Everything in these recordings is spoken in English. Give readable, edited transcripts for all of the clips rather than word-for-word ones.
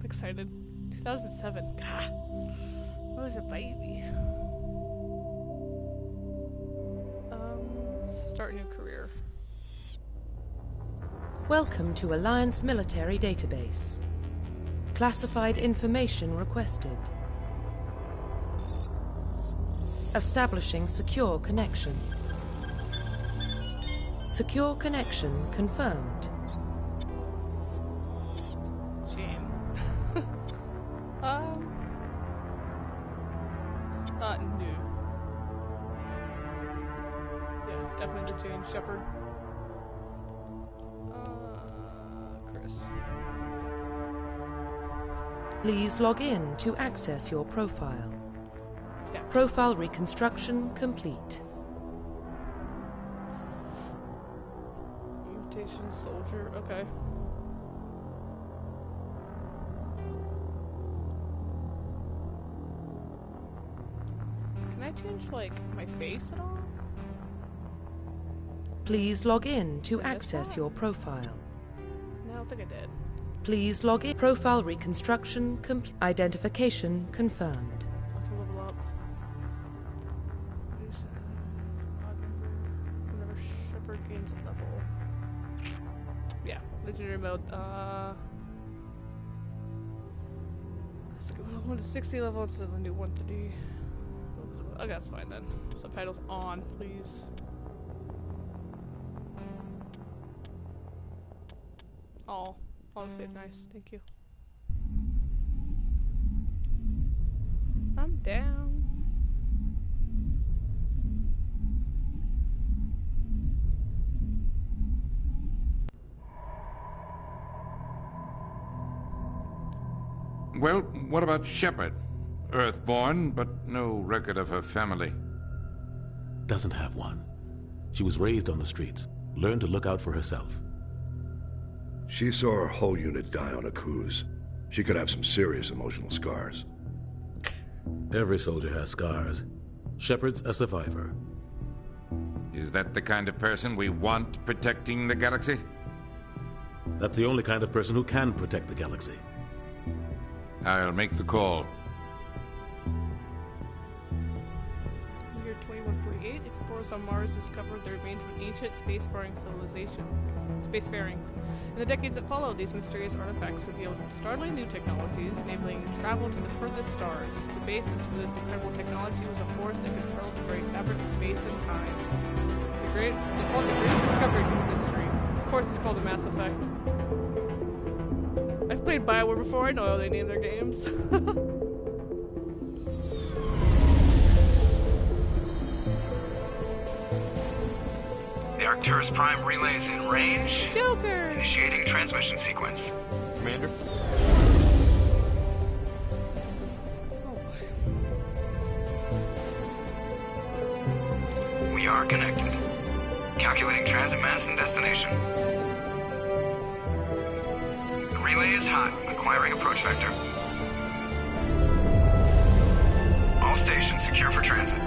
I'm excited. 2007. God, I was a baby. Start new career. Welcome to Alliance Military Database. Classified information requested. Establishing secure connection. Secure connection confirmed. Jane. New. Yeah, definitely the Jane Shepard. Chris. Please log in to access your profile. Yeah. Profile reconstruction complete. Mutation soldier. Okay. Can I change, like, my face at all? Please log in to access your profile. No, I don't think I did. Please log in. Profile reconstruction complete. Identification confirmed. Let's level up. Whenever Shepard gains a level. Yeah, legendary mode. Let's go 1 to 60 level instead of the new 130. Okay, that's fine then. Subtitles on, please. All save nice, thank you. I'm down. Well, what about Shepard? Earthborn, but no record of her family. Doesn't have one. She was raised on the streets, learned to look out for herself. She saw her whole unit die on a cruise. She could have some serious emotional scars. Every soldier has scars. Shepard's a survivor. Is that the kind of person we want protecting the galaxy? That's the only kind of person who can protect the galaxy. I'll make the call. Year 2148, explorers on Mars discovered the remains of an ancient spacefaring civilization. In the decades that followed, these mysterious artifacts revealed startling new technologies, enabling travel to the furthest stars. The basis for this incredible technology was a force that controlled the very fabric of space and time. They called it the greatest discovery in human history. Of course, it's called the Mass Effect. I've played BioWare before. I know how they name their games. The Arcturus Prime relay is in range. Joker! Initiating transmission sequence. Commander? Oh boy. We are connected. Calculating transit mass and destination. The relay is hot. Acquiring approach vector. All stations secure for transit.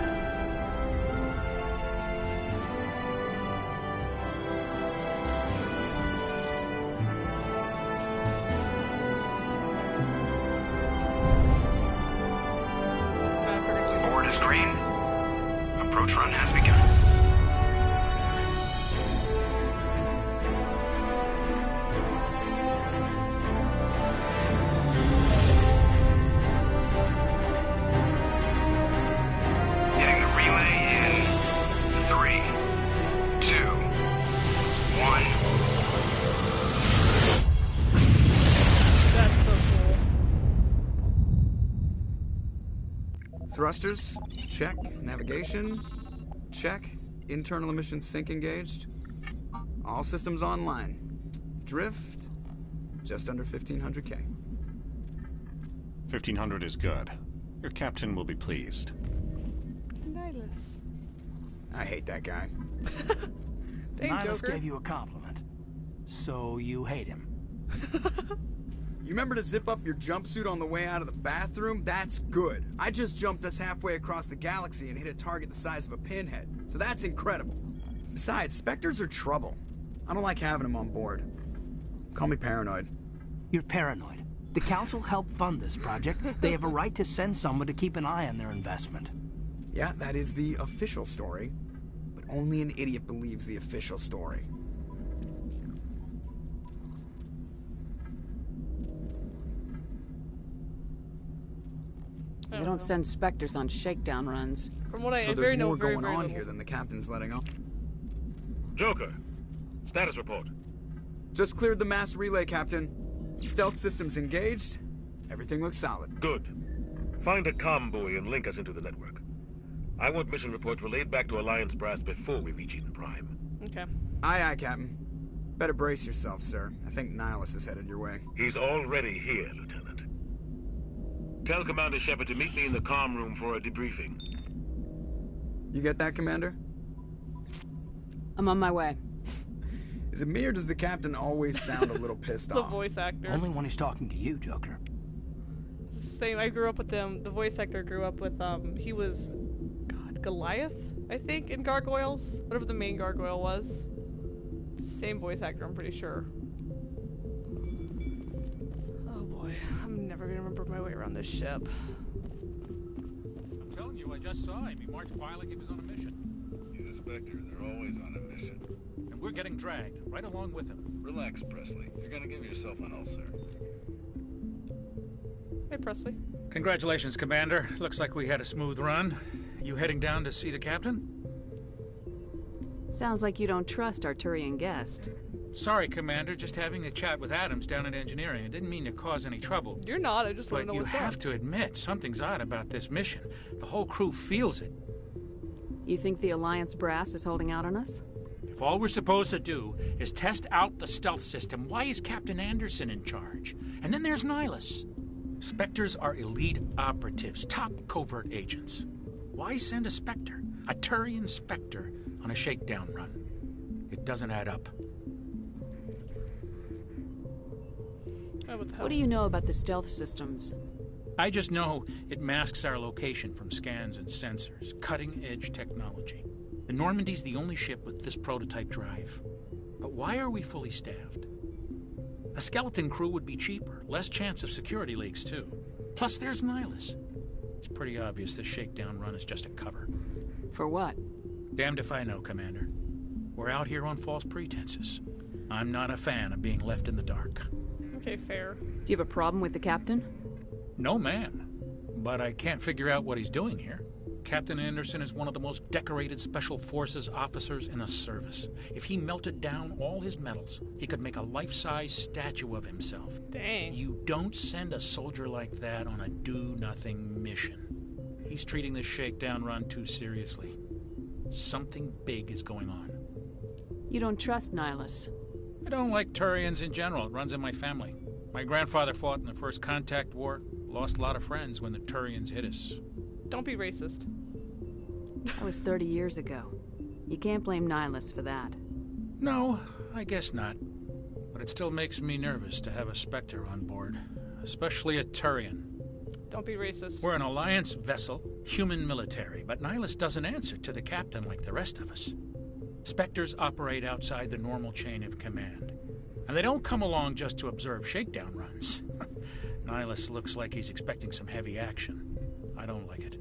Board is green. Approach run has begun. Getting the relay in 3, 2, 1. That's so cool. Thrusters, check. Navigation, check. Internal emission sync engaged. All systems online. Drift, just under 1500K. 1500 is good. Your captain will be pleased. Nihilus. I hate that guy. Dang, Nihilus Joker. gave you a compliment. So you hate him. You remember to zip up your jumpsuit on the way out of the bathroom? That's good. I just jumped us halfway across the galaxy and hit a target the size of a pinhead. So that's incredible. Besides, Spectres are trouble. I don't like having them on board. Call me paranoid. You're paranoid. The council helped fund this project. They have a right to send someone to keep an eye on their investment. Yeah, that is the official story. But only an idiot believes the official story. They don't send Spectres on shakedown runs. From what I So very there's know, more very, going very on little. here than the captain's letting on. Joker, status report. Just cleared the mass relay, Captain. Stealth systems engaged. Everything looks solid. Good. Find a comm buoy and link us into the network. I want mission reports relayed back to Alliance Brass before we reach Eden Prime. Okay. Aye, aye, Captain. Better brace yourself, sir. I think Nihilus is headed your way. He's already here, Lieutenant. Tell Commander Shepard to meet me in the comm room for a debriefing. You get that, Commander? I'm on my way. Is it me or does the captain always sound a little pissed The off? voice actor. Only when he's talking to you, Joker. Same. I grew up with them. The voice actor grew up with. He was, God, Goliath, I think, in Gargoyles. Whatever the main gargoyle was. Same voice actor, I'm pretty sure. Oh boy, I'm never gonna remember my way around this ship. I'm telling you, I just saw him. He marched by like he was on a mission. He's a Spectre. They're always on a mission. And we're getting dragged, right along with him. Relax, Presley. You're gonna give yourself an ulcer. Hey, Presley. Congratulations, Commander. Looks like we had a smooth run. You heading down to see the captain? Sounds like you don't trust Arturian guest. Sorry, Commander. Just having a chat with Adams down at engineering. I didn't mean to cause any trouble. You're not. I just want to But know you what's have up. to admit, something's odd about this mission. The whole crew feels it. You think the Alliance brass is holding out on us? If all we're supposed to do is test out the stealth system, why is Captain Anderson in charge? And then there's Nihilus. Spectres are elite operatives, top covert agents. Why send a Spectre, a Turian Spectre, on a shakedown run? It doesn't add up. Oh, what the hell? What do you know about the stealth systems? I just know it masks our location from scans and sensors. Cutting-edge technology. The Normandy's the only ship with this prototype drive. But why are we fully staffed? A skeleton crew would be cheaper, less chance of security leaks, too. Plus, there's Nihilus. It's pretty obvious this shakedown run is just a cover. For what? Damned if I know, Commander. We're out here on false pretenses. I'm not a fan of being left in the dark. Okay, fair. Do you have a problem with the captain? No, ma'am. But I can't figure out what he's doing here. Captain Anderson is one of the most decorated Special Forces officers in the service. If he melted down all his medals, he could make a life-size statue of himself. Dang. You don't send a soldier like that on a do-nothing mission. He's treating this shakedown run too seriously. Something big is going on. You don't trust Nihilus. I don't like Turians in general. It runs in my family. My grandfather fought in the First Contact War. Lost a lot of friends when the Turians hit us. Don't be racist. That was 30 years ago. You can't blame Nihilus for that. No, I guess not. But it still makes me nervous to have a Spectre on board. Especially a Turian. Don't be racist. We're an Alliance vessel, human military, but Nihilus doesn't answer to the captain like the rest of us. Spectres operate outside the normal chain of command. And they don't come along just to observe shakedown runs. Nihilus looks like he's expecting some heavy action. I don't like it.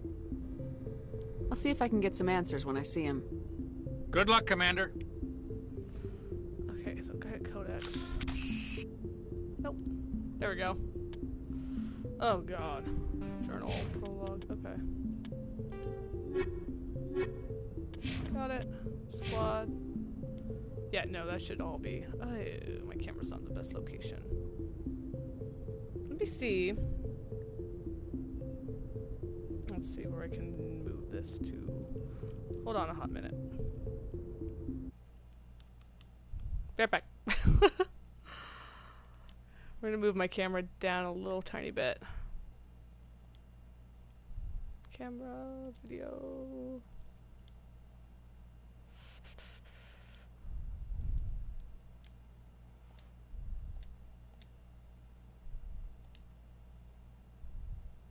I'll see if I can get some answers when I see him. Good luck, Commander. Okay, so go ahead, Codex. Nope. There we go. Oh god. Journal, prologue, okay. Got it. Squad. Yeah, no, that should all be. Oh, my camera's not in the best location. Let me see. Let's see where I can move this to. Hold on a hot minute. Be right back. We're gonna move my camera down a little tiny bit. Camera, video.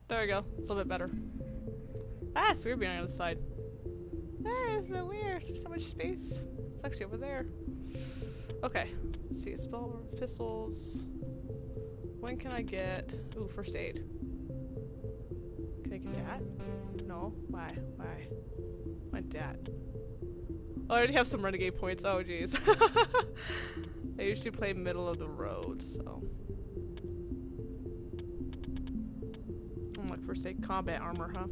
There we go. It's a little bit better. Ah, it's weird being on the other side. Ah, it's so weird. There's so much space. It's actually over there. Okay. Let's see. Spell pistols. When can I get... Ooh, first aid. Can I get that? No? Why? Why? Why that? Oh, I already have some renegade points. Oh, jeez. I usually play middle of the road, so... Like first aid combat armor, huh?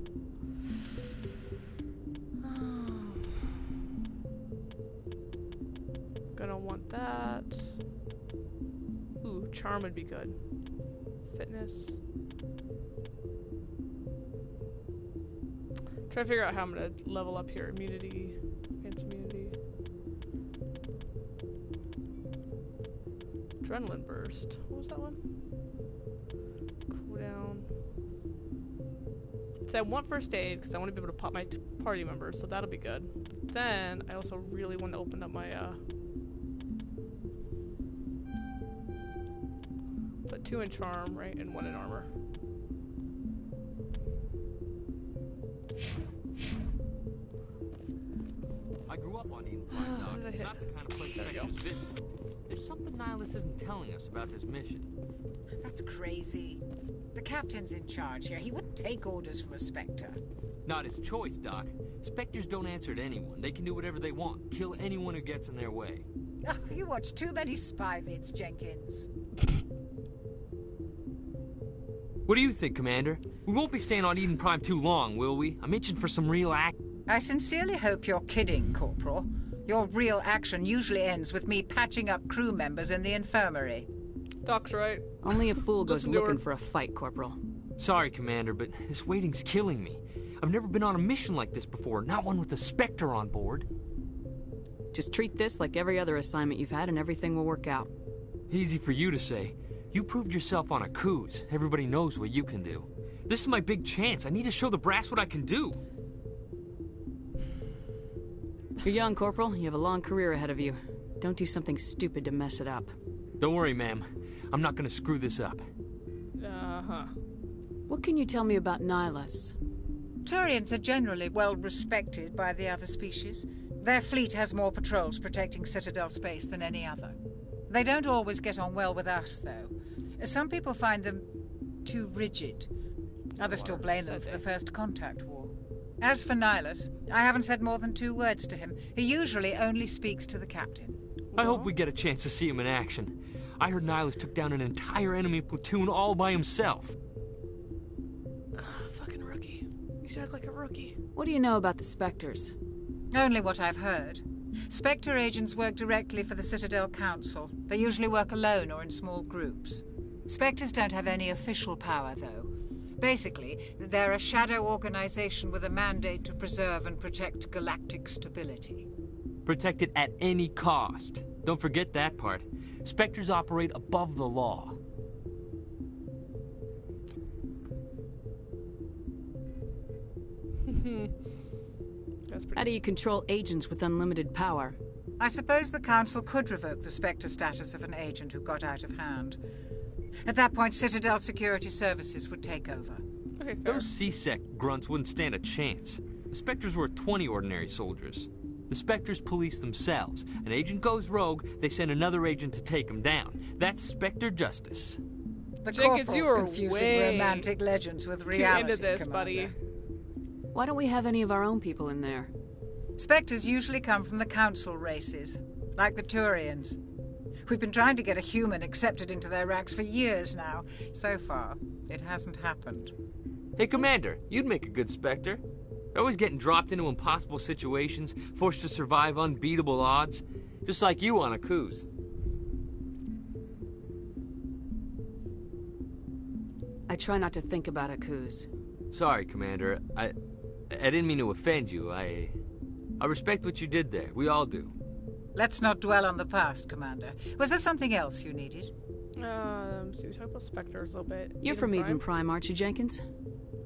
Gonna want that. Ooh, charm would be good. Fitness. Try to figure out how I'm gonna level up here. Immunity. Against immunity. Adrenaline burst. What was that one? Cooldown. So I want first aid because I want to be able to pop my party members, so that'll be good. But then I also really want to open up my put 2 in charm, right, and 1 in armor. I grew up on Eden Prime, Doc. It's not the kind of place that I just visit. There's something Nihilus isn't telling us about this mission. That's crazy. The captain's in charge here. He wouldn't take orders from a Spectre. Not his choice, Doc. Spectres don't answer to anyone. They can do whatever they want. Kill anyone who gets in their way. Oh, you watch too many spy vids, Jenkins. What do you think, Commander? We won't be staying on Eden Prime too long, will we? I'm itching for some real action. I sincerely hope you're kidding, Corporal. Your real action usually ends with me patching up crew members in the infirmary. Doc's right. Only a fool goes looking for a fight, Corporal. Sorry, Commander, but this waiting's killing me. I've never been on a mission like this before, not one with a Spectre on board. Just treat this like every other assignment you've had and everything will work out. Easy for you to say. You proved yourself on a cruise. Everybody knows what you can do. This is my big chance. I need to show the brass what I can do. You're young, Corporal. You have a long career ahead of you. Don't do something stupid to mess it up. Don't worry, ma'am. I'm not gonna screw this up. Uh-huh. What can you tell me about Nihilus? Turians are generally well respected by the other species. Their fleet has more patrols protecting Citadel space than any other. They don't always get on well with us, though. Some people find them too rigid. Others still blame them for the First Contact War. As for Nihilus, I haven't said more than 2 words to him. He usually only speaks to the captain. I hope we get a chance to see him in action. I heard Nihilus took down an entire enemy platoon all by himself. Fucking rookie. You should act like a rookie. What do you know about the Spectres? Only what I've heard. Spectre agents work directly for the Citadel Council. They usually work alone or in small groups. Spectres don't have any official power, though. Basically, they're a shadow organization with a mandate to preserve and protect galactic stability. Protect it at any cost. Don't forget that part. Spectres operate above the law. How do you control agents with unlimited power? I suppose the Council could revoke the Spectre status of an agent who got out of hand. At that point, Citadel Security Services would take over. Okay, those C-Sec grunts wouldn't stand a chance. The Spectres were 20 ordinary soldiers. The Spectres police themselves. An agent goes rogue, they send another agent to take him down. That's Spectre justice. The Jenkins, you are confusing romantic legends with reality, into this, Commander. buddy. Why don't we have any of our own people in there? Spectres usually come from the Council races, like the Turians. We've been trying to get a human accepted into their ranks for years now. So far, it hasn't happened. Hey, Commander, you'd make a good Spectre. You're always getting dropped into impossible situations, forced to survive unbeatable odds. Just like you on a cruise. I try not to think about Akuz. Sorry, Commander. I didn't mean to offend you. I respect what you did there. We all do. Let's not dwell on the past, Commander. Was there something else you needed? So we talk about Spectres a little bit. You're from Eden Prime, aren't you, Jenkins?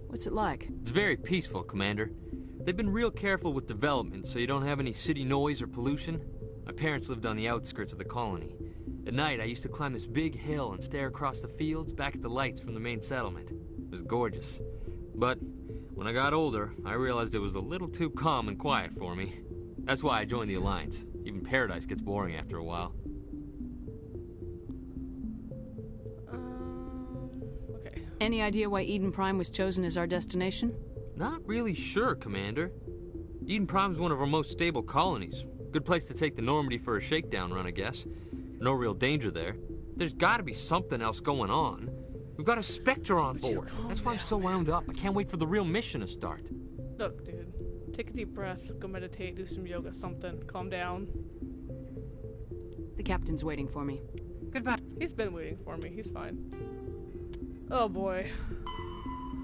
What's it like? It's very peaceful, Commander. They've been real careful with development, so you don't have any city noise or pollution. My parents lived on the outskirts of the colony. At night, I used to climb this big hill and stare across the fields back at the lights from the main settlement. It was gorgeous. But when I got older, I realized it was a little too calm and quiet for me. That's why I joined the Alliance. Even Paradise gets boring after a while. Any idea why Eden Prime was chosen as our destination? Not really sure, Commander. Eden Prime's one of our most stable colonies. Good place to take the Normandy for a shakedown run, I guess. No real danger there. There's gotta be something else going on. We've got a Spectre on board. That's why I'm so wound up. I can't wait for the real mission to start. Look, dude. Take a deep breath, go meditate, do some yoga, something. Calm down. The captain's waiting for me. Goodbye. He's been waiting for me. He's fine. Oh boy.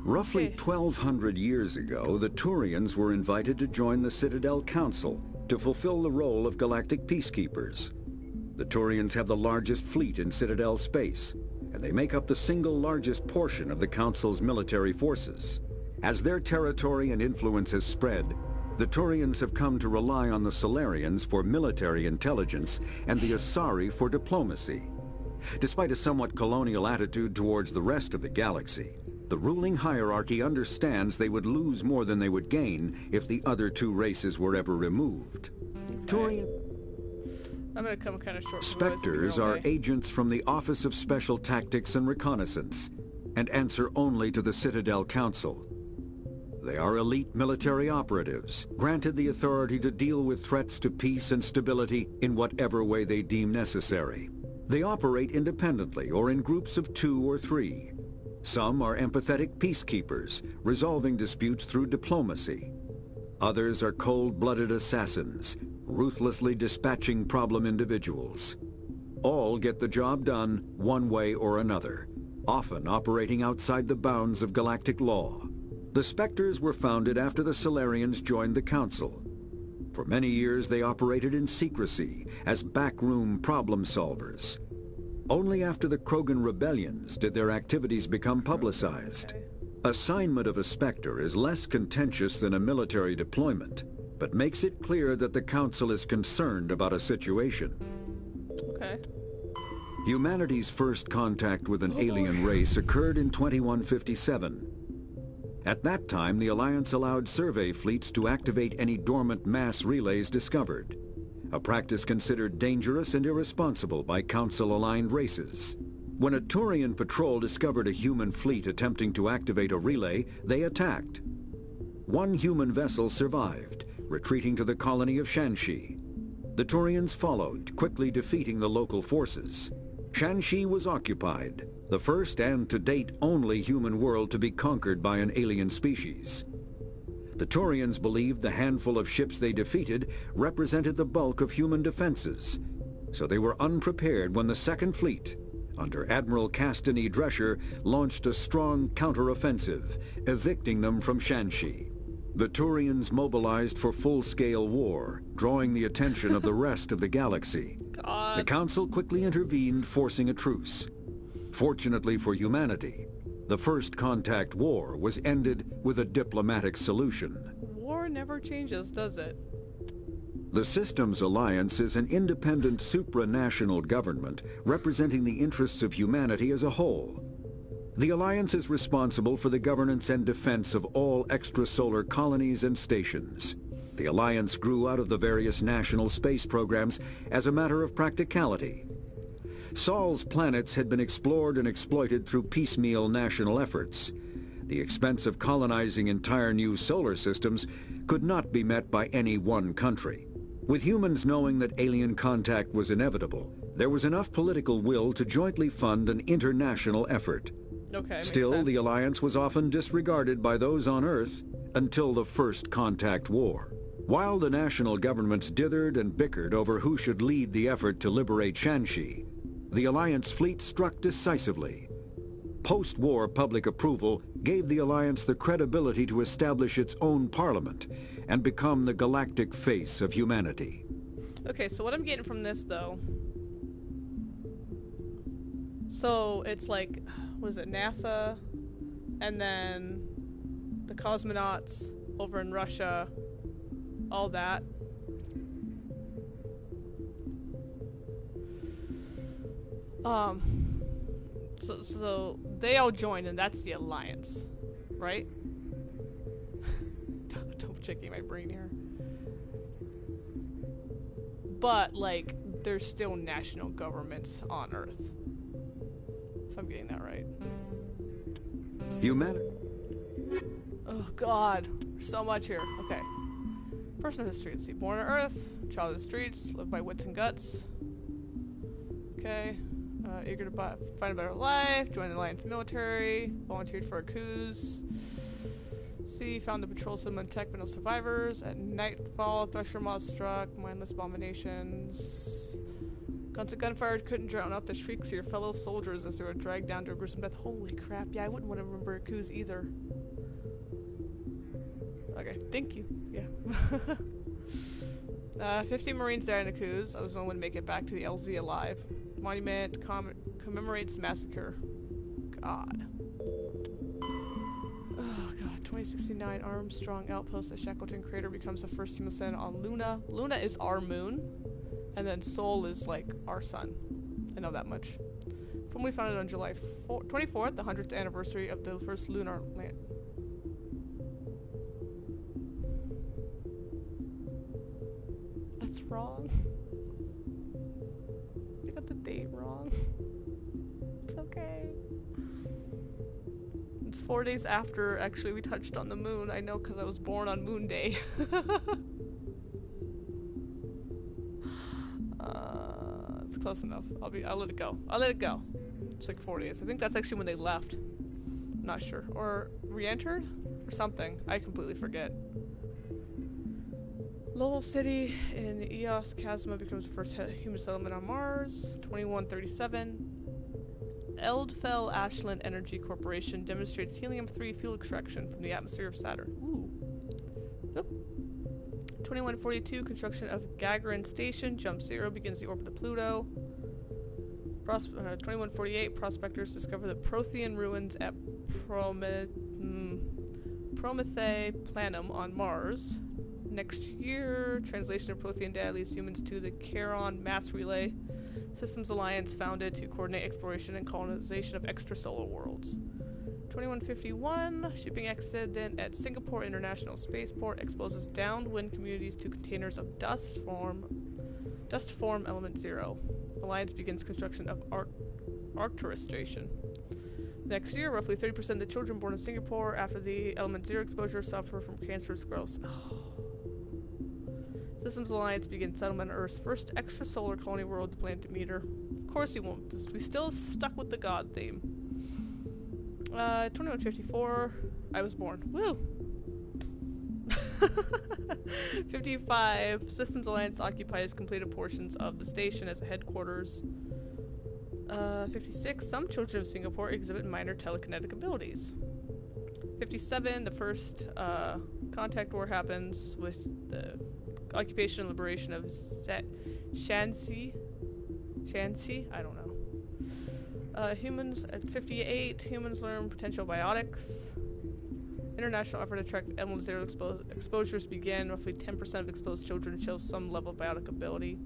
Roughly 1,200 years ago, the Turians were invited to join the Citadel Council to fulfill the role of galactic peacekeepers. The Turians have the largest fleet in Citadel space, and they make up the single largest portion of the Council's military forces. As their territory and influence has spread, the Turians have come to rely on the Solarians for military intelligence and the Asari for diplomacy. Despite a somewhat colonial attitude towards the rest of the galaxy, the ruling hierarchy understands they would lose more than they would gain if the other two races were ever removed. Turian I'm gonna come kind of short. Spectres are agents from the Office of Special Tactics and Reconnaissance and answer only to the Citadel Council. They are elite military operatives, granted the authority to deal with threats to peace and stability in whatever way they deem necessary. They operate independently or in groups of 2 or 3. Some are empathetic peacekeepers, resolving disputes through diplomacy. Others are cold-blooded assassins, ruthlessly dispatching problem individuals. All get the job done one way or another, often operating outside the bounds of galactic law. The Spectres were founded after the Solarians joined the Council. For many years they operated in secrecy as backroom problem solvers. Only after the Krogan rebellions did their activities become publicized. Assignment of a Spectre is less contentious than a military deployment, but makes it clear that the Council is concerned about a situation. Okay. Humanity's first contact with an alien race occurred in 2157. At that time, the Alliance allowed survey fleets to activate any dormant mass relays discovered, a practice considered dangerous and irresponsible by Council-aligned races. When a Turian patrol discovered a human fleet attempting to activate a relay, they attacked. One human vessel survived, retreating to the colony of Shanxi. The Turians followed, quickly defeating the local forces. Shanxi was occupied, the first and to date only human world to be conquered by an alien species. The Turians believed the handful of ships they defeated represented the bulk of human defenses, so they were unprepared when the Second Fleet, under Admiral Castany Drescher, launched a strong counteroffensive, evicting them from Shanxi. The Turians mobilized for full-scale war, drawing the attention of the rest of the galaxy. God. The Council quickly intervened, forcing a truce. Fortunately for humanity, the First Contact War was ended with a diplomatic solution. War never changes, does it? The Systems Alliance is an independent supranational government representing the interests of humanity as a whole. The Alliance is responsible for the governance and defense of all extrasolar colonies and stations. The Alliance grew out of the various national space programs as a matter of practicality. Sol's planets had been explored and exploited through piecemeal national efforts. The expense of colonizing entire new solar systems could not be met by any one country. With humans knowing that alien contact was inevitable, there was enough political will to jointly fund an international effort. Okay, Still, the Alliance was often disregarded by those on Earth until the First Contact War. While the national governments dithered and bickered over who should lead the effort to liberate Shanxi, the Alliance fleet struck decisively. Post-war public approval gave the Alliance the credibility to establish its own parliament and become the galactic face of humanity. Okay, so what I'm getting from this, though... So, it's like, what is it, NASA, and then the cosmonauts over in Russia, all that. So they all joined, and that's the Alliance, right? Double checking my brain here. But, like, there's still national governments on Earth. If I'm getting that right. Humanity. Oh god, so much here. Okay. Personal history. Let's see. Born on Earth, child of the streets, lived by wits and guts. Okay. Eager to find a better life, joined the Alliance military, volunteered for a cruise. See, found the patrol system intact but no survivors. At nightfall, Thresher moths struck, mindless abominations. Guns and gunfire couldn't drown out the shrieks of your fellow soldiers as they were dragged down to a gruesome death. Holy crap, yeah, I wouldn't want to remember a cruise either. Okay, thank you. Yeah. 50 Marines died in the coups. I was the only one to make it back to the LZ alive. Monument commemorates the massacre. God. Oh god, 2069 Armstrong outpost at Shackleton Crater becomes the first human set on Luna. Luna is our moon, and then Sol is like our sun. I know that much. Formally founded on July 24th, the 100th anniversary of the first lunar land. That's wrong. I got the date wrong. It's okay. It's 4 days after actually we touched on the moon. I know because I was born on Moon Day. It's close enough. I'll let it go. I'll let it go. It's like 4 days. I think that's actually when they left. I'm not sure. Or re-entered? Or something. I completely forget. Lowell City in Eos Chasma becomes the first human settlement on Mars. 2137. Eldfell Ashland Energy Corporation demonstrates helium-3 fuel extraction from the atmosphere of Saturn. Ooh. Oop. 2142. Construction of Gagarin Station. Jump Zero begins the orbit of Pluto. 2148. Prospectors discover the Prothean ruins at Promethae Planum on Mars. Next year, translation of Prothean data leads humans to the Charon Mass Relay Systems Alliance, founded to coordinate exploration and colonization of extrasolar worlds. 2151, shipping accident at Singapore International Spaceport exposes downwind communities to containers of dust form element 0. Alliance begins construction of Arcturus Station. Next year, roughly 30% of the children born in Singapore after the element 0 exposure suffer from cancerous growth. Systems Alliance begins settlement on Earth's first extrasolar colony world, the planet Demeter. Of course you won't. We still stuck with the god theme. 2154, I was born. Woo! 55, Systems Alliance occupies completed portions of the station as a headquarters. 56, some children of Singapore exhibit minor telekinetic abilities. 57, the first contact war happens with the occupation and liberation of Shanxi? I don't know. Humans at 58, humans learn potential biotics. International effort to track element 0 exposures begin. Roughly 10% of exposed children show some level of biotic ability.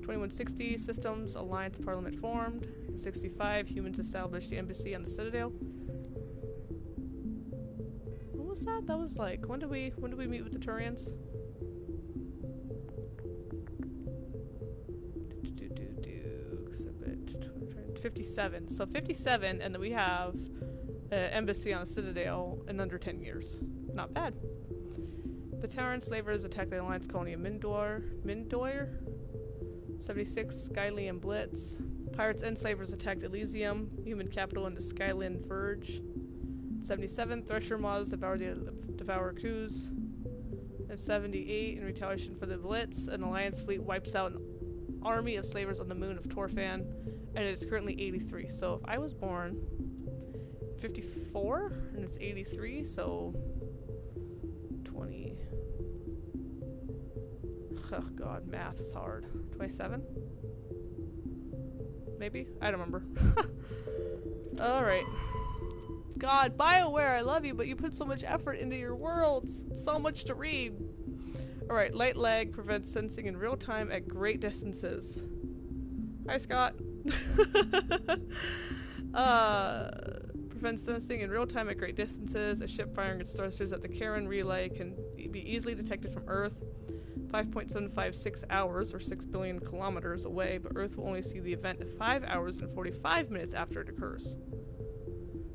2160, Systems Alliance Parliament formed. 65, humans established the embassy on the Citadel. What was that? That was like, when did we meet with the Turians? 57. So 57, and then we have embassy on the Citadel in under 10 years. Not bad. Bataran slavers attack the Alliance colony of Mindor. 76, Skylian Blitz. Pirates and slavers attacked Elysium, human capital in the Skylian Verge. 77, Thresher moths devour coups. And 78, in retaliation for the Blitz, an Alliance fleet wipes out an army of slavers on the moon of Torfan, and it's currently 83. So if I was born 54, and it's 83, so 20... Oh god, math is hard. 27? Maybe? I don't remember. Alright. God, BioWare, I love you, but you put so much effort into your worlds. So much to read. Alright, light lag prevents sensing in real time at great distances. Hi, Scott. Prevents sensing in real time at great distances. A ship firing its thrusters at the Charon relay can be easily detected from Earth. 5.756 hours, or 6 billion kilometers away, but Earth will only see the event 5 hours and 45 minutes after it occurs.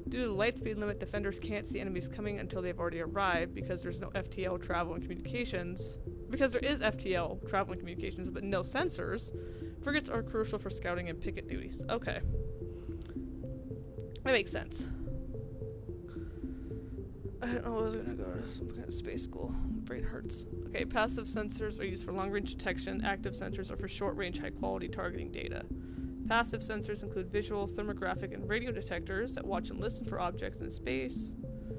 Due to the light speed limit, defenders can't see enemies coming until they've already arrived because there's no FTL travel and communications. Because there is FTL travel and communications, but no sensors, frigates are crucial for scouting and picket duties. Okay. That makes sense. I don't know, I was gonna go to some kind of space school. My brain hurts. Okay, passive sensors are used for long-range detection. Active sensors are for short-range, high-quality targeting data. Passive sensors include visual, thermographic, and radio detectors that watch and listen for objects in space.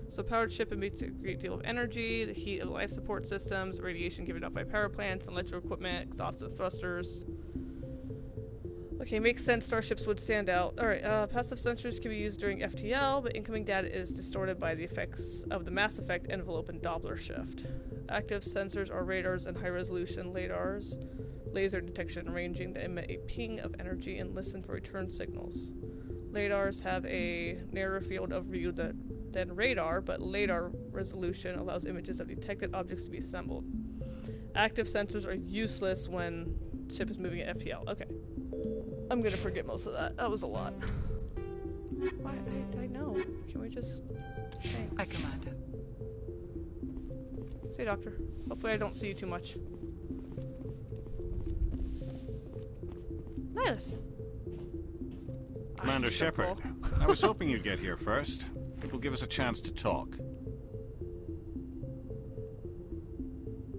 So a powered ship emits a great deal of energy, the heat of life support systems, radiation given off by power plants, electrical equipment, exhaustive thrusters. Okay, makes sense. Starships would stand out. Alright, passive sensors can be used during FTL, but incoming data is distorted by the effects of the mass effect envelope and Doppler shift. Active sensors are radars and high-resolution LiDARs, laser detection and ranging that emit a ping of energy and listen for return signals. LiDARs have a narrower field of view than radar, but LiDAR resolution allows images of detected objects to be assembled. Active sensors are useless when ship is moving at FTL. Okay. I'm gonna forget most of that. That was a lot. I know. Can we just... Thanks. Hi, Commander. Say, Doctor. Hopefully I don't see you too much. Nice. Commander Shepard, I was hoping you'd get here first. It will give us a chance to talk.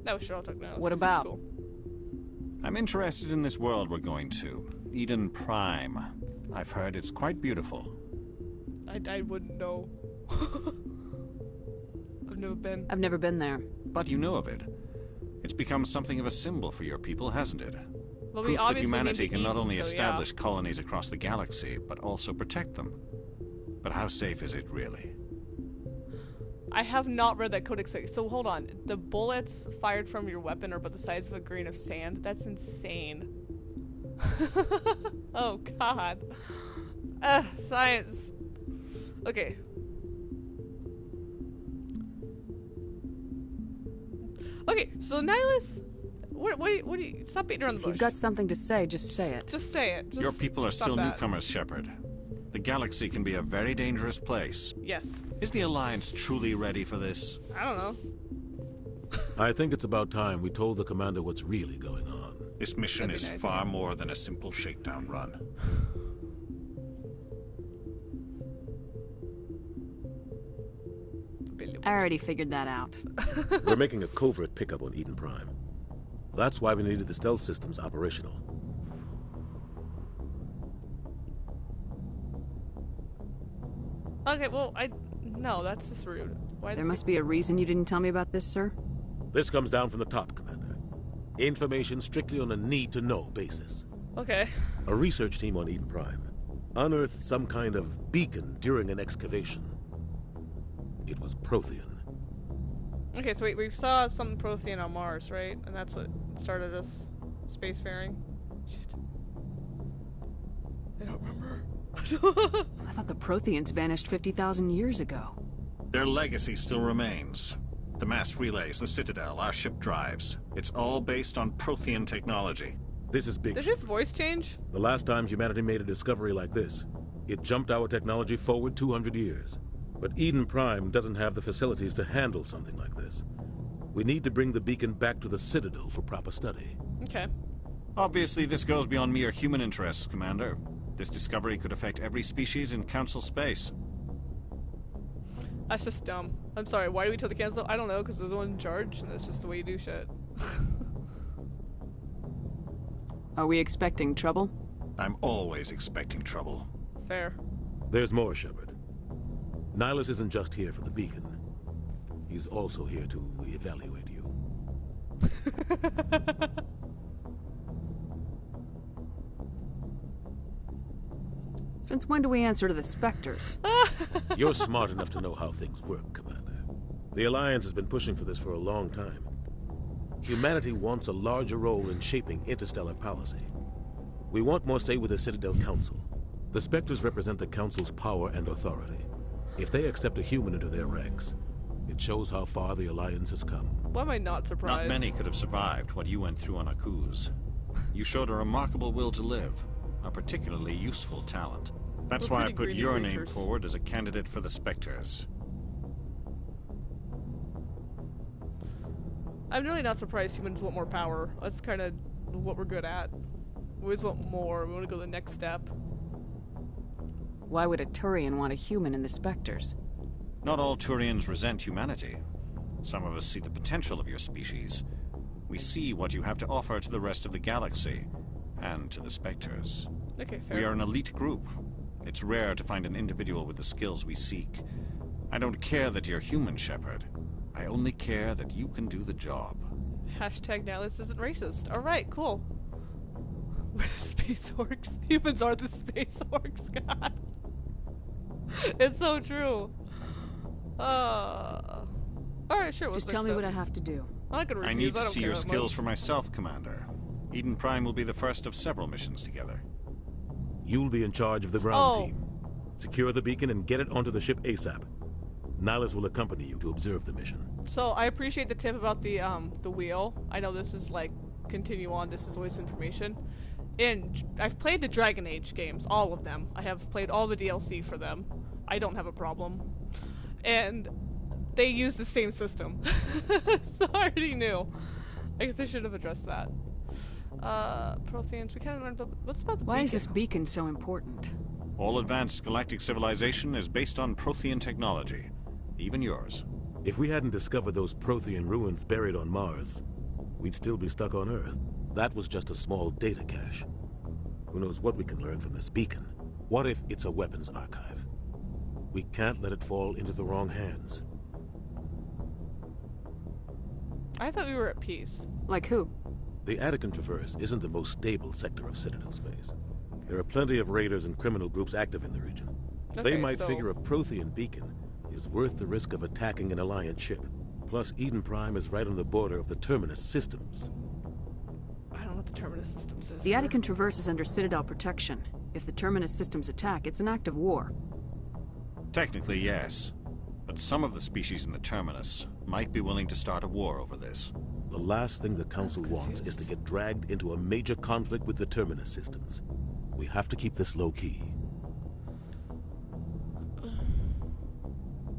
No, sure, I'll talk now. What about? Cool. I'm interested in this world we're going to. Eden Prime. I've heard it's quite beautiful. I wouldn't know. I've never been there. But you know of it. It's become something of a symbol for your people, hasn't it? Well, Proof that humanity can not Eden, only so establish colonies across the galaxy, but also protect them. But how safe is it, really? I have not read that Codex. So hold on. The bullets fired from your weapon are about the size of a grain of sand? That's insane. Oh, God. Science. Okay. Okay, so Nihilus... What do you... Stop beating around the bush. If you've got something to say, just say it. Just say it. Just your people are still that. newcomers, Shepard. The galaxy can be a very dangerous place. Yes. Is the Alliance truly ready for this? I don't know. I think it's about time we told the commander what's really going on. This mission is far more than a simple shakedown run. I already figured that out. We're making a covert pickup on Eden Prime. That's why we needed the stealth systems operational. Okay, well, no, that's just rude. Why there must be a reason you didn't tell me about this, sir? This comes down from the top, Commander. Information strictly on a need-to-know basis. Okay. A research team on Eden Prime unearthed some kind of beacon during an excavation. It was Prothean. Okay, so wait, we saw something Prothean on Mars, right? And that's what started us spacefaring? Shit. I don't remember. I thought the Protheans vanished 50,000 years ago. Their legacy still remains. The mass relays, the Citadel, our ship drives. It's all based on Prothean technology. This is big. Did his voice change? The last time humanity made a discovery like this, it jumped our technology forward 200 years. But Eden Prime doesn't have the facilities to handle something like this. We need to bring the beacon back to the Citadel for proper study. Okay. Obviously, this goes beyond mere human interests, Commander. This discovery could affect every species in Council space. That's just dumb. I'm sorry, why do we tell the Council? I don't know, because they're the one in charge, and that's just the way you do shit. Are we expecting trouble? I'm always expecting trouble. Fair. There's more, Shepard. Nihilus isn't just here for the beacon. He's also here to evaluate you. Since when do we answer to the Spectres? You're smart enough to know how things work, Commander. The Alliance has been pushing for this for a long time. Humanity wants a larger role in shaping interstellar policy. We want more say with the Citadel Council. The Spectres represent the Council's power and authority. If they accept a human into their ranks, it shows how far the Alliance has come. Why am I not surprised? Not many could have survived what you went through on Akuz. You showed a remarkable will to live, a particularly useful talent. That's why I put your name forward as a candidate for the Spectres. I'm really not surprised humans want more power. That's kind of what we're good at. We always want more. We want to go to the next step. Why would a Turian want a human in the Spectres? Not all Turians resent humanity. Some of us see the potential of your species. We see what you have to offer to the rest of the galaxy, and to the Spectres. Okay, fair. We are an elite group. It's rare to find an individual with the skills we seek. I don't care that you're human, Shepard. I only care that you can do the job. Hashtag Nihilus isn't racist. Alright, cool. We're the space orcs. Humans are the space orcs, God. It's so true. Alright, sure. Just tell me what I have to do. I'm not gonna refuse. I need to don't see care your that skills much. for myself, Commander. Eden Prime will be the first of several missions together. You'll be in charge of the ground team. Secure the beacon and get it onto the ship ASAP. Nihilus will accompany you to observe the mission. So I appreciate the tip about the wheel. I know this is like continue on. This is always information. And I've played the Dragon Age games, all of them. I have played all the DLC for them. I don't have a problem. And they use the same system. So I already knew. I guess I should have addressed that. Protheans, we kind of learned about what's about the Why beacon? is this beacon so important? All advanced galactic civilization is based on Prothean technology. Even yours. If we hadn't discovered those Prothean ruins buried on Mars, we'd still be stuck on Earth. That was just a small data cache. Who knows what we can learn from this beacon? What if it's a weapons archive? We can't let it fall into the wrong hands. I thought we were at peace. Like who? The Attican Traverse isn't the most stable sector of Citadel space. There are plenty of raiders and criminal groups active in the region. They might figure a Prothean beacon is worth the risk of attacking an Alliance ship. Plus, Eden Prime is right on the border of the Terminus systems. I don't know what the Terminus systems is. The Attican Traverse is under Citadel protection. If the Terminus systems attack, it's an act of war. Technically, yes. But some of the species in the Terminus might be willing to start a war over this. The last thing the Council wants is to get dragged into a major conflict with the Terminus systems. We have to keep this low-key.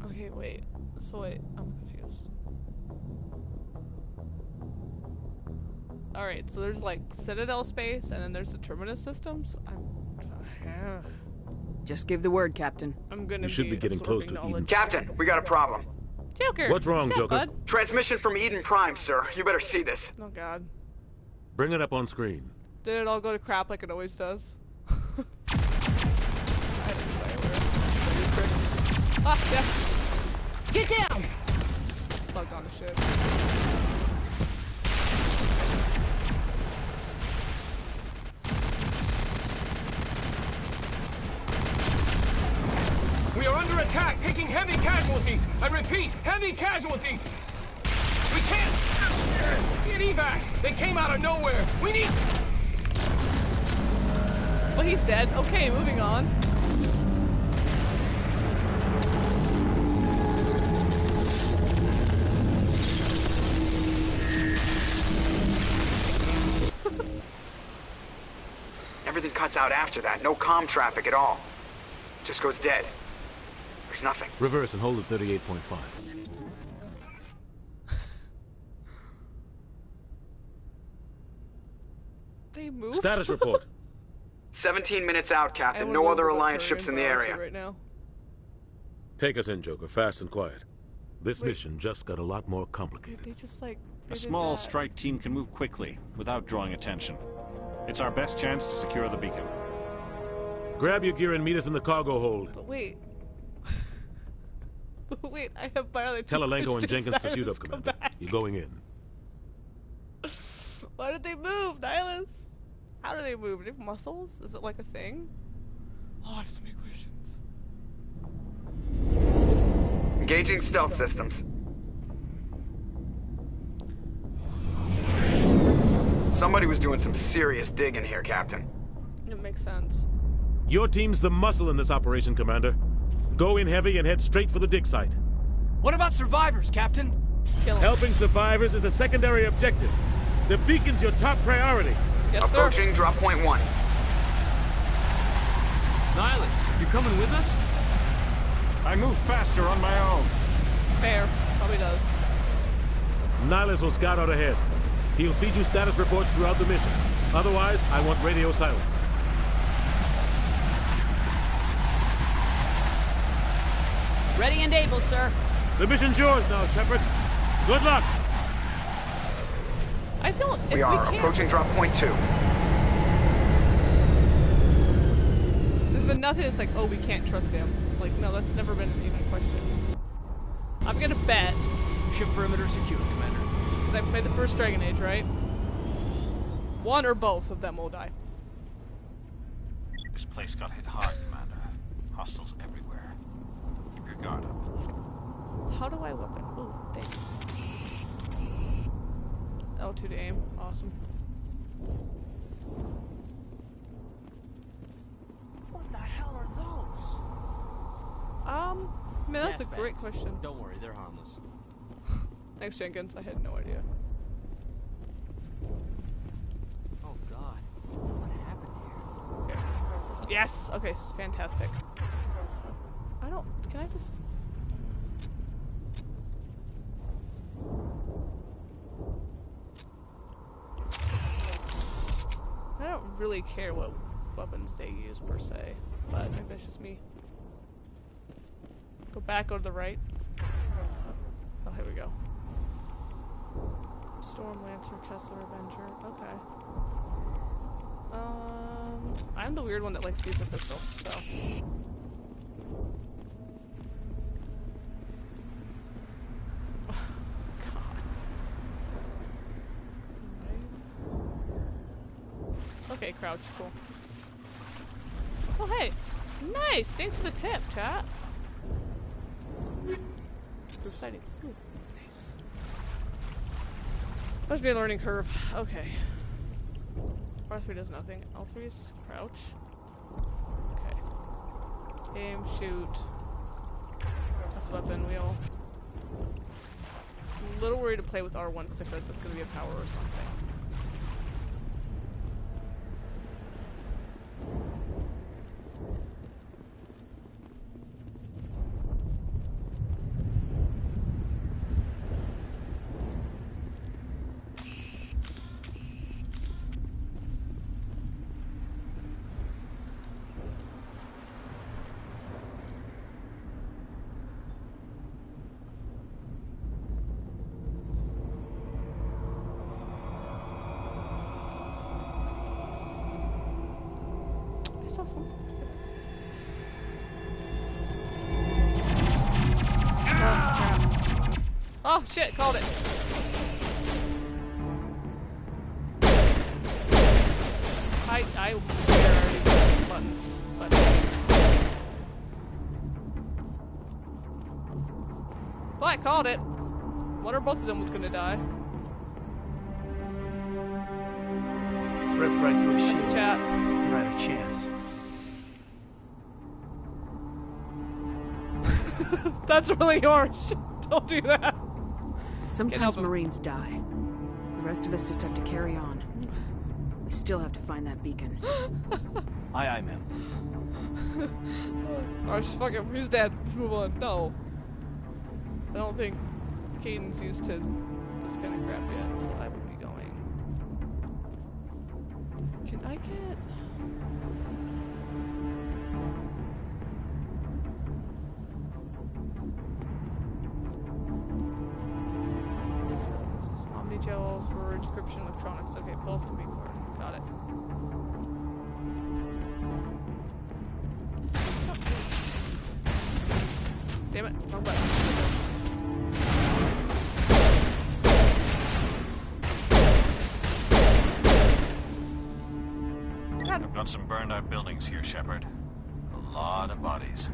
Okay, wait. So wait, I'm confused. Alright, so there's like Citadel space, and then there's the Terminus systems? Just give the word, Captain. I'm gonna We should be getting close to Eden. Captain, we got a problem. Joker! What's wrong, Joker? Bud? Transmission from Eden Prime, sir. You better see this. Oh god. Bring it up on screen. Did it all go to crap like it always does? Ah, yeah. Get down! Logged on to shit. We are under attack, taking heavy casualties. I repeat, heavy casualties. We can't get evac. They came out of nowhere. We need. Well, he's dead. Okay, moving on. Everything cuts out after that. No comm traffic at all. Just goes dead. There's nothing. Reverse and hold at 38.5. They moved? Status report. 17 minutes out, Captain. No other Alliance ships in the area. Right now. Take us in, Joker, fast and quiet. This mission just got a lot more complicated. They just like... A small strike team can move quickly, without drawing attention. It's our best chance to secure the beacon. Grab your gear and meet us in the cargo hold. But wait. Wait, I have violated... Tell Alenko and Jenkins to suit up, Commander. You're going in. Why did they move, Nihilus? How do they move? Do they have muscles? Is it like a thing? Oh, I have so many questions. Engaging stealth systems. Somebody was doing some serious digging here, Captain. It makes sense. Your team's the muscle in this operation, Commander. Go in heavy and head straight for the dig site. What about survivors, Captain? Helping survivors is a secondary objective. The beacon's your top priority. Yes, Approaching sir. drop point 1. Nihilus, You coming with us? I move faster on my own. Fair. Probably does. Nihilus will scout out ahead. He'll feed you status reports throughout the mission. Otherwise, I want radio silence. Ready and able, sir. The mission's yours now, Shepard. Good luck. I don't. We are approaching drop point 2. There's been nothing that's like, oh, we can't trust him. Like, no, that's never been even a question. I'm gonna bet. Ship perimeter secure, Commander. Because I played the first Dragon Age, right? One or both of them will die. This place got hit hard, Commander. Hostiles everywhere. Keep your guard up. How do I weapon? Ooh, thanks. L2 to aim. Awesome. What the hell are those? Man, that's a great question. Don't worry, they're harmless. Thanks, Jenkins. I had no idea. Oh God, what happened here? Yes! Okay, fantastic. I don't... Can I just... I don't really care what weapons they use, per se. But maybe it's just me. Go back, go to the right. Oh, here we go. Storm Lancer, Kessler, Avenger. Okay. I'm the weird one that likes to use a pistol, so. Okay, crouch, cool. Oh, hey! Nice! Thanks for the tip, chat! Proof sighting. Ooh, nice. Must be a learning curve. Okay. R3 does nothing. L3's crouch. Okay. Aim, shoot. That's weapon wheel. I'm a little worried to play with R1 because I feel like that's going to be a power or something. I saw something. Oh, crap. Oh, shit, called it. I already pressed buttons, but... Well, I called it. One or both of them was gonna die. Rip right through his shields. Chat. You're out of chance. That's really harsh. Don't do that. Sometimes Marines die. The rest of us just have to carry on. We still have to find that beacon. Aye, aye, ma'am. Or fuck him. He's dead. Let's move on. No. I don't think Caden's used to this kind of crap yet, so I would be going. Can I get... Omni-gels for decryption electronics. Okay, both can be cleared. Got it. Damn it, wrong button. I've got some burned out buildings here, Shepard. A lot of bodies.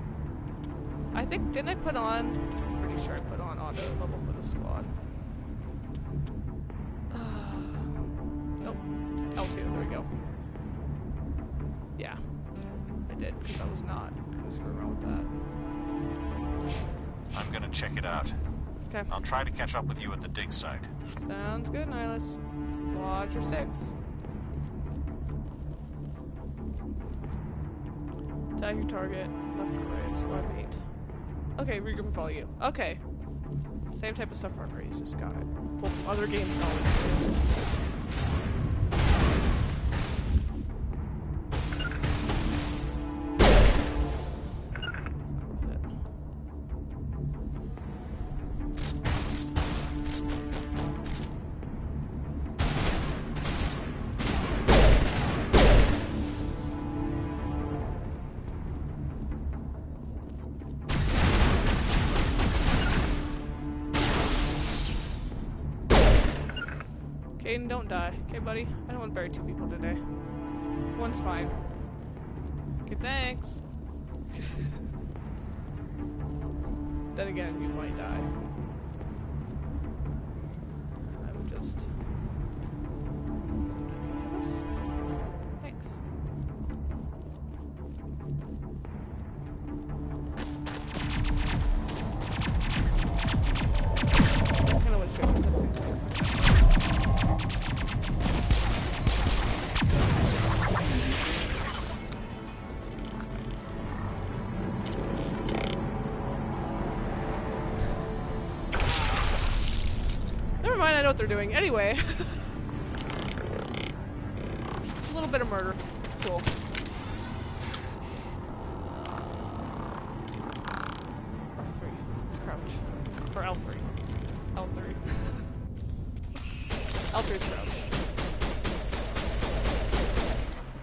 I think, didn't I put on, pretty sure I put on auto level for the squad. Nope. L2, there we go. Yeah. I did, because I was not gonna screw around with that. I'm gonna check it out. Okay. I'll try to catch up with you at the dig site. Sounds good, Nihilus. Roger 6. Attack your target. Left or right. Squad mate. Okay, we're gonna follow you. Okay. Same type of stuff Far Cry uses. Got it. Well, other games knowledge. Caden, don't die. Okay, buddy? I don't want to bury 2 people today. One's fine. Okay, thanks. Then again, you might die. I would just... Thanks. I kinda wish I could have seen things. Never mind, I know what they're doing. Anyway. It's a little bit of murder. It's cool. R3. Let's crouch. Or L3. L3. L3's crouch.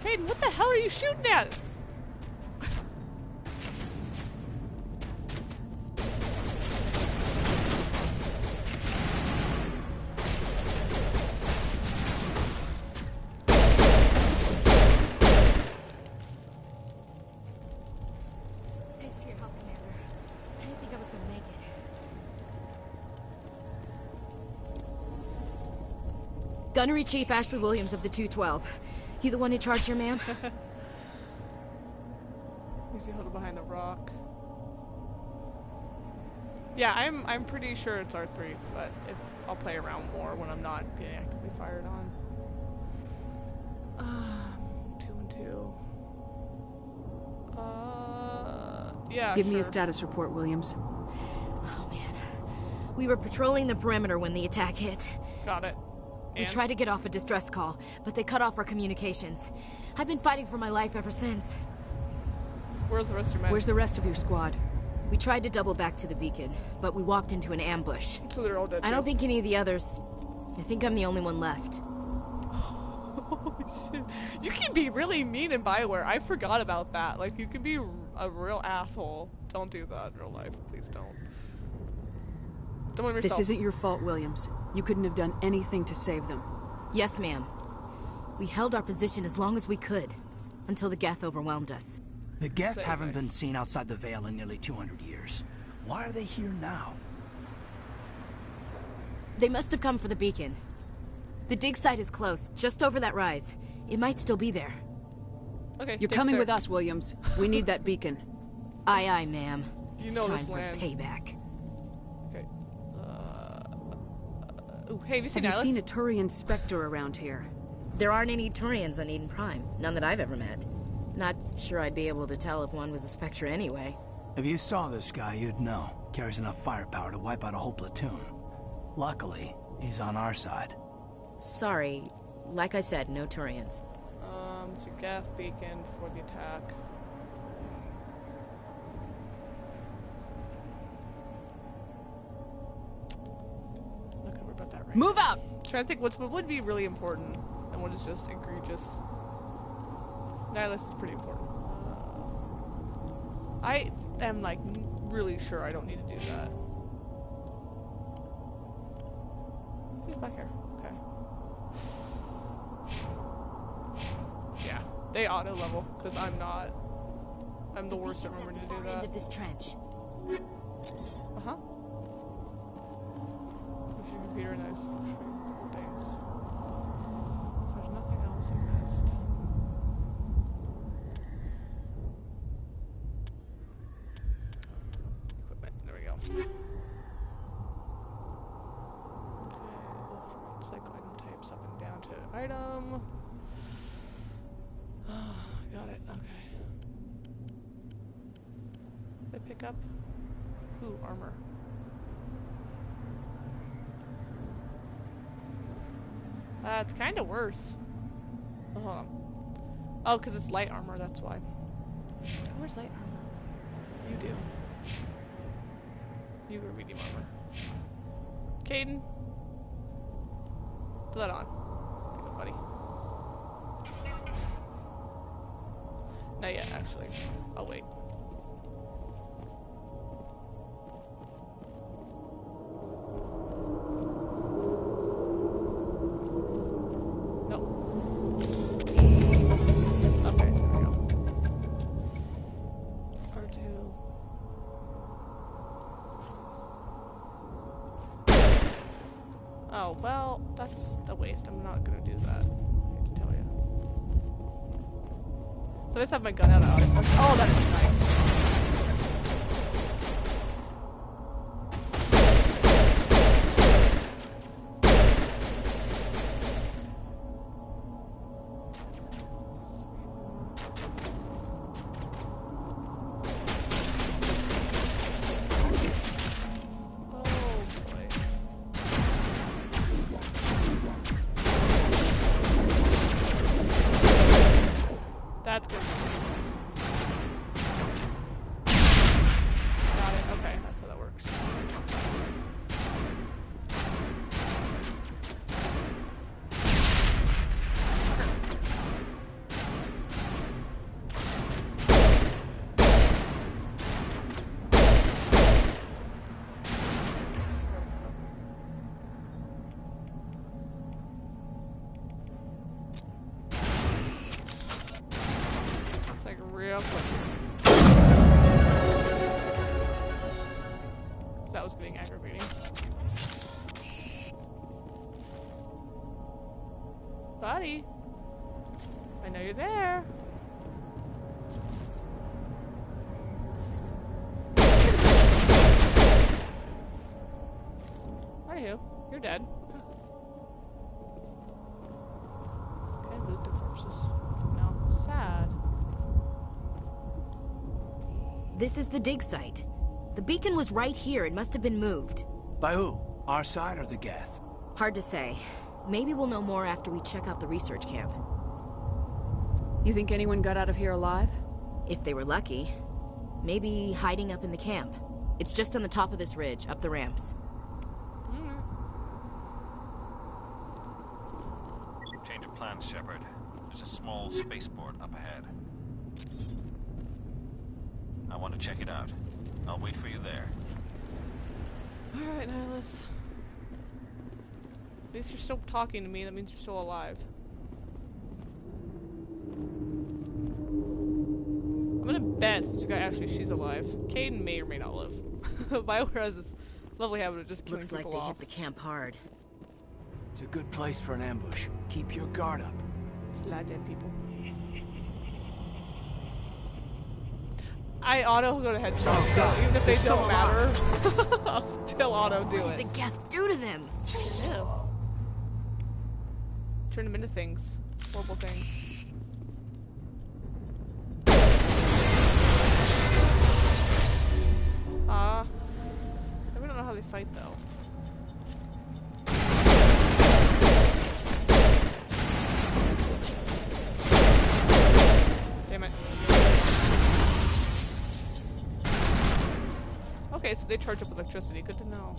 Caden, what the hell are you shooting at? Thanks for your help, Commander. I didn't think I was gonna make it. Gunnery Chief Ashley Williams of the 212. You the one in charge here, ma'am? Easy huddle behind the rock. Yeah, I'm pretty sure it's R3, but if I'll play around more when I'm not getting actively fired on. 2 and 2. Yeah. Give me a status report, Williams. Oh man. We were patrolling the perimeter when the attack hit. Got it. We tried to get off a distress call, but they cut off our communications. I've been fighting for my life ever since. Where's the rest of your men? Where's the rest of your squad? We tried to double back to the beacon, but we walked into an ambush. So they're all dead. I don't think any of the others... I think I'm the only one left. Holy shit. You can be really mean in BioWare. I forgot about that. Like, you can be a real asshole. Don't do that in real life. Please don't. Don't blame yourself. This isn't your fault, Williams. You couldn't have done anything to save them. Yes, ma'am. We held our position as long as we could, until the Geth overwhelmed us. The Geth haven't been seen outside the Veil in nearly 200 years. Why are they here now? They must have come for the beacon. The dig site is close, just over that rise. It might still be there. Okay, you're coming with us, Williams. We need that beacon. Aye, aye, ma'am. You It's know time this for land. payback. Okay. Ooh, hey, have you seen Have Alice? you seen a Turian Spectre around here? There aren't any Turians on Eden Prime. None that I've ever met. Not sure I'd be able to tell if one was a Spectre anyway. If you saw this guy, you'd know. Carries enough firepower to wipe out a whole platoon. Luckily, he's on our side. Sorry. Like I said, no Turians. It's a Geth beacon for the attack. Not gonna worry about that right Move now. out! Trying to think what would be really important and what is just egregious. Nihilus is pretty important. I am like really sure I don't need to do that. He's back here. Okay. Yeah, they auto level because I'm not. I'm the worst at remembering to do that. End of this trench. Uh huh. Push your computer and I just cool things. So there's nothing else I missed. Equipment. There we go. Okay. Cycle item types up and down to item. Got it. Okay. Did I pick up? Ooh, armor. It's kind of worse. Oh, hold on. Oh, because it's light armor, that's why. Where's light armor? You do. You were medium armor. Caden. Put that on. There you go, buddy. Not yet, actually. I'll wait. Oh, well, that's a waste. I'm not gonna do that. I hate to tell you. So I just have my gun out of auto. Oh, that's nice. That's good. Got it. Okay, that's how that works. Real quick. That was getting aggravating. Buddy, I know you're there. Anywho, you're dead. Okay, loot the corpses. No, sad. This is the dig site. The beacon was right here. It must have been moved. By who? Our side or the Geth? Hard to say. Maybe we'll know more after we check out the research camp. You think anyone got out of here alive? If they were lucky. Maybe hiding up in the camp. It's just on the top of this ridge, up the ramps. Change of plans, Shepard. There's a small spaceport up ahead. I want to check it out. I'll wait for you there. Alright, Nihilus. At least you're still talking to me, that means you're still alive. I'm gonna bet since you got Ashley, she's alive. Caden may or may not live. BioWare has this lovely habit of just killing people off. Looks like they hit the camp hard. It's a good place for an ambush. Keep your guard up. There's a lot of dead people. I auto go to headshots, so even if they don't matter, I'll still auto do it. What did the Geth do to them? Ew. Turn them into things. Horrible things. I really don't know how they fight though. Damn it. Okay, so they charge up electricity. Good to know.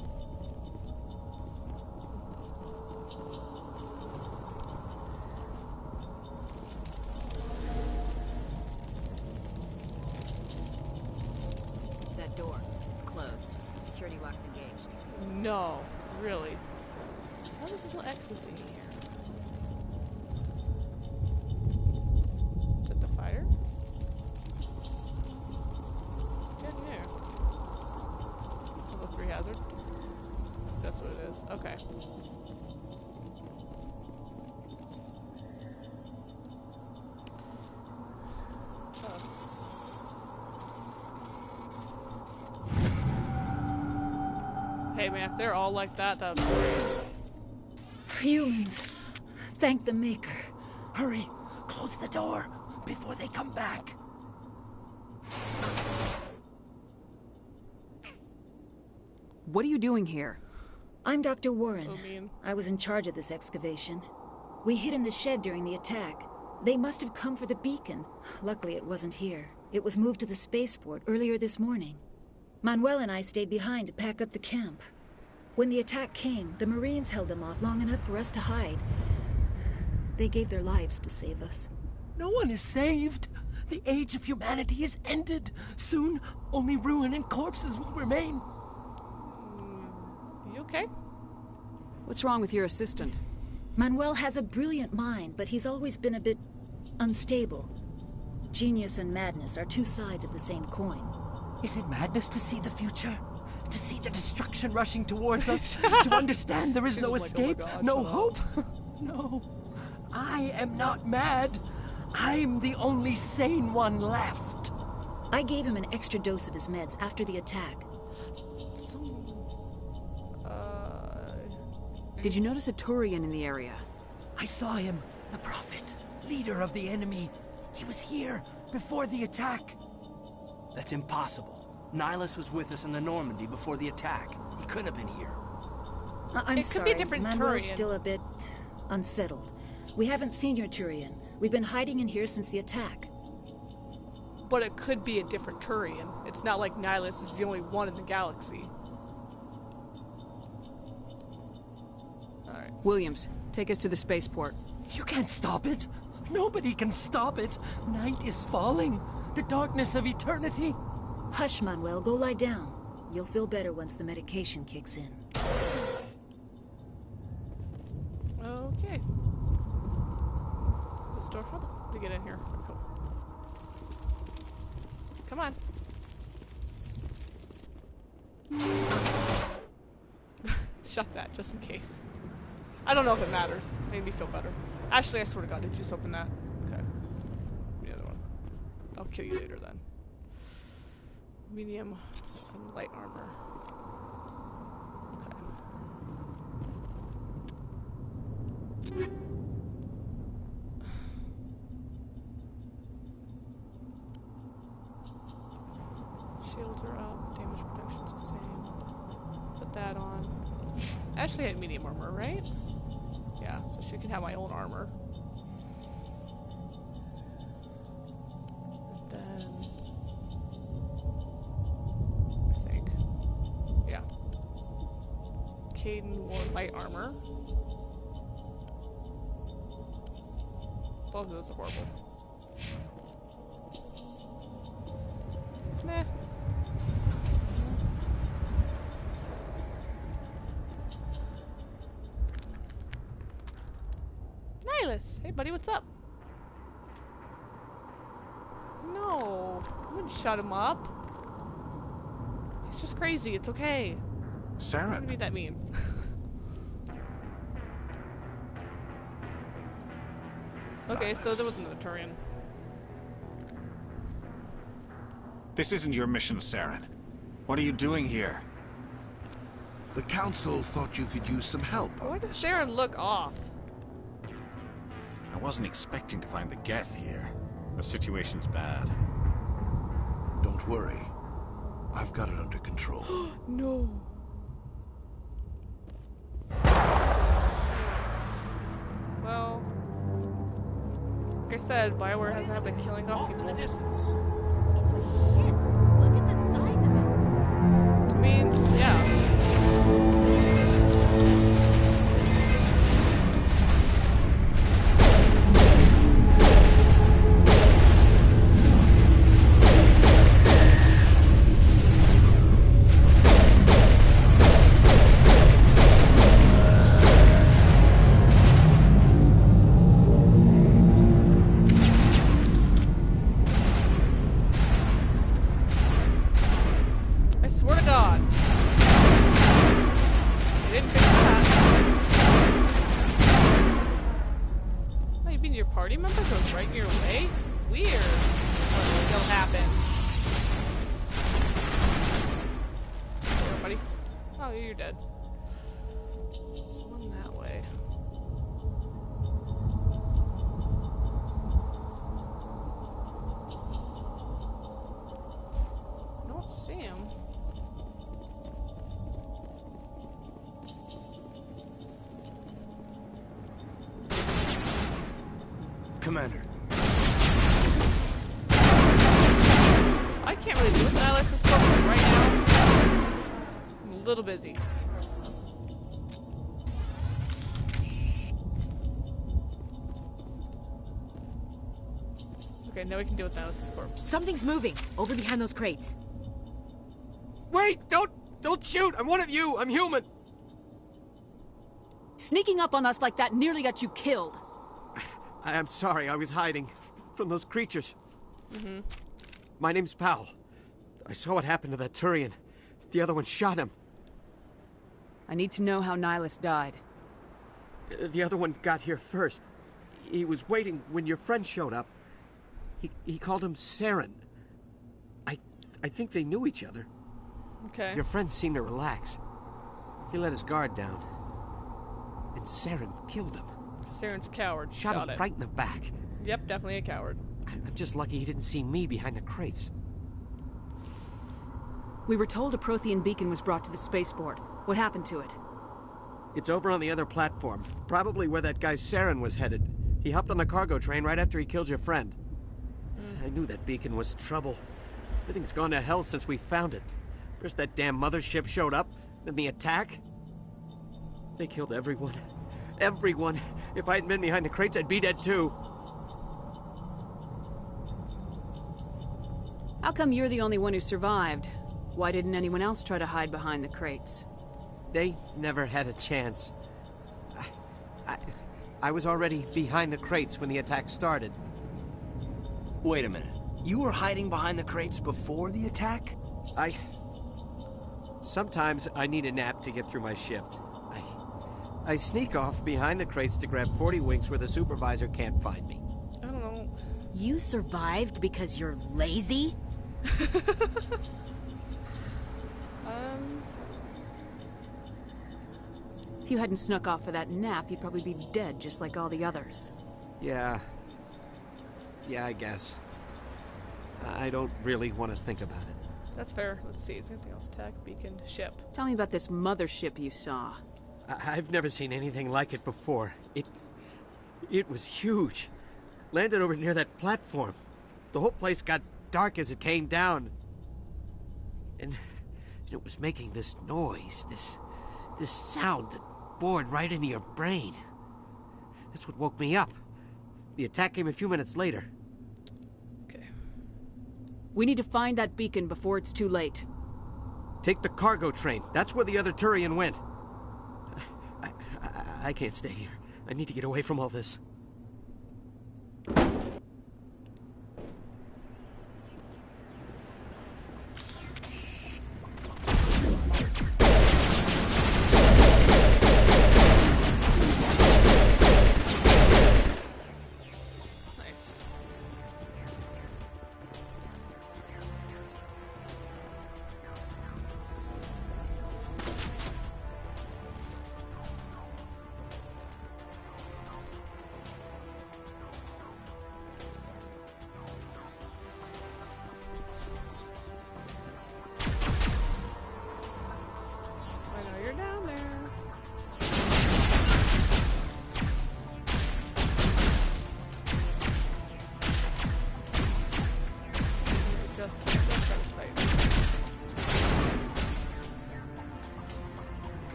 That door, it's closed. Security lock's engaged. No, really. How does little exit thingy here? Is it the fire? Get in there. Level 3 hazard. That's what it is. Okay. Hey man, if they're all like that, that would be great. Humans. Thank the Maker. Hurry! Close the door before they come back. What are you doing here? I'm Dr. Warren. Oh, mean. I was in charge of this excavation. We hid in the shed during the attack. They must have come for the beacon. Luckily, it wasn't here. It was moved to the spaceport earlier this morning. Manuel and I stayed behind to pack up the camp. When the attack came, the Marines held them off long enough for us to hide. They gave their lives to save us. No one is saved. The age of humanity is ended. Soon, only ruin and corpses will remain. You okay? What's wrong with your assistant? Manuel has a brilliant mind, but he's always been a bit unstable. Genius and madness are two sides of the same coin. Is it madness to see the future? To see the destruction rushing towards us? To understand there is no escape, oh my God, no hope? No. I am not mad. I'm the only sane one left. I gave him an extra dose of his meds after the attack. Did you notice a Turian in the area? I saw him, the Prophet, leader of the enemy. He was here before the attack. That's impossible. Nihilus was with us in the Normandy before the attack. He couldn't have been here. I'm It could sorry, be a different Manuel's Turian. still a bit unsettled. We haven't seen your Turian. We've been hiding in here since the attack. But it could be a different Turian. It's not like Nihilus is the only one in the galaxy. Alright. Williams, take us to the spaceport. You can't stop it. Nobody can stop it. Night is falling. The darkness of eternity. Hush, Manuel. Go lie down. You'll feel better once the medication kicks in. Okay. Is this door how to get in here? Cool. Come on. Shut that, just in case. I don't know if it matters. Made me feel better. Actually, I swear to God, did you just open that? Okay. The other one. I'll kill you later then. Medium and light armor. Okay. Shields are up. Damage reduction's the same. Put that on. I actually had medium armor, right? Yeah, so she can have my own armor. And then I think. Yeah. Caden wore light armor. Both of those are horrible. Meh. Nihilus! Hey buddy, what's up? No, I wouldn't shut him up. He's just crazy, it's okay. Saren. What do you mean that mean? Okay, so there was another Turian. This isn't your mission, Saren. What are you doing here? The Council thought you could use some help. Why does Saren look off? I wasn't expecting to find the Geth here. The situation's bad. Don't worry. I've got it under control. No. Well, like I said, BioWare has a habit of killing off people. In the distance. It's a ship. Look at the size of it. I mean, yeah. I swear to God. I didn't fix that. Oh, you mean your party member goes right in your way? Weird. What will happen? Hey, everybody. Oh, you're dead. There's one that way. I don't see him. Commander. I can't really do it. Nihilus' corpse right now. I'm a little busy. Okay, now we can deal with Nihilus' corpse. Something's moving over behind those crates. Wait! Don't shoot! I'm one of you! I'm human! Sneaking up on us like that nearly got you killed. I'm sorry, I was hiding from those creatures. Mm-hmm. My name's Powell. I saw what happened to that Turian. The other one shot him. I need to know how Nihilus died. The other one got here first. He was waiting when your friend showed up. He called him Saren. I think they knew each other. Okay. Your friend seemed to relax. He let his guard down. And Saren killed him. Saren's a coward. Shot Got him it. right in the back. Yep, definitely a coward. I'm just lucky he didn't see me behind the crates. We were told a Prothean beacon was brought to the spaceport. What happened to it? It's over on the other platform. Probably where that guy Saren was headed. He hopped on the cargo train right after he killed your friend. I knew that beacon was trouble. Everything's gone to hell since we found it. First that damn mothership showed up, then the attack. They killed everyone. Everyone. If I hadn't been behind the crates, I'd be dead too. How come you're the only one who survived? Why didn't anyone else try to hide behind the crates? They never had a chance. I was already behind the crates when the attack started. Wait a minute. You were hiding behind the crates before the attack? Sometimes I need a nap to get through my shift. I sneak off behind the crates to grab 40 winks where the supervisor can't find me. I don't know. You survived because you're lazy? If you hadn't snuck off for that nap, you'd probably be dead just like all the others. Yeah, I guess. I don't really want to think about it. That's fair. Let's see. Is there anything else? Attack, beacon, ship. Tell me about this mothership you saw. I've never seen anything like it before. It was huge. Landed over near that platform. The whole place got dark as it came down. And it was making this noise, this sound that bored right into your brain. That's what woke me up. The attack came a few minutes later. Okay. We need to find that beacon before it's too late. Take the cargo train. That's where the other Turian went. I can't stay here. I need to get away from all this.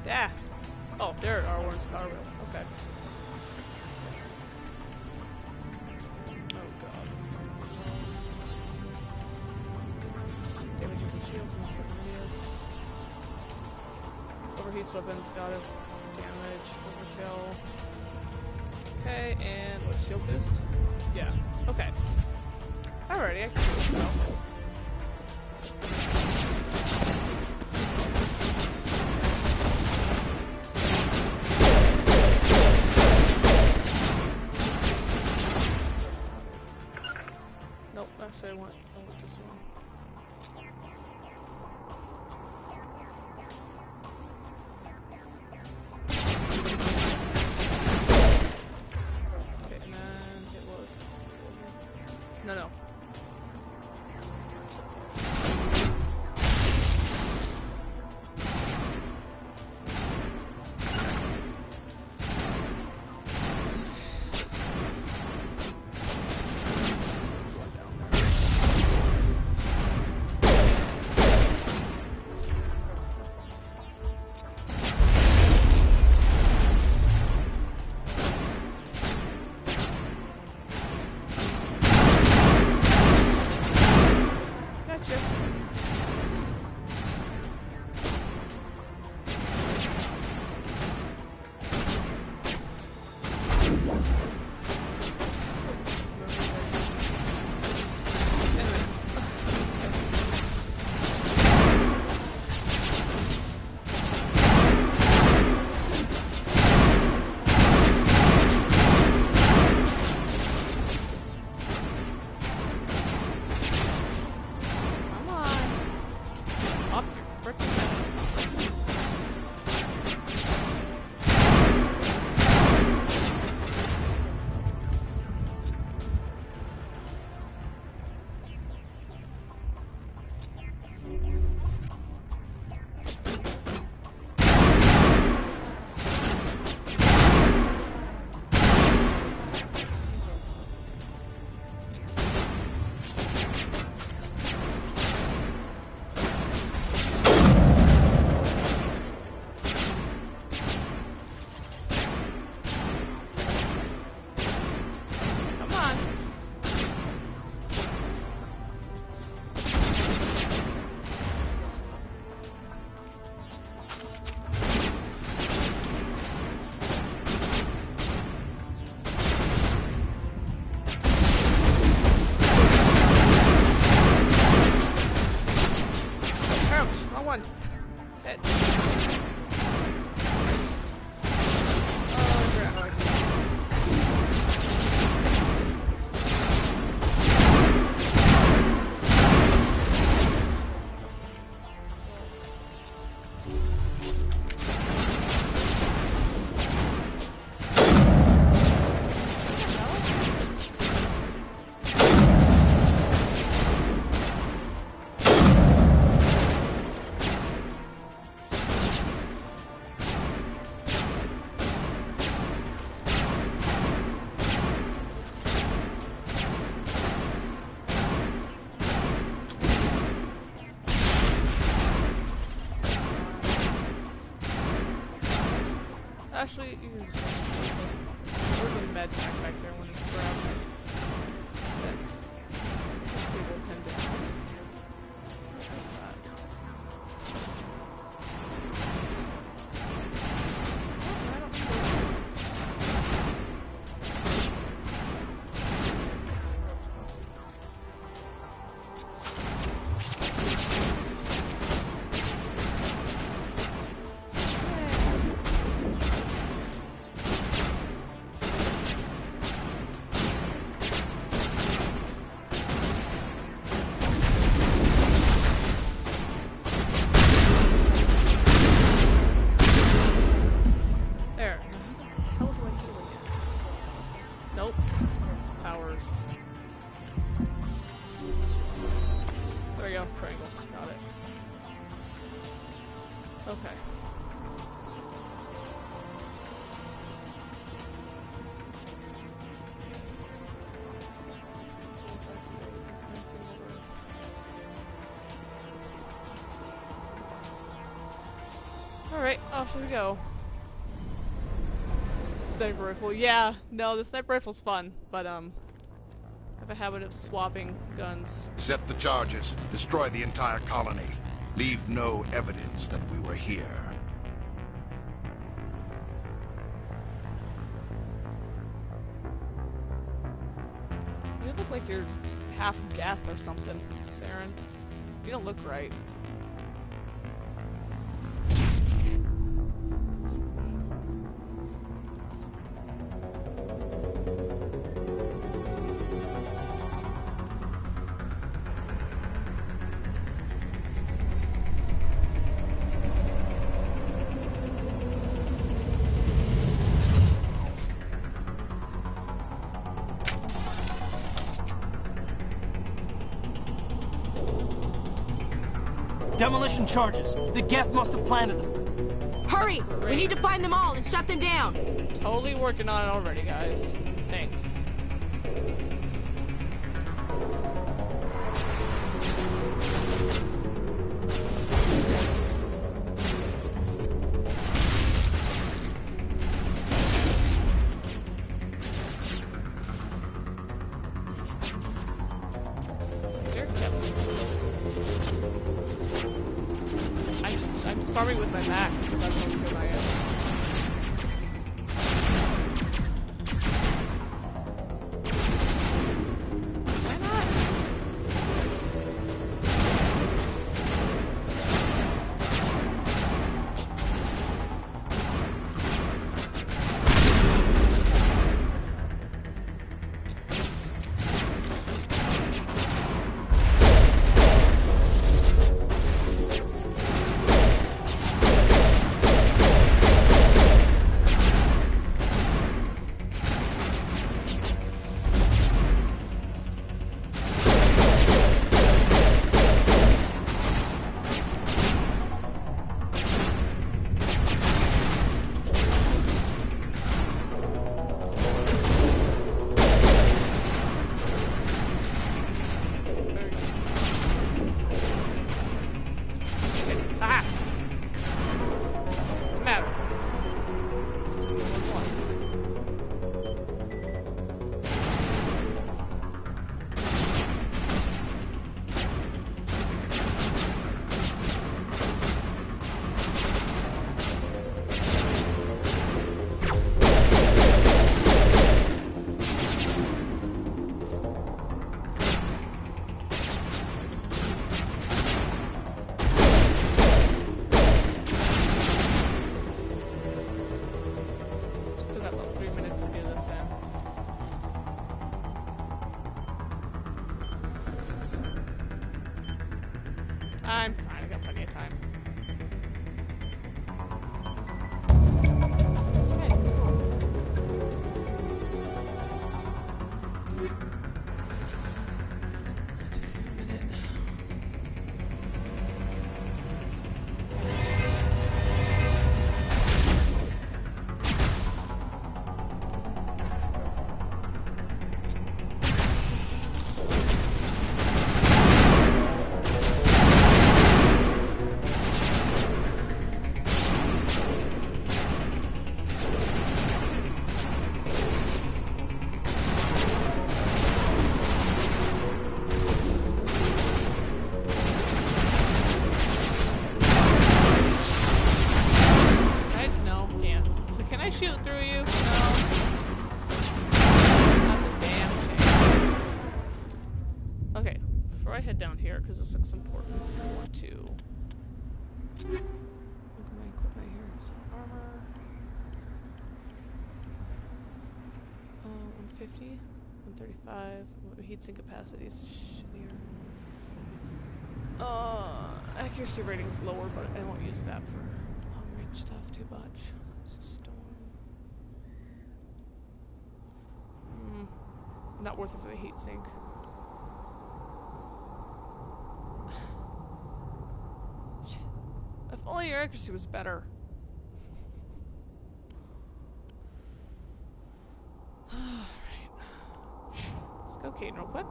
Yeah. Oh, there are one's power wheel. Okay. Oh god. Damaging the shields and civilians. Overheats weapons, got it. Damage, overkill. Okay, and what, shield boost? Yeah. Okay. Alrighty, I can do this now. Actually, I want this one. Okay, and then it was... No. Actually, there's a med pack back there when you grab it. That's people tend to have. What's that? Alright, off we go. Sniper rifle. Yeah, no, the sniper rifle's fun, but I have a habit of swapping guns. Set the charges. Destroy the entire colony. Leave no evidence that we were here. You look like you're half death or something, Saren. You don't look right. Demolition charges. The Geth must have planted them. Hurry! Great. We need to find them all and shut them down. Totally working on it already, guys. Thanks. I'm starting with my back because that's how good I am. Why not? Ah! Doesn't matter. Let's do it once. Still got about 3 minutes to do this in. I'm fine, I got plenty of time. Okay, cool. Just a minute. Right? No, can't. So can I shoot through you? No. That's a damn shame. Okay, before I head down here, because this looks important, I want to look at my equipment here. Some armor. 150, 135. Heatsink capacity is shittier. Accuracy rating's lower, but I won't use that for long range stuff too much. It's a storm. Not worth it for the heatsink. Shit. If only your accuracy was better. Alright. Let's go Kate real quick.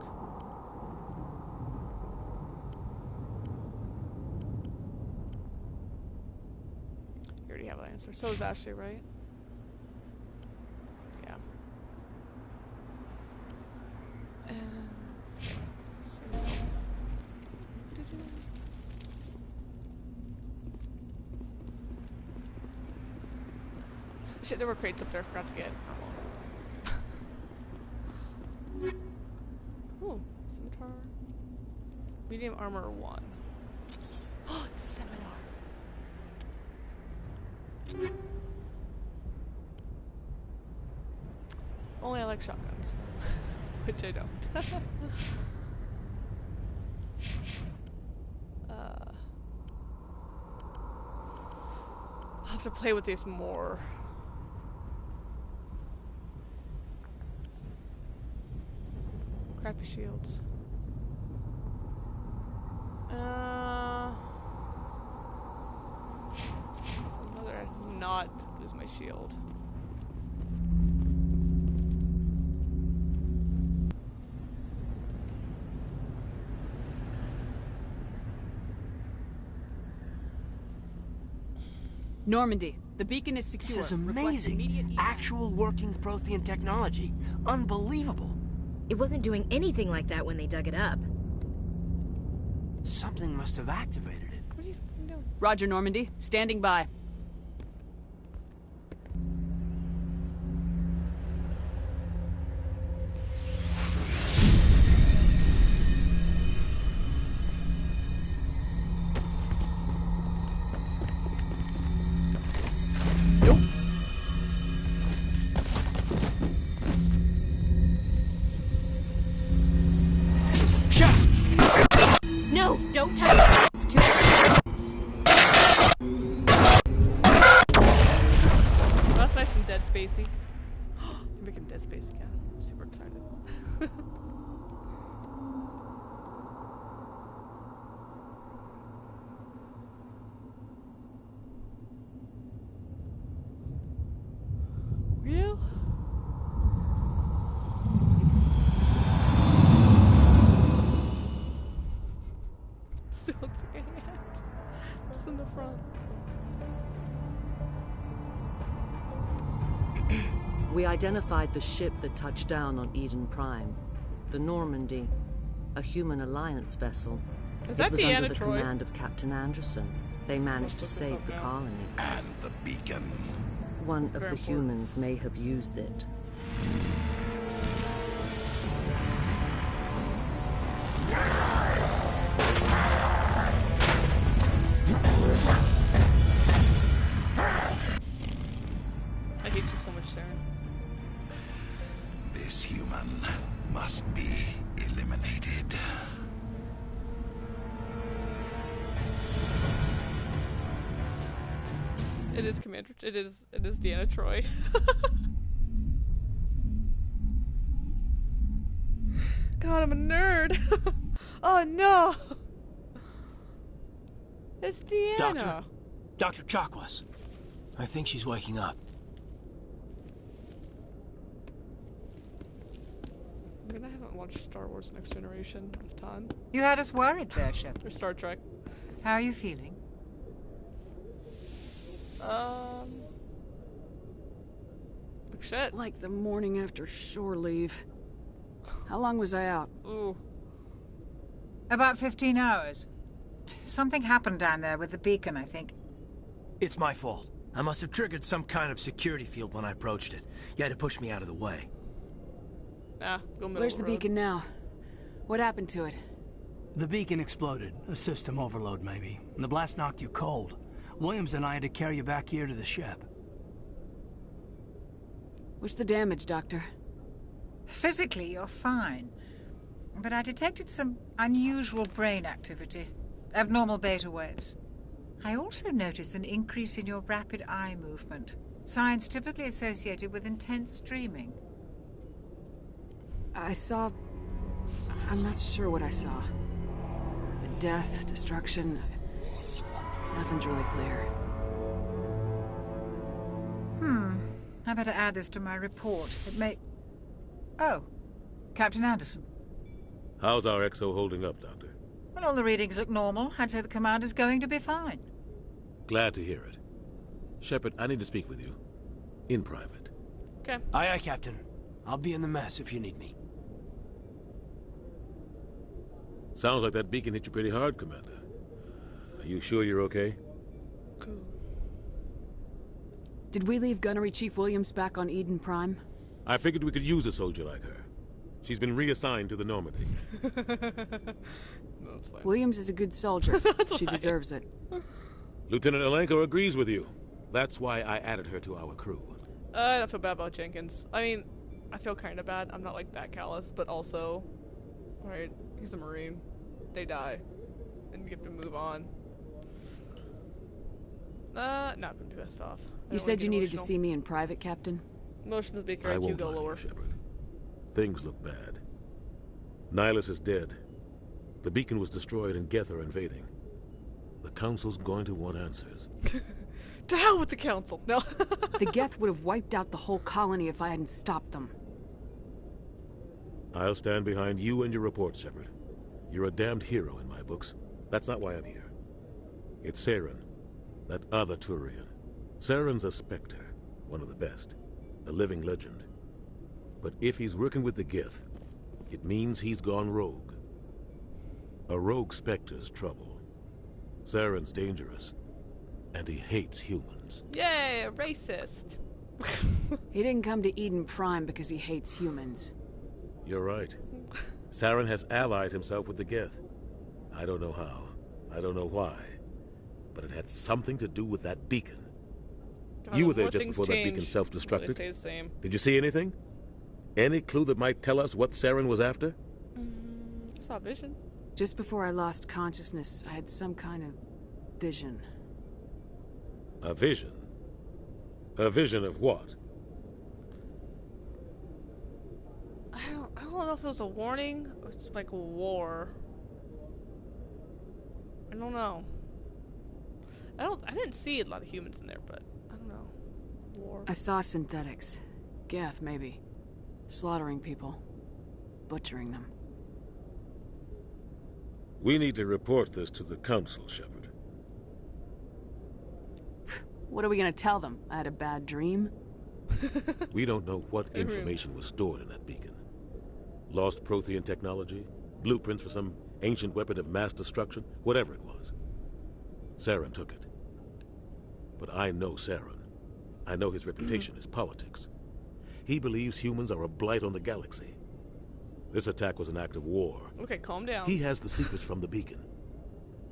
You already have an answer. So is Ashley, right? Yeah. And shit, there were crates up there I forgot to get. Ooh, scimitar. Medium armor 1. Oh, it's a seminar. Only I like shotguns. Which I don't. I'll have to play with these more. Crappy shields. I'd rather not lose my shield. Normandy, the beacon is secure. This is Request amazing. immediate evac. Actual working Prothean technology. Unbelievable. It wasn't doing anything like that when they dug it up. Something must have activated it. What are you doing? Roger, Normandy. Standing by. No, don't touch it. It's too Well, that's nice and Dead Spacey. You're making Dead Space again. I'm super excited. Real? Still looks like a hand. It's in the front. We identified the ship that touched down on Eden Prime. The Normandy, a human alliance vessel. Is that it was Deanna under the Troi? command of Captain Anderson. They managed to save the colony. And the beacon. One of Very the important. humans may have used it. I hate you so much, Saren. This human must be eliminated. It is Commander. It is Deanna Troi. God, I'm a nerd. Oh no. It's Deanna. Dr. Chakwas. I think she's waking up. I mean, I haven't watched Star Wars Next Generation of time. You had us worried there, Shepard. Or Star Trek. How are you feeling? Like shit. Like the morning after shore leave. How long was I out? Ooh. About 15 hours. Something happened down there with the beacon, I think. It's my fault. I must have triggered some kind of security field when I approached it. You had to push me out of the way. Ah, go middle Where's the road. beacon now? What happened to it? The beacon exploded. A system overload, maybe. And the blast knocked you cold. Williams and I had to carry you back here to the ship. What's the damage, Doctor? Physically, you're fine. But I detected some unusual brain activity. Abnormal beta waves. I also noticed an increase in your rapid eye movement. Signs typically associated with intense dreaming. I saw... I'm not sure what I saw. Death, destruction... Nothing's really clear. I better add this to my report. It may... Oh. Captain Anderson. How's our XO holding up, Doctor? Well, all the readings look normal. I'd say the commander's going to be fine. Glad to hear it. Shepard, I need to speak with you. In private. Okay. Aye, aye, Captain. I'll be in the mess if you need me. Sounds like that beacon hit you pretty hard, Commander. Are you sure you're okay? Cool. Did we leave Gunnery Chief Williams back on Eden Prime? I figured we could use a soldier like her. She's been reassigned to the Normandy. No, it's fine. Williams is a good soldier. She deserves it. Lieutenant Alenko agrees with you. That's why I added her to our crew. I don't feel bad about Jenkins. I mean, I feel kind of bad. I'm not like that callous, but also, right? He's a Marine. They die, and you have to move on. Not been pissed off. You said you needed to see me in private, Captain? Emotions be I correct. You won't go lie to lower. you, Shepard. Things look bad. Nihilus is dead. The beacon was destroyed and Geth are invading. The Council's going to want answers. To hell with the Council! No. The Geth would have wiped out the whole colony if I hadn't stopped them. I'll stand behind you and your report, Shepard. You're a damned hero in my books. That's not why I'm here. It's Saren, that other Turian. Saren's a Spectre, one of the best. A living legend. But if he's working with the Geth, it means he's gone rogue. A rogue Spectre's trouble. Saren's dangerous, and he hates humans. Yay, a racist. He didn't come to Eden Prime because he hates humans. You're right. Saren has allied himself with the Geth. I don't know how. I don't know why. But it had something to do with that beacon. God, You were there more just things before that change, beacon but self-destructed. they stay the same. Did you see anything? Any clue that might tell us what Saren was after? I saw a vision. Just before I lost consciousness, I had some kind of vision. A vision? A vision of what? I don't know if it was a warning or it's like a war. I don't know. I didn't see a lot of humans in there, but I don't know. War. I saw synthetics. Geth, maybe. Slaughtering people. Butchering them. We need to report this to the Council, Shepard. What are we gonna tell them? I had a bad dream? We don't know what information was stored in that beacon. Lost Prothean technology? Blueprints for some ancient weapon of mass destruction? Whatever it was. Saren took it. But I know Saren. I know his reputation is politics. He believes humans are a blight on the galaxy. This attack was an act of war. Okay, calm down. He has the secrets from the beacon.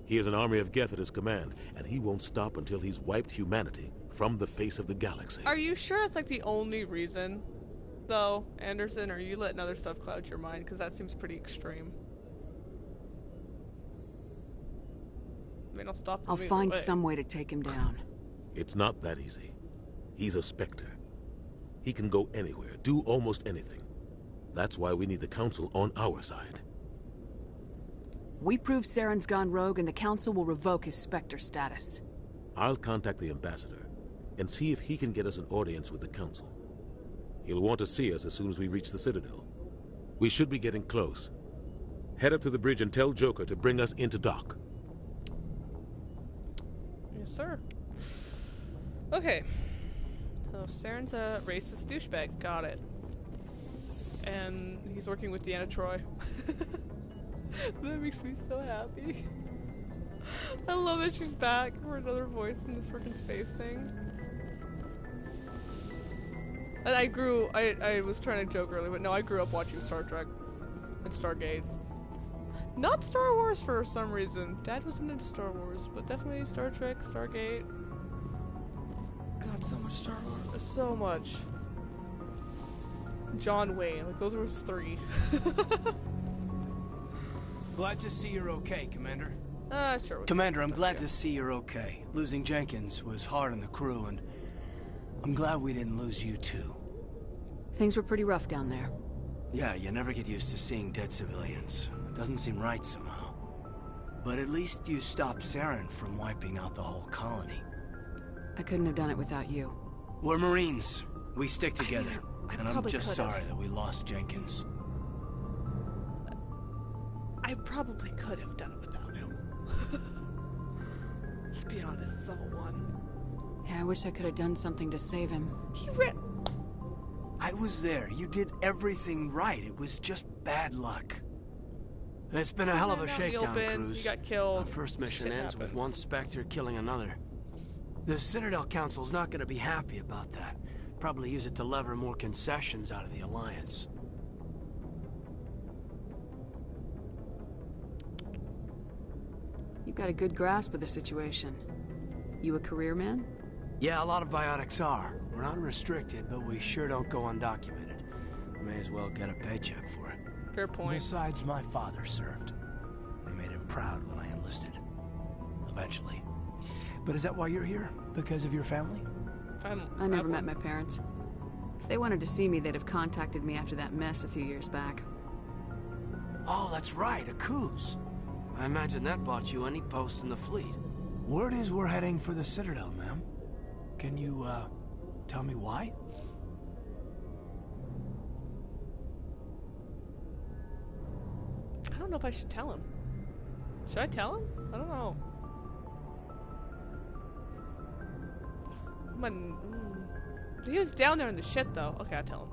He has an army of Geth at his command, and he won't stop until he's wiped humanity from the face of the galaxy. Are you sure that's like the only reason, though, Anderson? Or are you letting other stuff cloud your mind? Because that seems pretty extreme. I mean, I'll find some way to take him down. It's not that easy. He's a Spectre. He can go anywhere, do almost anything. That's why we need the Council on our side. We prove Saren's gone rogue and the Council will revoke his Spectre status. I'll contact the Ambassador and see if he can get us an audience with the Council. He'll want to see us as soon as we reach the Citadel. We should be getting close. Head up to the bridge and tell Joker to bring us into dock. Yes, sir. Okay. So Saren's a racist douchebag. Got it. And he's working with Deanna Troi. That makes me so happy. I love that she's back for another voice in this freaking space thing. And I was trying to joke earlier, but no, I grew up watching Star Trek and Stargate. Not Star Wars for some reason. Dad wasn't into Star Wars, but definitely Star Trek, Stargate. God, so much Star Wars. So much. John Wayne, like those were his three. Glad to see you're okay, Commander. Sure. Commander, I'm glad to see you're okay. Losing Jenkins was hard on the crew, and I'm glad we didn't lose you too. Things were pretty rough down there. Yeah, you never get used to seeing dead civilians. It doesn't seem right somehow. But at least you stopped Saren from wiping out the whole colony. I couldn't have done it without you. We're Marines. We stick together. And I'm just could've. sorry that we lost Jenkins. I probably could have done it without him. Let's be honest, it's level 1. Yeah, I wish I could have done something to save him. He ran. I was there. You did everything right. It was just bad luck. It's been a hell of a shakedown, Cruz. You got killed. Our first mission Shit ends happens. with one Spectre killing another. The Citadel Council's not going to be happy about that. Probably use it to lever more concessions out of the Alliance. You've got a good grasp of the situation. You a career man? Yeah, a lot of biotics are. We're not restricted, but we sure don't go undocumented. May as well get a paycheck for it. Fair point. Besides, my father served. I made him proud when I enlisted. Eventually. But is that why you're here? Because of your family? I never met my parents. If they wanted to see me, they'd have contacted me after that mess a few years back. Oh, that's right, a Coos. I imagine that bought you any post in the fleet. Word is we're heading for the Citadel, ma'am. Can you, tell me why? I don't know if I should tell him. Should I tell him? I don't know. He was down there in the shit, though. Okay, I'll tell him.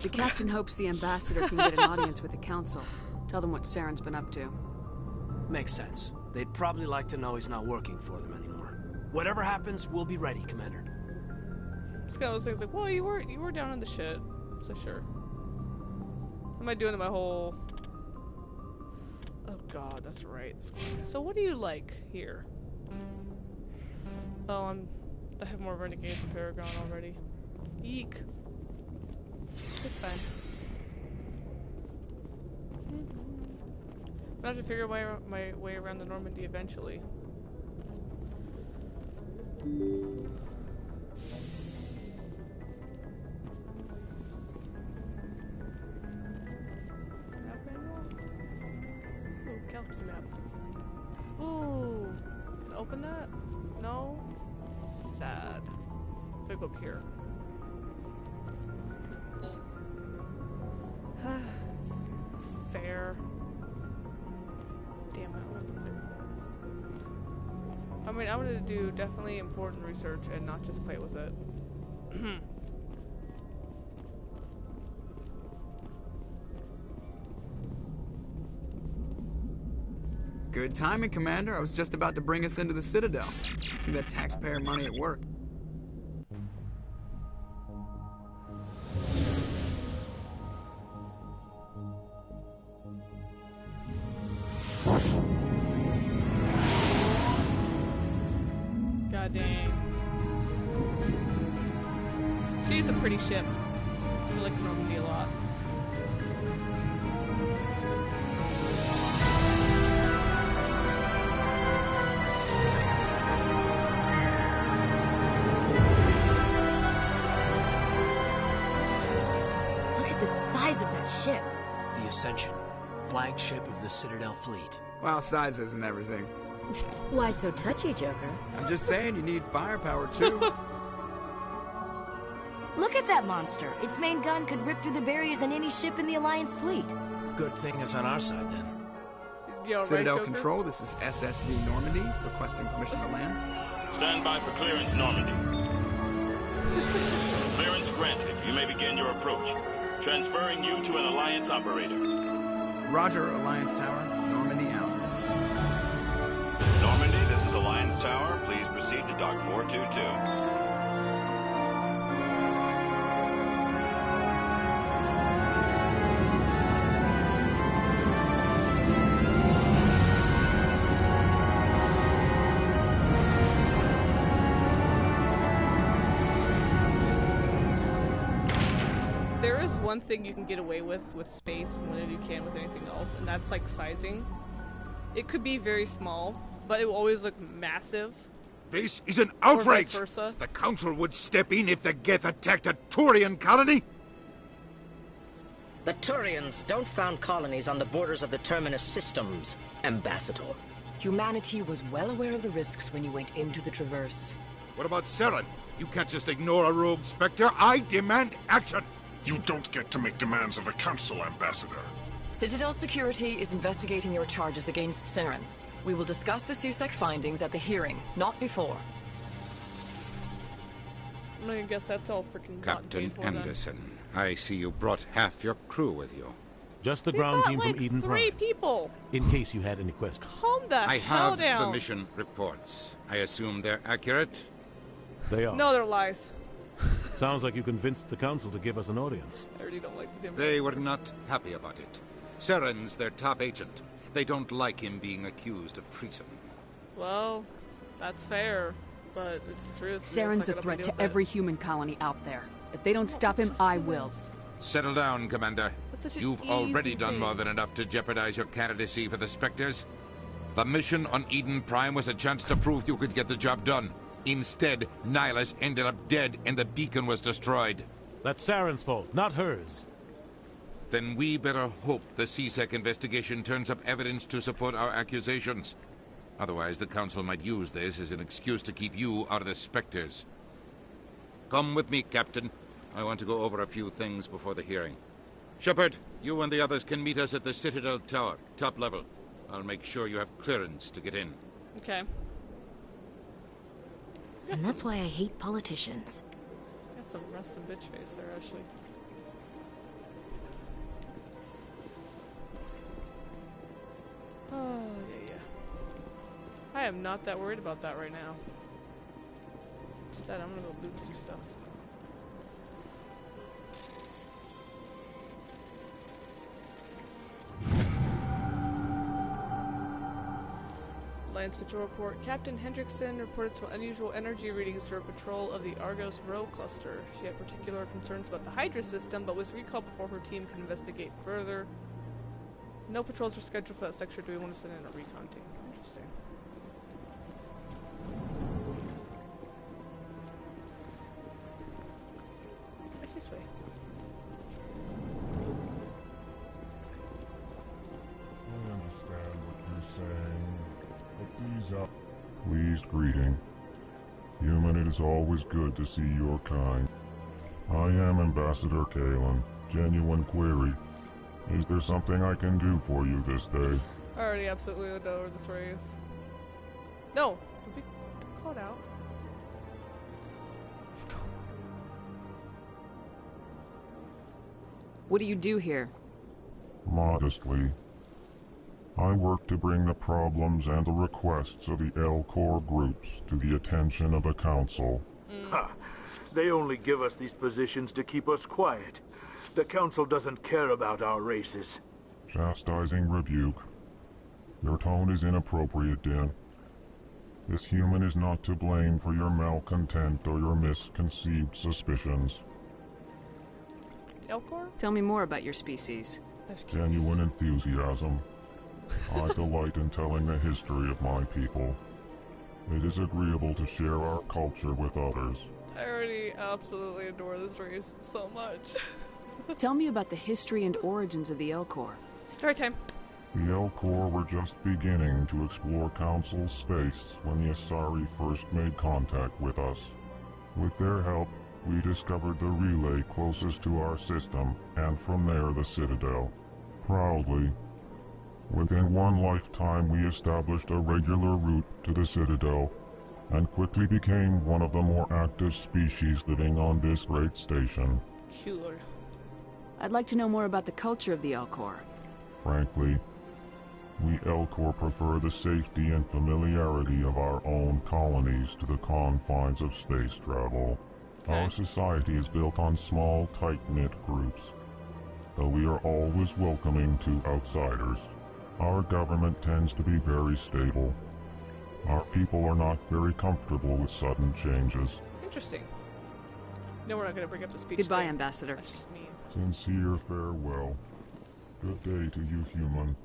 The captain hopes the ambassador can get an audience with the council. Tell them what Saren's been up to. Makes sense. They'd probably like to know he's not working for them anymore. Whatever happens, we'll be ready, Commander. It's kind of those things like, well, you were down in the shit, so sure. What am I doing to my whole... Oh god, that's right. So what do you like here? Oh, I have more Renegade than Paragon already. Eek. It's fine. I'm gonna have to figure my way around the Normandy eventually. Map manual? Ooh, galaxy map. Ooh. Open that? No? Sad. If I go up here. Fair. Damn it, I want to play this. I mean, I'm gonna do definitely important research and not just play with it. Good timing, Commander. I was just about to bring us into the Citadel. See that taxpayer money at work. God dang. She's a pretty ship. I like the Normandy a lot. Of that ship. The Ascension, flagship of the Citadel fleet. Well, size isn't everything. Why so touchy, Joker? I'm just saying you need firepower too. Look at that monster. Its main gun could rip through the barriers in any ship in the Alliance fleet. Good thing it's on our side then. Citadel Control, this is SSV Normandy, requesting permission to land. Stand by for clearance, Normandy. Clearance granted. You may begin your approach. Transferring you to an Alliance operator. Roger, Alliance Tower. Normandy out. Normandy, this is Alliance Tower. Please proceed to Dock 422. One thing you can get away with space more than you can with anything else, and that's like sizing. It could be very small, but it will always look massive. This is an outrage! Or vice versa. The Council would step in if the Geth attacked a Turian colony? The Turians don't found colonies on the borders of the Terminus systems, Ambassador. Humanity was well aware of the risks when you went into the Traverse. What about Saren? You can't just ignore a rogue Spectre. I demand action! You don't get to make demands of the Council, Ambassador. Citadel Security is investigating your charges against Saren. We will discuss the CSEC findings at the hearing, not before. I guess that's all freaking Captain Anderson, I see you brought half your crew with you. Just the ground team like from Eden three Prime. people. In case you had any questions. Calm the I hell have down. the mission reports. I assume they're accurate? They are. No, they're lies. Sounds like you convinced the Council to give us an audience. I really don't like this. They were not happy about it. Saren's their top agent. They don't like him being accused of treason. Well, that's fair, but it's the truth. Saren's a threat to every human colony out there. If they don't stop him, I will. Settle down, Commander. You've already done thing. more than enough to jeopardize your candidacy for the Spectres. The mission on Eden Prime was a chance to prove you could get the job done. Instead, Nihilus ended up dead and the beacon was destroyed. That's Saren's fault, not hers. Then we better hope the CSEC investigation turns up evidence to support our accusations. Otherwise, the Council might use this as an excuse to keep you out of the Spectres. Come with me, Captain. I want to go over a few things before the hearing. Shepard, you and the others can meet us at the Citadel Tower, top level. I'll make sure you have clearance to get in. Okay. And that's why I hate politicians. Got some rusted bitch face there, Ashley. Oh, yeah. I am not that worried about that right now. Instead, I'm gonna go loot some stuff. Alliance Patrol Report. Captain Hendrickson reported some unusual energy readings for a patrol of the Argos Row cluster. She had particular concerns about the Hydra system, but was recalled before her team could investigate further. No patrols are scheduled for that sector. Do we want to send in a recon team? Interesting. What's this way? I understand what you're saying. Please up. Pleased greeting. Human, it is always good to see your kind. I am Ambassador Kalen. Genuine query. Is there something I can do for you this day? I already absolutely know where this way is. No! float out. What do you do here? Modestly, I work to bring the problems and the requests of the L-Corps groups to the attention of the Council. Ha! They only give us these positions to keep us quiet. The Council doesn't care about our races. Chastising rebuke. Your tone is inappropriate, Din. This human is not to blame for your malcontent or your misconceived suspicions. Elcor? Tell me more about your species. Genuine enthusiasm. I delight in telling the history of my people. It is agreeable to share our culture with others. I already absolutely adore this race so much. Tell me about the history and origins of the L-Corps. Story time. The L-Corps were just beginning to explore Council space when the Asari first made contact with us. With their help, we discovered the relay closest to our system, and from there the Citadel. Proudly, within one lifetime we established a regular route to the Citadel, and quickly became one of the more active species living on this great station. Cooler. I'd like to know more about the culture of the L-Corps. Frankly, we L-Corps prefer the safety and familiarity of our own colonies to the confines of space travel. Okay. Our society is built on small, tight-knit groups, though we are always welcoming to outsiders. Our government tends to be very stable. Our people are not very comfortable with sudden changes. Interesting. No, we're not going to bring up the speech. Goodbye, thing. Ambassador. That's just mean. Sincere farewell. Good day to you, human.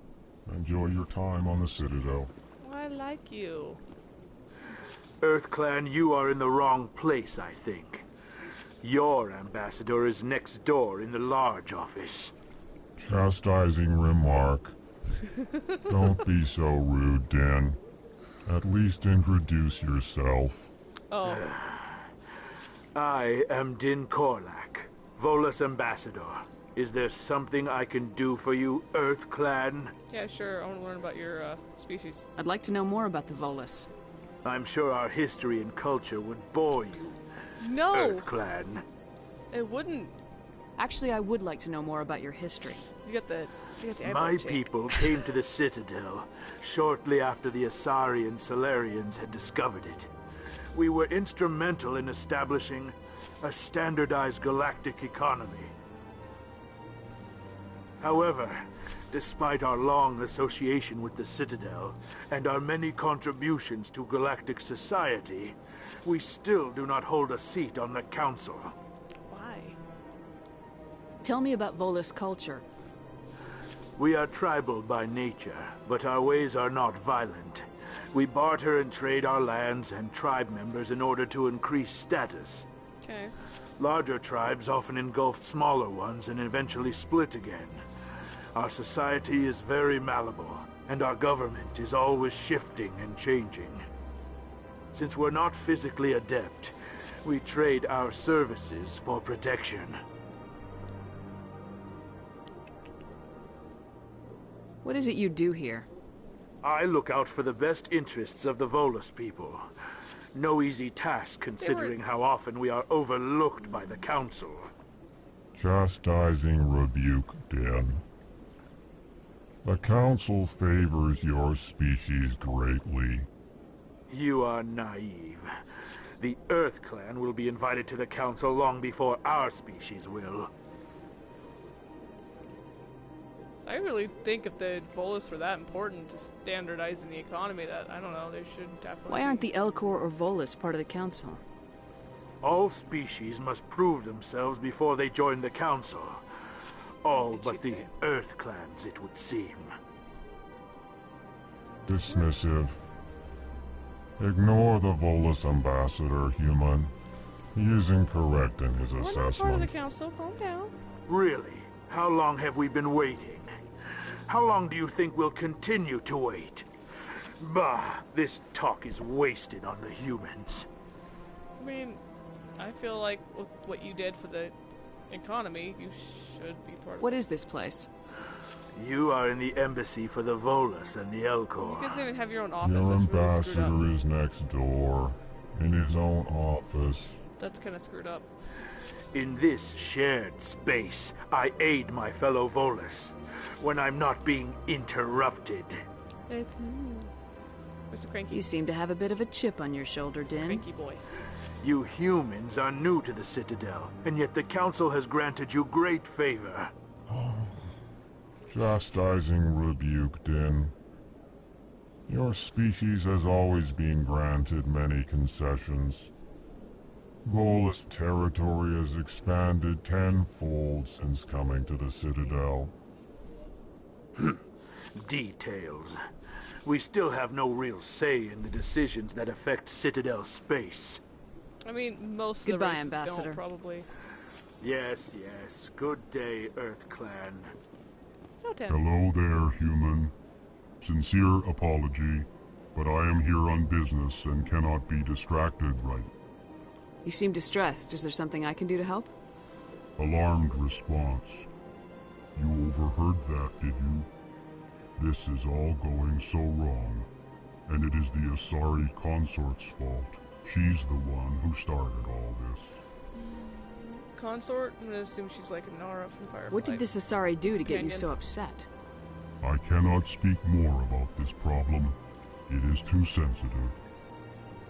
Enjoy your time on the Citadel. I like you. EarthClan, you are in the wrong place, I think. Your ambassador is next door in the large office. Chastising remark. Don't be so rude, Din. At least introduce yourself. Oh. I am Din Korlak, Volus ambassador. Is there something I can do for you, EarthClan? Yeah, sure. I want to learn about your species. I'd like to know more about the Volus. I'm sure our history and culture would bore you. No! EarthClan. It wouldn't. Actually, I would like to know more about your history. You got the My people came to the Citadel shortly after the Asari and Solarians had discovered it. We were instrumental in establishing a standardized galactic economy. However, despite our long association with the Citadel and our many contributions to galactic society, we still do not hold a seat on the Council. Why? Tell me about Volus culture. We are tribal by nature, but our ways are not violent. We barter and trade our lands and tribe members in order to increase status. Okay. Larger tribes often engulf smaller ones and eventually split again. Our society is very malleable, and our government is always shifting and changing. Since we're not physically adept, we trade our services for protection. What is it you do here? I look out for the best interests of the Volus people. No easy task considering how often we are overlooked by the Council. Chastising rebuke, Din. The Council favors your species greatly. You are naive. The EarthClan will be invited to the Council long before our species will. I really think if the Volus were that important to standardizing the economy, that, I don't know, they should definitely... Why aren't the L-Corps or Volus part of the Council? All species must prove themselves before they join the Council. All but the EarthClans, it would seem. Dismissive. Ignore the Volus ambassador, human. He is incorrect in his assessment. We're not part of the Council, calm down. Really? How long have we been waiting? How long do you think we'll continue to wait? Bah, this talk is wasted on the humans. I mean, I feel like with what you did for the economy, you should be part of What is this place? You are in the embassy for the Volus and the L-Corps. You guys don't even have your own office. Your That's really screwed up. ambassador is next door. his own office. That's kind of screwed up. In this shared space, I aid my fellow Volus when I'm not being interrupted. It's Mr. Cranky. You seem to have a bit of a chip on your shoulder, Din. Cranky boy. You humans are new to the Citadel, and yet the Council has granted you great favor. Chastising rebuke, Din. Your species has always been granted many concessions. Volus territory has expanded tenfold since coming to the Citadel. Details. We still have no real say in the decisions that affect Citadel space. I mean, most of the Goodbye, races Ambassador. don't, probably. Yes, yes. Good day, Earth Clan. So Hello there, human. Sincere apology, but I am here on business and cannot be distracted right. You seem distressed. Is there something I can do to help? Alarmed response. You overheard that, did you? This is all going so wrong, and it is the Asari consort's fault. She's the one who started all this. Consort? I'm gonna assume she's like Nara from Firefly. What did this Asari do to get you Companion. so upset? I cannot speak more about this problem. It is too sensitive.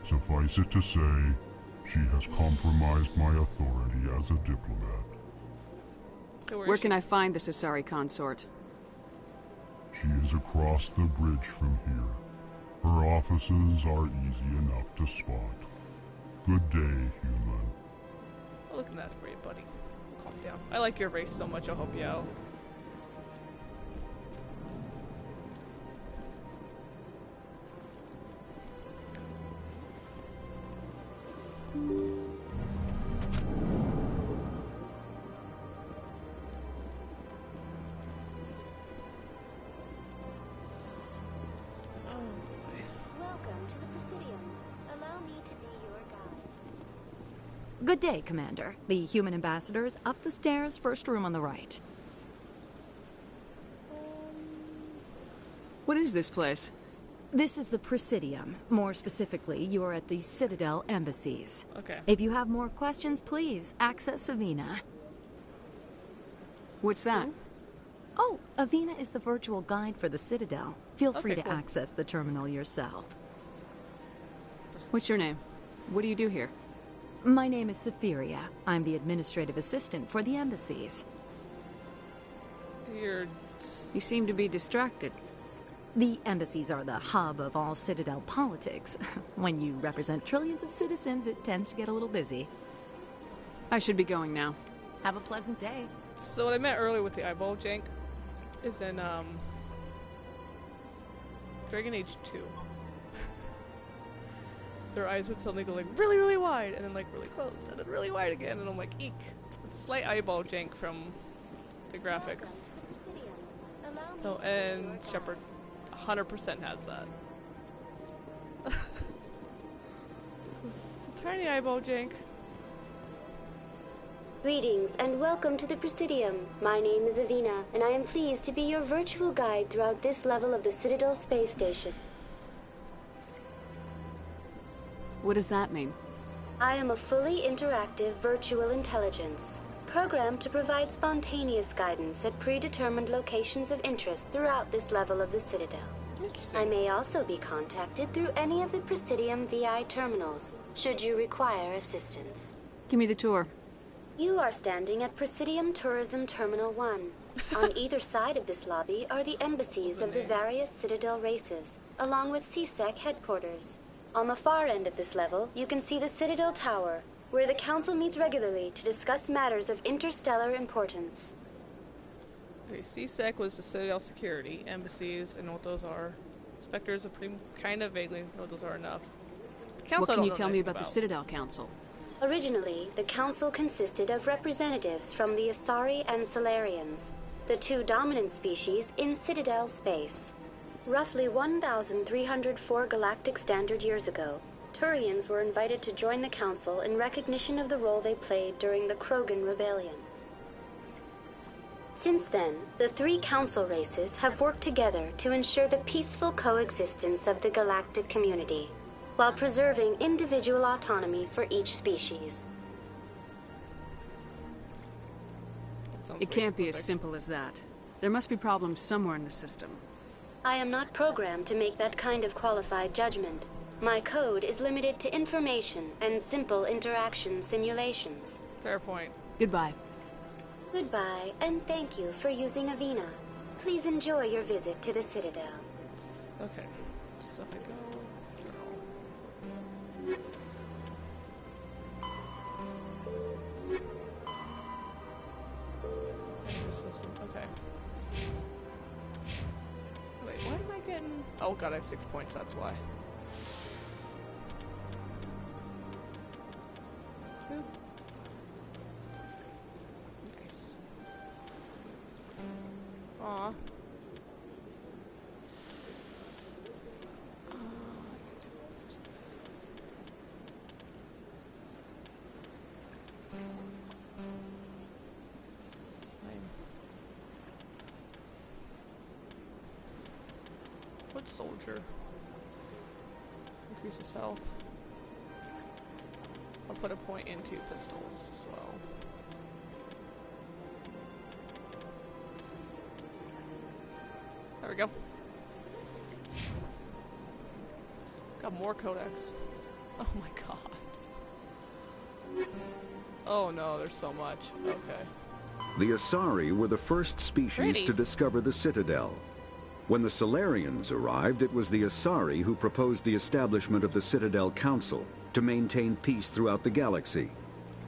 Suffice it to say, she has compromised my authority as a diplomat. Okay, Where can I find this Asari consort? She is across the bridge from here. Her offices are easy enough to spot. Good day, human. I'll look at that for you, buddy. Calm down. I like your race so much, I'll help you out. Welcome to the Presidium. Allow me to be your guide. Good day, Commander. The human ambassador is up the stairs, first room on the right. What is this place? This is the Presidium. More specifically, you are at the Citadel embassies. Okay. If you have more questions, please access Avina. What's that? Oh, Avina is the virtual guide for the Citadel. Feel free Okay, to cool. access the terminal yourself. What's your name? What do you do here? My name is Safiria. I'm the administrative assistant for the embassies. You seem to be distracted. The embassies are the hub of all Citadel politics. When you represent trillions of citizens, it tends to get a little busy. I should be going now. Have a pleasant day. So what I meant earlier with the eyeball jank is in Dragon Age 2. Their eyes would suddenly go like really, really wide, and then like really close, and then really wide again, and I'm like, eek. It's slight eyeball jank from the graphics. So, and Shepard 100% has that. It's a tiny eyeball jank. Greetings and welcome to the Presidium. My name is Avina, and I am pleased to be your virtual guide throughout this level of the Citadel space station. What does that mean? I am a fully interactive virtual intelligence, programmed to provide spontaneous guidance at predetermined locations of interest throughout this level of the Citadel. I may also be contacted through any of the Presidium VI terminals, should you require assistance. Give me the tour. You are standing at Presidium Tourism Terminal 1. On either side of this lobby are the embassies of the various Citadel races, along with CSEC headquarters. On the far end of this level, you can see the Citadel Tower, where the Council meets regularly to discuss matters of interstellar importance. Okay, CSEC was the Citadel Security, embassies, and what those are. Spectres are pretty kind of vaguely know what those are enough. The Council What I can don't you know tell me anything about the Citadel Council? Originally, the Council consisted of representatives from the Asari and Solarians, the two dominant species in Citadel space. Roughly 1,304 galactic standard years ago, Turians were invited to join the Council in recognition of the role they played during the Krogan Rebellion. Since then, the three Council races have worked together to ensure the peaceful coexistence of the galactic community. while preserving individual autonomy for each species. It can't be as simple as that. There must be problems somewhere in the system. I am not programmed to make that kind of qualified judgment. My code is limited to information and simple interaction simulations. Fair point. Goodbye. Goodbye, and thank you for using Avena. Please enjoy your visit to the Citadel. Okay. So I go... Journal. Okay. Wait, why am I getting... Oh god, I have 6 points, that's why. Boop. Nice. Aw. What soldier? Increases health. I'll put a point into pistols as well. There we go. Got more codex. Oh my god. Oh no, there's so much. Okay. The Asari were the first species to discover the Citadel. When the Solarians arrived, it was the Asari who proposed the establishment of the Citadel Council to maintain peace throughout the galaxy.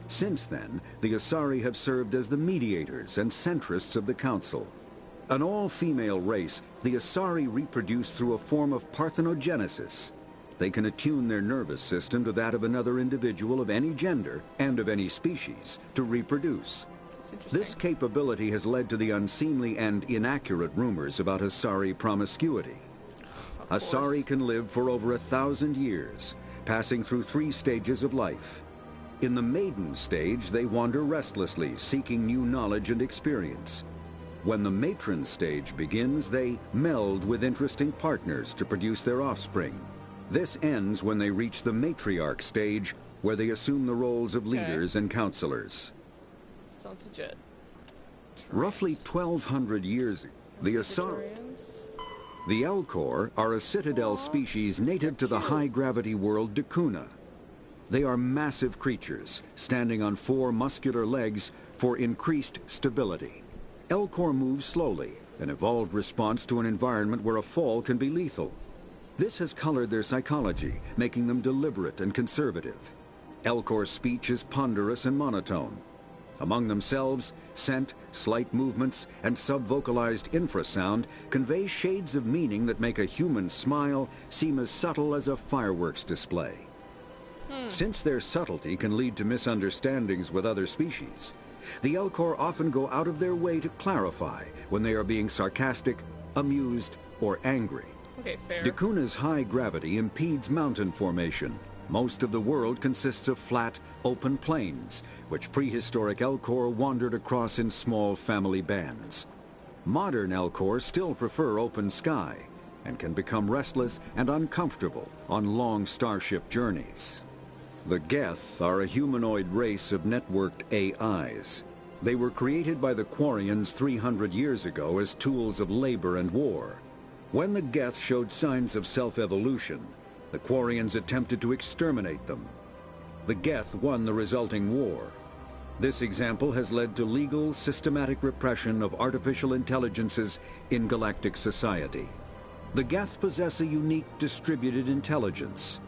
Since then, the Asari have served as the mediators and centrists of the Council. An all-female race, the Asari reproduce through a form of parthenogenesis. They can attune their nervous system to that of another individual of any gender and of any species to reproduce. This capability has led to the unseemly and inaccurate rumors about Asari promiscuity. Asari can live for over 1,000 years, passing through 3 stages of life. In the maiden stage, they wander restlessly, seeking new knowledge and experience. When the matron stage begins, they meld with interesting partners to produce their offspring. This ends when they reach the matriarch stage, where they assume the roles of leaders and counselors. Sounds legit. Roughly 1,200 years ago, the Asari... The Elcor are a Citadel species native to the high-gravity world Dakuna. They are massive creatures, standing on 4 muscular legs for increased stability. Elcor move slowly, an evolved response to an environment where a fall can be lethal. This has colored their psychology, making them deliberate and conservative. Elcor's speech is ponderous and monotone. Among themselves, scent, slight movements, and sub-vocalized infrasound convey shades of meaning that make a human smile seem as subtle as a fireworks display. Since their subtlety can lead to misunderstandings with other species, the Elcor often go out of their way to clarify when they are being sarcastic, amused, or angry. Okay, fair. Dakuna's high gravity impedes mountain formation. Most of the world consists of flat, open plains, which prehistoric Elcor wandered across in small family bands. Modern Elcor still prefer open sky, and can become restless and uncomfortable on long starship journeys. The Geth are a humanoid race of networked AIs. They were created by the Quarians 300 years ago as tools of labor and war. When the Geth showed signs of self-evolution, the Quarians attempted to exterminate them. The Geth won the resulting war. This example has led to legal, systematic repression of artificial intelligences in galactic society. The Geth possess a unique distributed intelligence.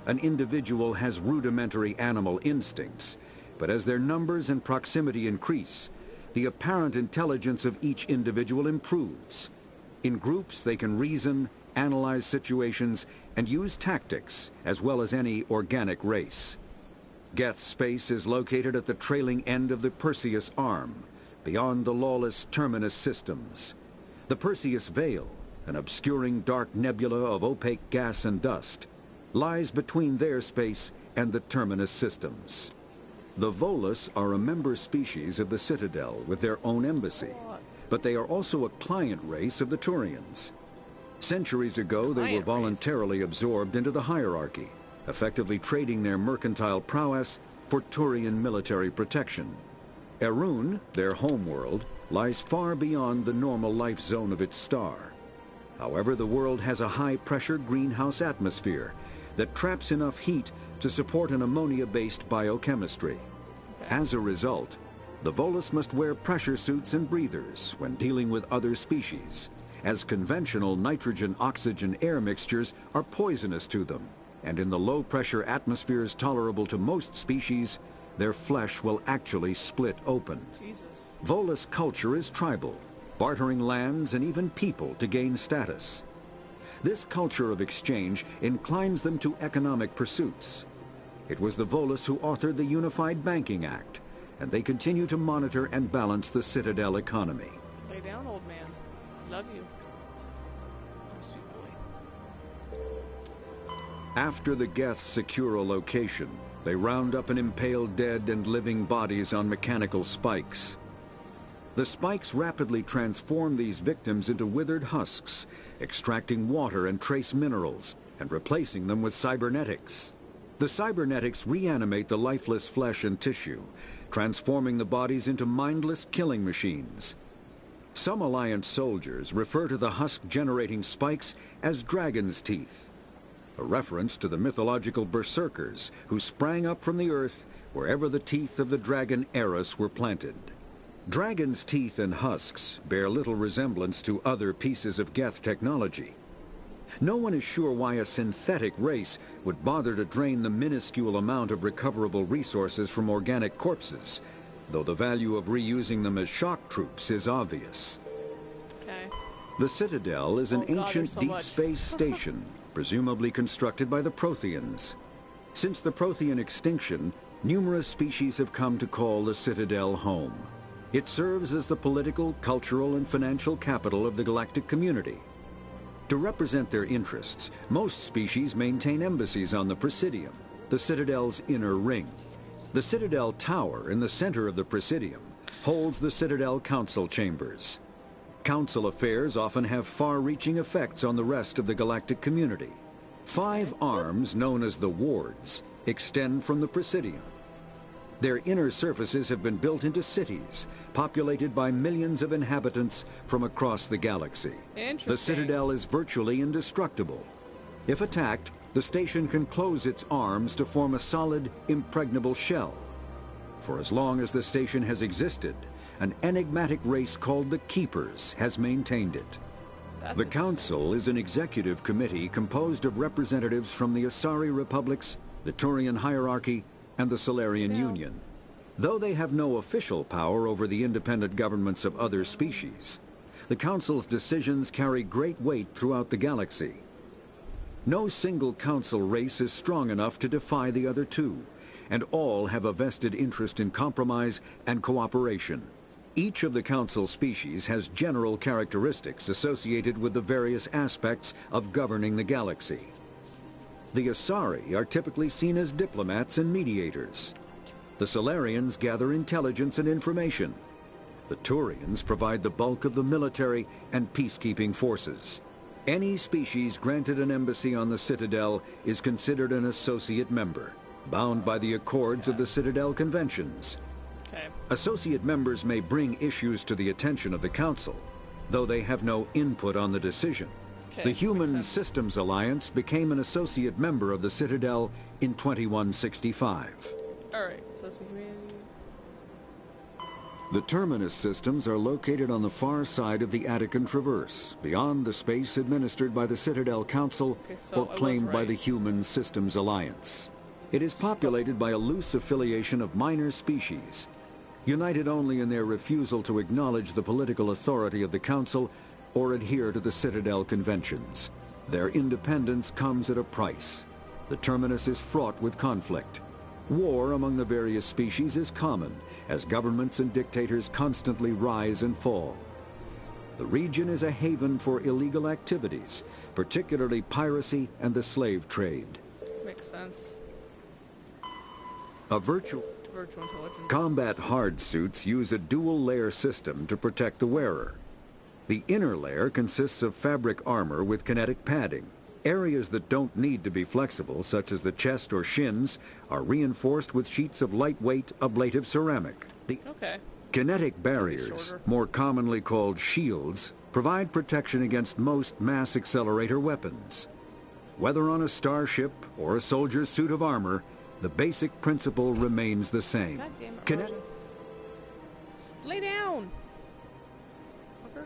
An individual has rudimentary animal instincts, but as their numbers and proximity increase, the apparent intelligence of each individual improves. In groups, they can reason, analyze situations, and use tactics, as well as any organic race. Geth space is located at the trailing end of the Perseus Arm, beyond the lawless Terminus systems. The Perseus Veil, an obscuring dark nebula of opaque gas and dust, lies between their space and the Terminus systems. The Volus are a member species of the Citadel with their own embassy, but they are also a client race of the Turians. Centuries ago, they were voluntarily absorbed into the hierarchy, effectively trading their mercantile prowess for Turian military protection. Erun, their homeworld, lies far beyond the normal life zone of its star. However, the world has a high-pressure greenhouse atmosphere that traps enough heat to support an ammonia-based biochemistry. As a result, the Volus must wear pressure suits and breathers when dealing with other species, as conventional nitrogen-oxygen air mixtures are poisonous to them, and in the low-pressure atmospheres tolerable to most species, their flesh will actually split open. Jesus. Volus culture is tribal, bartering lands and even people to gain status. This culture of exchange inclines them to economic pursuits. It was the Volus who authored the Unified Banking Act, and they continue to monitor and balance the Citadel economy. Lay down, old man. Love you. Oh, sweet boy. After the Geths secure a location, they round up and impale dead and living bodies on mechanical spikes. The spikes rapidly transform these victims into withered husks, extracting water and trace minerals, and replacing them with cybernetics. The cybernetics reanimate the lifeless flesh and tissue, transforming the bodies into mindless killing machines. Some Alliance soldiers refer to the husk-generating spikes as dragon's teeth, a reference to the mythological berserkers who sprang up from the earth wherever the teeth of the dragon Eris were planted. Dragon's teeth and husks bear little resemblance to other pieces of Geth technology. No one is sure why a synthetic race would bother to drain the minuscule amount of recoverable resources from organic corpses, though the value of reusing them as shock troops is obvious. Okay. The Citadel is an ancient so deep much. space station, presumably constructed by the Protheans. Since the Prothean extinction, numerous species have come to call the Citadel home. It serves as the political, cultural, and financial capital of the galactic community. To represent their interests, most species maintain embassies on the Presidium, the Citadel's inner ring. The Citadel Tower in the center of the Presidium holds the Citadel Council chambers. Council affairs often have far-reaching effects on the rest of the galactic community. 5 arms, known as the Wards, extend from the Presidium. Their inner surfaces have been built into cities, populated by millions of inhabitants from across the galaxy. The Citadel is virtually indestructible. If attacked, the station can close its arms to form a solid, impregnable shell. For as long as the station has existed, an enigmatic race called the Keepers has maintained it. The Council is an executive committee composed of representatives from the Asari Republics, the Turian Hierarchy, and the Solarian Union. Though they have no official power over the independent governments of other species, the Council's decisions carry great weight throughout the galaxy. No single Council race is strong enough to defy the other two, and all have a vested interest in compromise and cooperation. Each of the Council species has general characteristics associated with the various aspects of governing the galaxy. The Asari are typically seen as diplomats and mediators. The Solarians gather intelligence and information. The Turians provide the bulk of the military and peacekeeping forces. Any species granted an embassy on the Citadel is considered an associate member, bound by the accords of the Citadel Conventions. Associate members may bring issues to the attention of the Council, though they have no input on the decision. The Human Systems Alliance became an associate member of the Citadel in 2165. Alright, so it's the humanity. The Terminus systems are located on the far side of the Attican Traverse, beyond the space administered by the Citadel Council or claimed by the Human Systems Alliance. It is populated by a loose affiliation of minor species, united only in their refusal to acknowledge the political authority of the Council or adhere to the Citadel Conventions. Their independence comes at a price. The Terminus is fraught with conflict. War among the various species is common, as governments and dictators constantly rise and fall. The region is a haven for illegal activities, particularly piracy and the slave trade. Makes sense. A virtual intelligence. Combat hard suits use a dual-layer system to protect the wearer. The inner layer consists of fabric armor with kinetic padding, Areas that don't need to be flexible, such as the chest or shins, are reinforced with sheets of lightweight ablative ceramic. The kinetic barriers, more commonly called shields, provide protection against most mass accelerator weapons. Whether on a starship or a soldier's suit of armor, the basic principle remains the same. God damn it, just lay down! Fucker.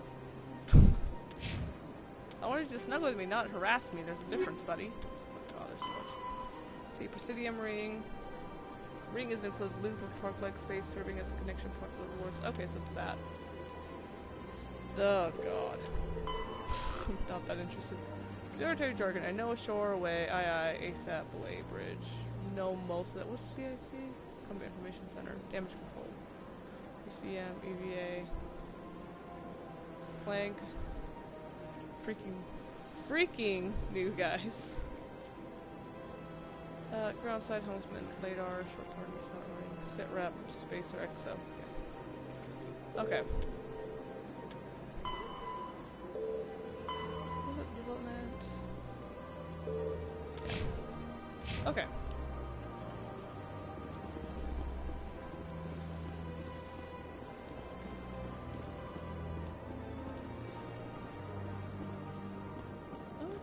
I wanted you to snuggle with me, not harass me. There's a difference, buddy. Oh, there's so much. See, Presidium Ring. Ring is an enclosed loop of park-like space serving as a connection point for the wars. Okay, so it's that. Oh, God. I'm not that interested. Military jargon. I know a shore away. Aye, ASAP, away, bridge. Know most of that. What's CIC? Combat Information Center. Damage control. ECM, EVA. Flank. Freaking new guys. Ground side helmsman, radar, short target, submarine, sit rep, spacer, exo. Yeah. Okay. Was it development? Yeah. Okay.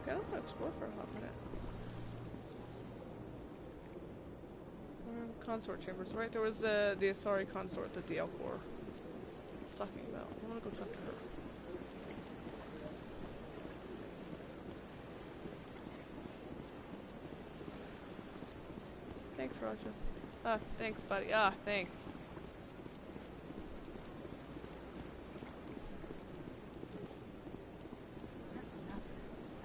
Okay, I'm gonna explore for a hot minute. Consort chambers, right? There was the Asari consort that the Elcor was talking about. I want to go talk to her. Thanks, Raja. Ah, thanks, buddy. Ah, thanks. That's enough.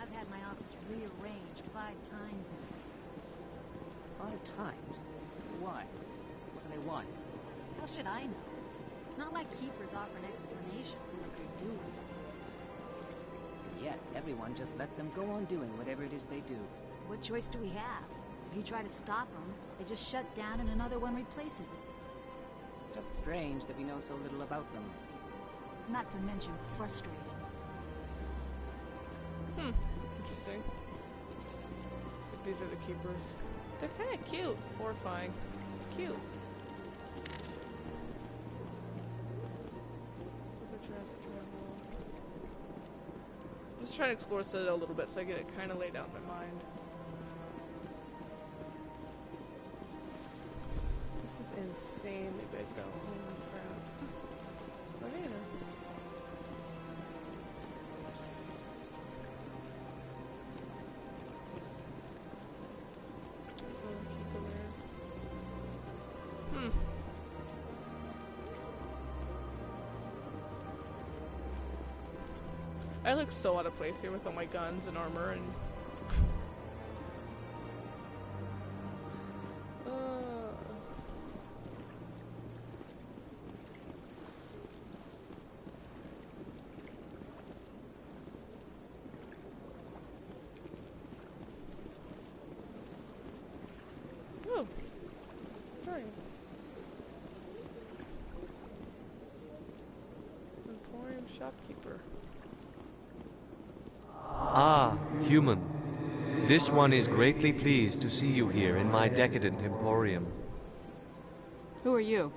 I've had my office rearranged 5 times now. 5 times? Why? What do they want? How should I know? It's not like Keepers offer an explanation for what they're doing. Yet, everyone just lets them go on doing whatever it is they do. What choice do we have? If you try to stop them, they just shut down and another one replaces it. Just strange that we know so little about them. Not to mention frustrating. Interesting. These are the Keepers. They're kind of cute. Horrifying. Cute. I'm just trying to explore Citadel a little bit so I get it kind of laid out in my mind. This is insanely big though. Holy crap. Oh, hey there. I look so out of place here with all my guns and armor and... Oh! Sorry. Emporium shopkeeper. Ah, human. This one is greatly pleased to see you here in my decadent emporium. Who are you?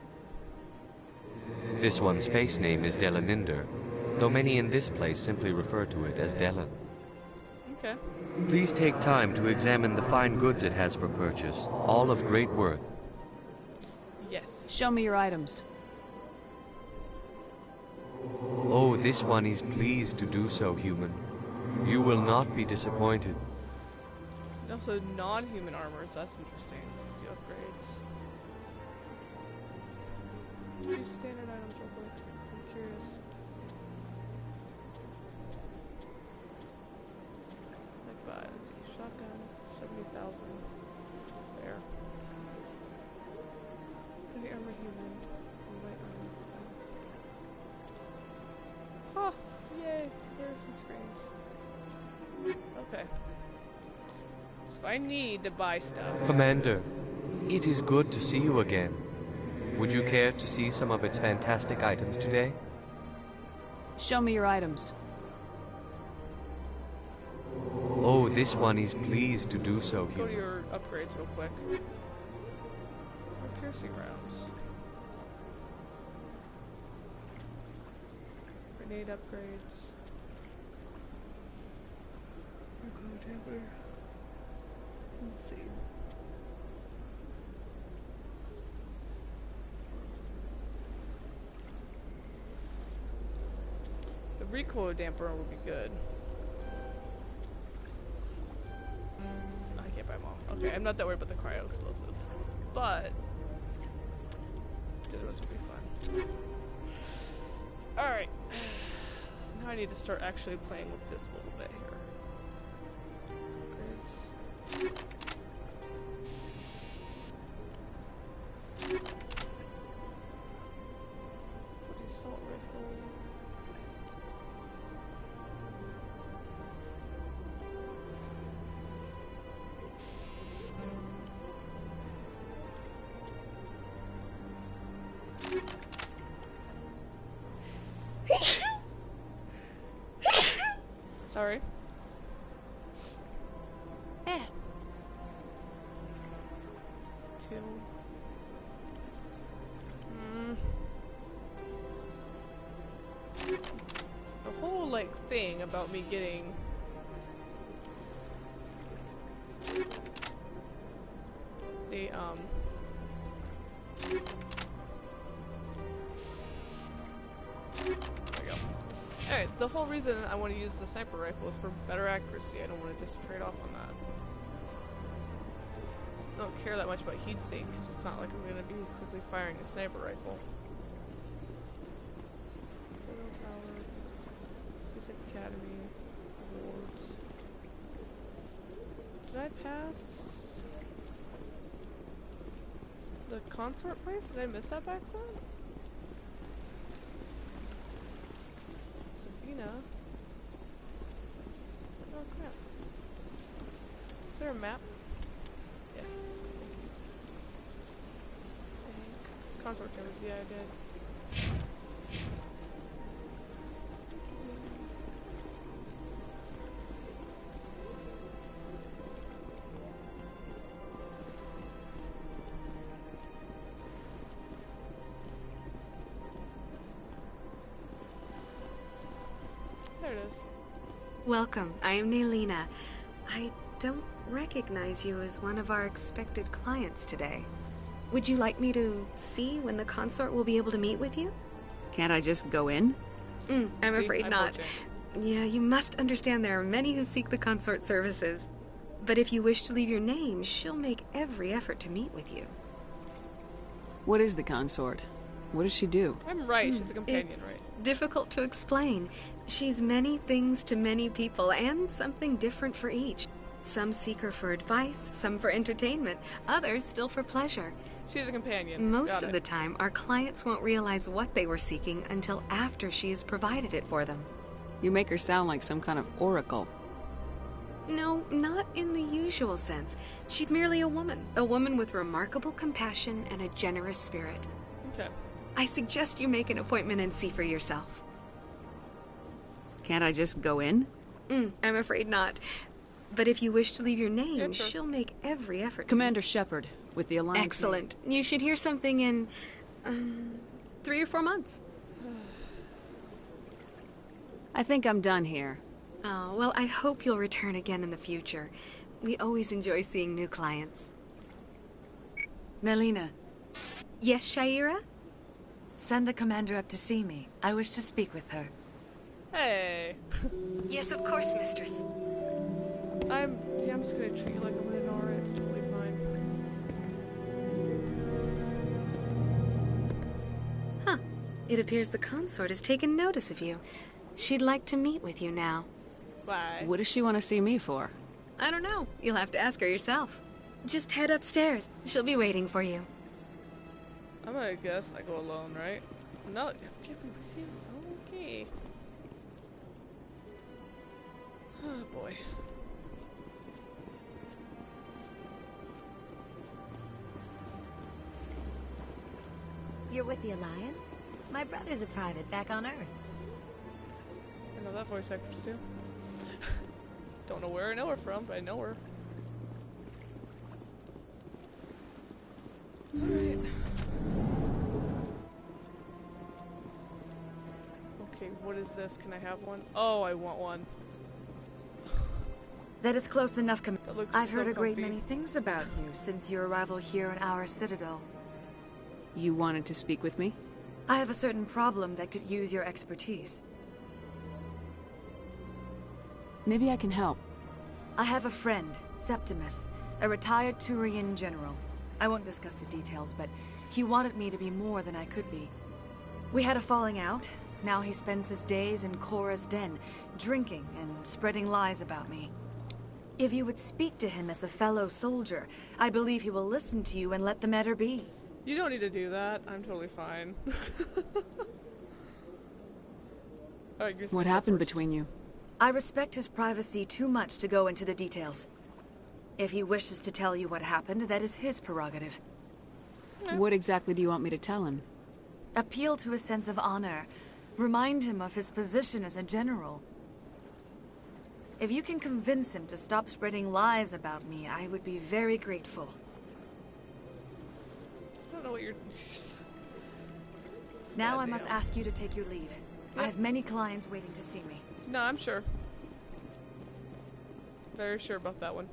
This one's face name is Delaninder, though many in this place simply refer to it as Delan. Okay. Please take time to examine the fine goods it has for purchase, all of great worth. Yes. Show me your items. Oh, this one is pleased to do so, human. You will not be disappointed. Also, non-human armors. That's interesting. The upgrades. Use standard items real quick. I'm curious. Like buy. Let's see. Shotgun. 70,000. There. Heavy armor human. Light armor. Oh, yay! There's some screens. Okay. So if I need to buy stuff... Commander, it is good to see you again. Would you care to see some of its fantastic items today? Show me your items. Oh, this one is pleased to do so, Go to human. your upgrades real quick. Piercing rounds. Grenade upgrades. Let's see. The recoil damper would be good. I can't buy them all. Okay, I'm not that worried about the cryo explosive, but the other ones would be fun. All right. So now I need to start actually playing with this a little bit here. For the assault rifle. Sorry. The whole like thing about me getting the there we go. Alright, the whole reason I want to use the sniper rifle is for better accuracy. I don't want to just trade off on that. I don't care that much about heat sink because it's not like I'm going to be quickly firing a sniper rifle. Academy awards. Did I pass the consort place? Did I miss that back side? Sabina. Oh crap. Is there a map? Yes. Thank you. Consort chambers, yeah I did. There it is. Welcome. I am Nelina. I don't recognize you as one of our expected clients today. Would you like me to see when the consort will be able to meet with you? Can't I just go in? I'm afraid not. Yeah, you must understand there are many who seek the consort services. But if you wish to leave your name, she'll make every effort to meet with you. What is the consort? What does she do? I'm right, she's a companion, It's right? difficult to explain. She's many things to many people, and something different for each. Some seek her for advice, some for entertainment, others still for pleasure. She's a companion. Most of the time, our clients won't realize what they were seeking until after she has provided it for them. You make her sound like some kind of oracle. No, not in the usual sense. She's merely a woman with remarkable compassion and a generous spirit. Okay. I suggest you make an appointment and see for yourself. Can't I just go in? I'm afraid not. But if you wish to leave your name, she'll make every effort. Commander Shepard, with the Alliance. Excellent. You should hear something in 3 or 4 months. I think I'm done here. Oh, well, I hope you'll return again in the future. We always enjoy seeing new clients. Nelina. Yes, Shaira? Send the commander up to see me. I wish to speak with her. Hey. Yes, of course, mistress. I'm just gonna treat you like a Minotaur. It's totally fine. Huh. It appears the consort has taken notice of you. She'd like to meet with you now. Why? What does she want to see me for? I don't know. You'll have to ask her yourself. Just head upstairs. She'll be waiting for you. I'm gonna guess I go alone, right? No, get me with you. Okay. Oh boy. You're with the Alliance? My brother's a private back on Earth. I know that voice actors too. Don't know where I know her from, but I know her. Alright. Okay, what is this? Can I have one? Oh, I want one. That is close enough, I've heard so a great comfy. many things about you since your arrival here in our citadel. You wanted to speak with me? I have a certain problem that could use your expertise. Maybe I can help. I have a friend, Septimus, a retired Turian general. I won't discuss the details, but he wanted me to be more than I could be. We had a falling out. Now he spends his days in Cora's den, drinking and spreading lies about me. If you would speak to him as a fellow soldier, I believe he will listen to you and let the matter be. You don't need to do that. I'm totally fine. Alright, What happened between you? I respect his privacy too much to go into the details. If he wishes to tell you what happened, that is his prerogative. What exactly do you want me to tell him? Appeal to his sense of honor. Remind him of his position as a general. If you can convince him to stop spreading lies about me, I would be very grateful. I don't know what you're... Now I must ask you to take your leave. I have many clients waiting to see me. No, I'm sure. Very sure about that one.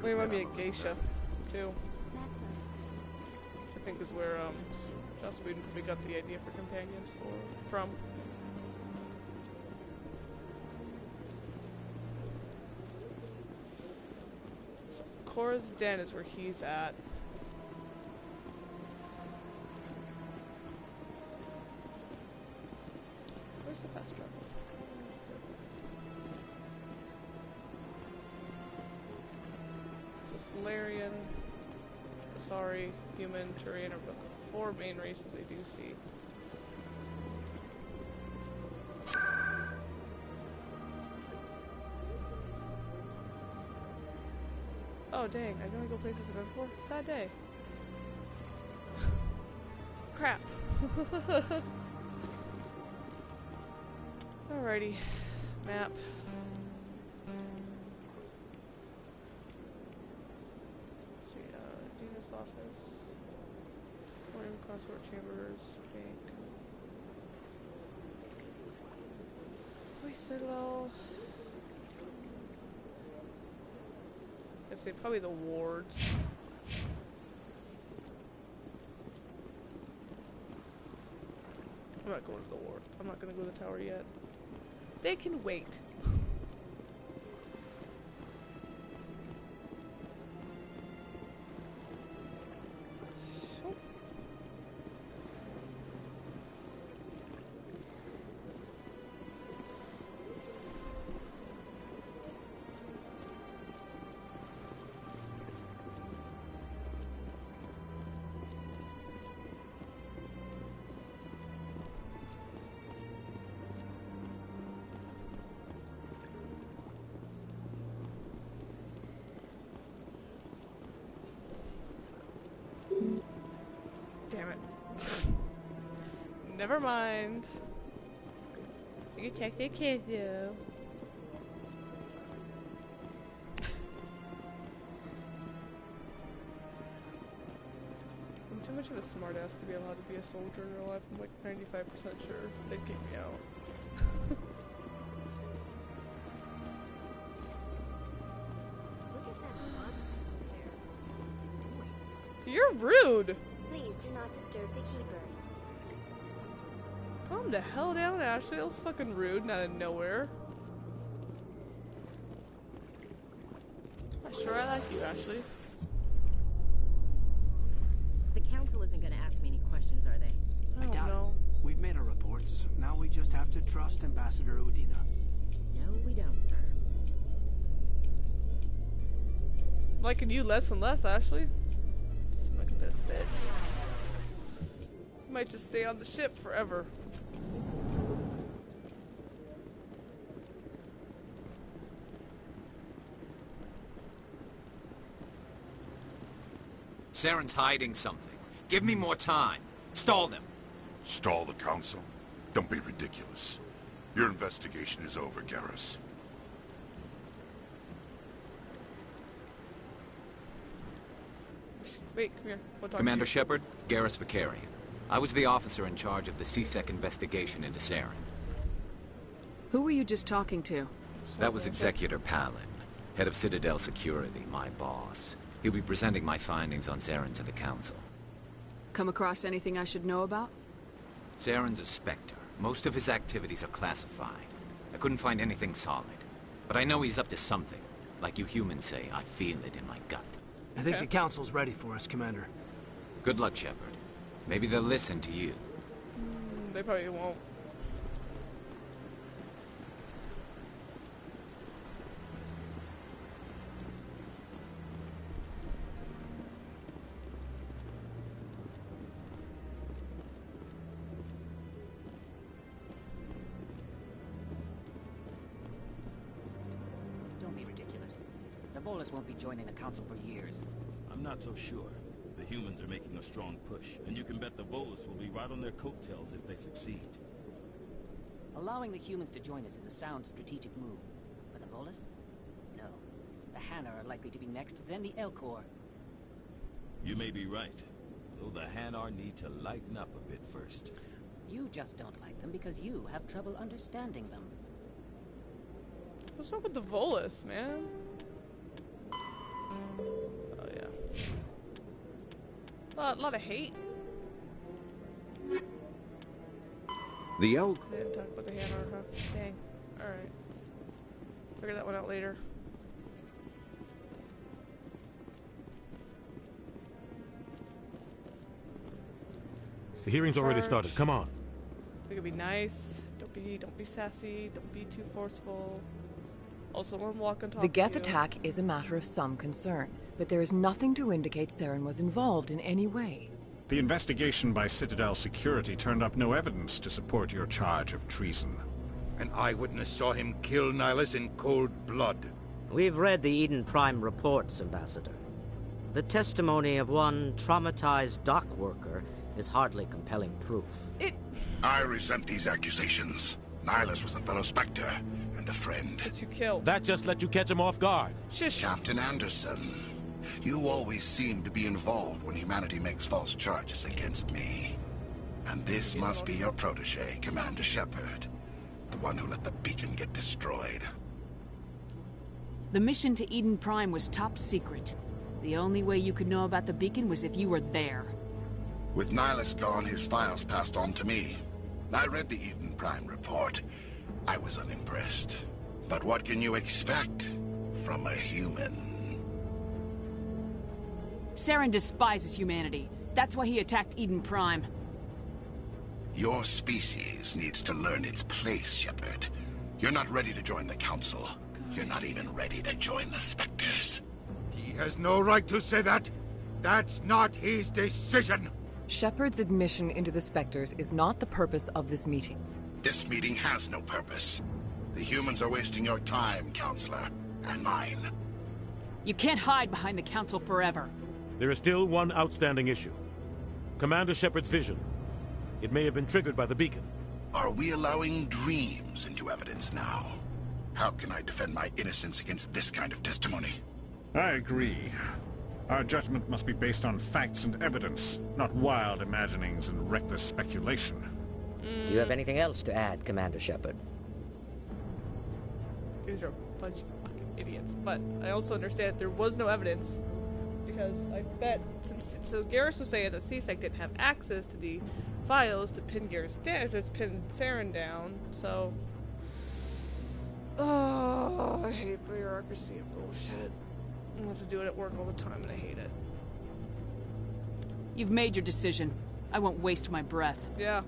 We might be a geisha, too. I think is where, Joss Whedon probably got the idea for companions from. So, Cora's den is where he's at. Where's the fast travel? So Solarian, Asari, Human, Turian are about the 4 main races I do see. Oh dang, I can only go places I've been before. Sad day. Crap. Alrighty. Map. See, Dean's office. Room, consort chambers, bank. Wait, Citadel. I'd say probably the wards. I'm not going to the ward. I'm not going to go to the tower yet. They can wait. Damn it. Never mind. You can check your kids, though. I'm too much of a smartass to be allowed to be a soldier in real life. I'm like 95% sure they'd kick me out. You're rude! Please do not disturb the keepers. Calm the hell down, Ashley. That was fucking rude, and out of nowhere. I'm sure I like you, Ashley. The council isn't going to ask me any questions, are they? I don't know. We've made our reports. Now we just have to trust Ambassador Udina. No, we don't, sir. Liking you less and less, Ashley. Seem like a bit of bitch. Might just stay on the ship forever. Saren's hiding something. Give me more time. Stall them. Stall the council? Don't be ridiculous. Your investigation is over, Garrus. Wait, come here. We'll talk Commander to you. Shepard, Garrus Vicarian. I was the officer in charge of the CSEC investigation into Saren. Who were you just talking to? That was Executor Palin, head of Citadel Security, my boss. He'll be presenting my findings on Saren to the council. Come across anything I should know about? Saren's a Spectre. Most of his activities are classified. I couldn't find anything solid. But I know he's up to something. Like you humans say, I feel it in my gut. I think the council's ready for us, Commander. Good luck, Shepard. Maybe they'll listen to you. They probably won't. Don't be ridiculous. The Volus won't be joining the council for years. I'm not so sure. The humans are making a strong push, and you can bet the Volus will be right on their coattails if they succeed. Allowing the humans to join us is a sound strategic move. But the Volus? No. The Hanna are likely to be next, then the Elcor. You may be right, though the Hanar need to lighten up a bit first. You just don't like them because you have trouble understanding them. What's up with the Volus, man? Oh, yeah. A lot of hate. The elk. They didn't talk about the hammer, huh? Dang. Alright. Figure that one out later. The hearing's already started. Come on. We could be nice. Don't be sassy. Don't be too forceful. Also, want to walk and talk The to Geth you. attack is a matter of some concern, but there is nothing to indicate Saren was involved in any way. The investigation by Citadel Security turned up no evidence to support your charge of treason. An eyewitness saw him kill Nihilus in cold blood. We've read the Eden Prime reports, Ambassador. The testimony of one traumatized dock worker is hardly compelling proof. I resent these accusations. Nihilus was a fellow Spectre and a friend. That you killed. That just let you catch him off guard. Shush. Captain Anderson, you always seem to be involved when humanity makes false charges against me. And this must be your protege, Commander Shepard. The one who let the beacon get destroyed. The mission to Eden Prime was top secret. The only way you could know about the beacon was if you were there. With Nihilus gone, his files passed on to me. I read the Eden Prime report. I was unimpressed. But what can you expect from a human? Saren despises humanity. That's why he attacked Eden Prime. Your species needs to learn its place, Shepard. You're not ready to join the Council. You're not even ready to join the Spectres. He has no right to say that. That's not his decision. Shepard's admission into the Spectres is not the purpose of this meeting. This meeting has no purpose. The humans are wasting your time, Counselor, and mine. You can't hide behind the Council forever. There is still one outstanding issue. Commander Shepard's vision. It may have been triggered by the beacon. Are we allowing dreams into evidence now? How can I defend my innocence against this kind of testimony? I agree. Our judgment must be based on facts and evidence, not wild imaginings and reckless speculation. Do you have anything else to add, Commander Shepard? These are a bunch of fucking idiots. But I also understand there was no evidence. Because I bet, so Garrus was saying that CSEC didn't have access to the files to pin Garrus down, to pin Saren down, so... Oh, I hate bureaucracy and bullshit. I have to do it at work all the time and I hate it. You've made your decision. I won't waste my breath. Yeah.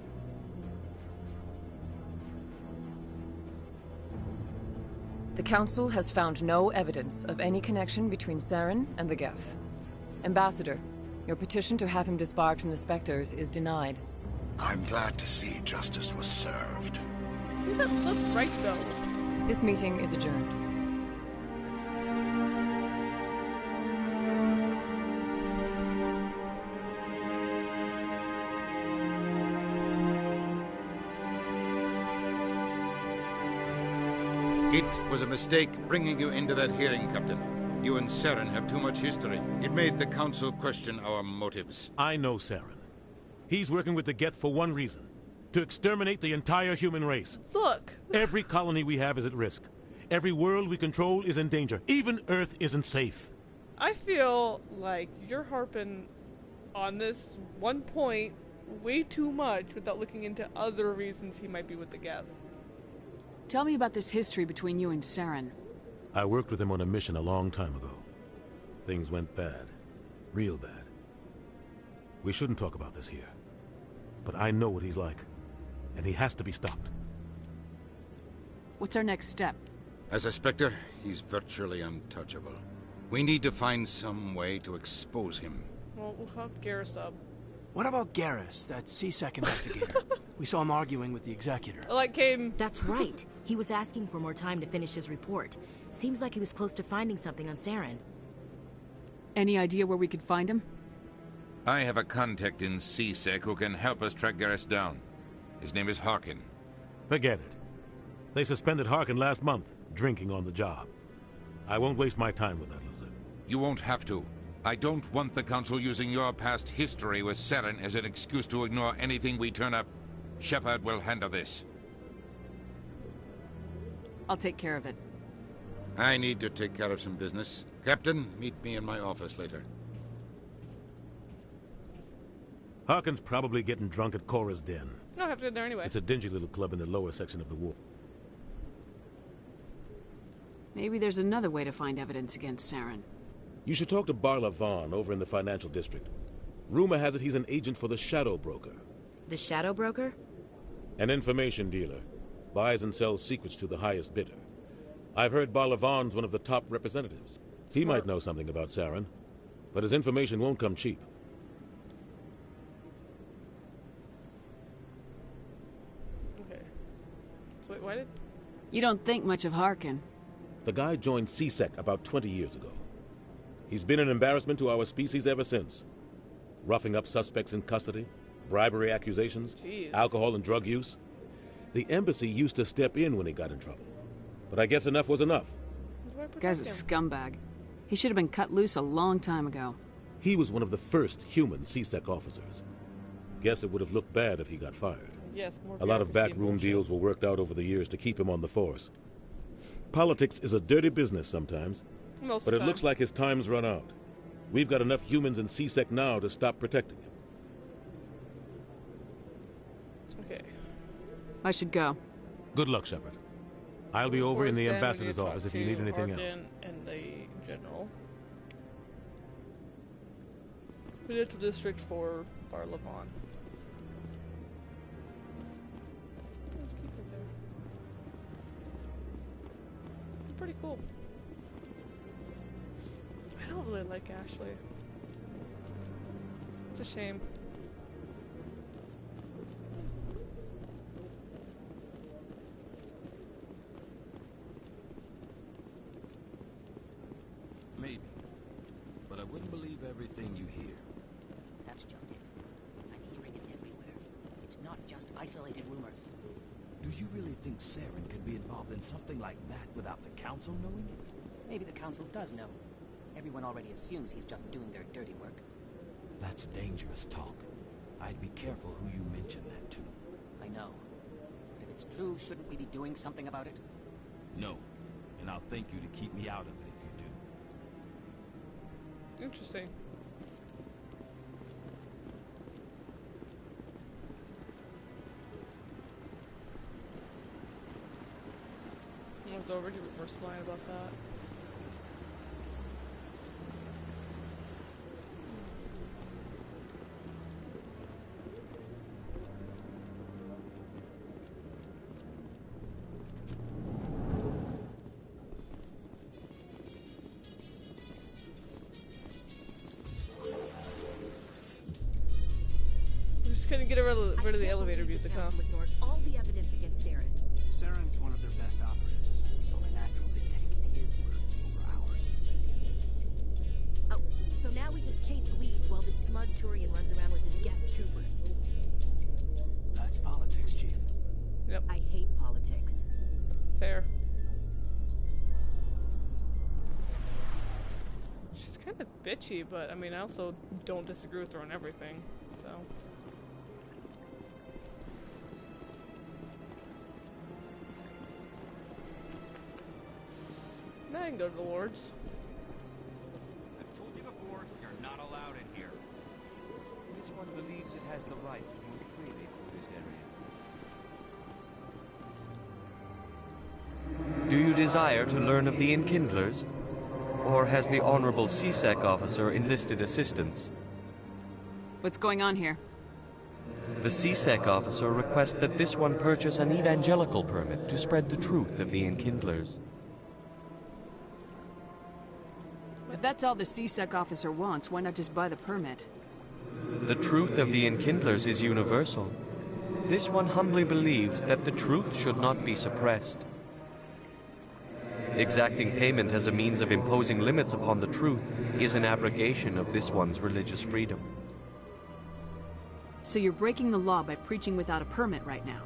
The Council has found no evidence of any connection between Saren and the Geth. Ambassador, your petition to have him disbarred from the Spectres is denied. I'm glad to see justice was served. That's right, though. This meeting is adjourned. It was a mistake bringing you into that hearing, Captain. You and Saren have too much history. It made the Council question our motives. I know Saren. He's working with the Geth for one reason. To exterminate the entire human race. Look. Every colony we have is at risk. Every world we control is in danger. Even Earth isn't safe. I feel like you're harping on this one point way too much without looking into other reasons he might be with the Geth. Tell me about this history between you and Saren. I worked with him on a mission a long time ago. Things went bad. Real bad. We shouldn't talk about this here. But I know what he's like. And he has to be stopped. What's our next step? As a Spectre, he's virtually untouchable. We need to find some way to expose him. Well, we'll hook Garrus up. What about Garrus, that CSEC investigator? We saw him arguing with the executor. That's right. He was asking for more time to finish his report. Seems like he was close to finding something on Saren. Any idea where we could find him? I have a contact in CSEC who can help us track Garrus down. His name is Harkin. Forget it. They suspended Harkin last month, drinking on the job. I won't waste my time with that loser. You won't have to. I don't want the Council using your past history with Saren as an excuse to ignore anything we turn up. Shepard will handle this. I'll take care of it. I need to take care of some business. Captain, meet me in my office later. Harkin's probably getting drunk at Cora's Den. No, I have to get there anyway. It's a dingy little club in the lower section of the wall. Maybe there's another way to find evidence against Saren. You should talk to Barla Vaughn over in the financial district. Rumor has it he's an agent for the Shadow Broker. The Shadow Broker? An information dealer. Buys and sells secrets to the highest bidder. I've heard Barla Vaughn's one of the top representatives. He might know something about Saren, but his information won't come cheap. Okay. So wait, why did... You don't think much of Harkin. The guy joined CSEC about 20 years ago. He's been an embarrassment to our species ever since. Roughing up suspects in custody, bribery accusations, alcohol and drug use. The embassy used to step in when he got in trouble. But I guess enough was enough. The guy's a scumbag. He should have been cut loose a long time ago. He was one of the first human CSEC officers. Guess it would have looked bad if he got fired. Yes, more a lot of backroom deals were worked out over the years to keep him on the force. Politics is a dirty business sometimes. But it looks like his time's run out. We've got enough humans in CSEC now to stop protecting him. Okay. I should go. Good luck, Shepard. I'll be over in the ambassador's office if you need anything else. And the general. Financial district for Barla Vaughn. Let's keep it there. It's pretty cool. I don't really like Ashley. It's a shame. Maybe. But I wouldn't believe everything you hear. That's just it. I'm hearing it everywhere. It's not just isolated rumors. Do you really think Saren could be involved in something like that without the Council knowing it? Maybe the Council does know. Everyone already assumes he's just doing their dirty work. That's dangerous talk. I'd be careful who you mention that to. I know. But if it's true, shouldn't we be doing something about it? No. And I'll thank you to keep me out of it if you do. Interesting. I was already reverse line about that. Couldn't get rid of the elevator music, huh? Ignored all the evidence against Saren. Saren's one of their best operatives. It's only natural they'd take his word over ours. Oh, so now we just chase leads while this smug Turian runs around with his Geth troopers. That's politics, Chief. Yep. I hate politics. Fair. kind of bitchy, but I mean, I also don't disagree with her on everything, so. Now I can go to the Lords. I've told you before, you're not allowed in here. This one believes it has the right to move freely through this area. Do you desire to learn of the Enkindlers? Or has the Honorable CSEC officer enlisted assistance? What's going on here? The CSEC officer requests that this one purchase an evangelical permit to spread the truth of the Enkindlers. If that's all the CSEC officer wants, why not just buy the permit? The truth of the Enkindlers is universal. This one humbly believes that the truth should not be suppressed. Exacting payment as a means of imposing limits upon the truth is an abrogation of this one's religious freedom. So you're breaking the law by preaching without a permit right now?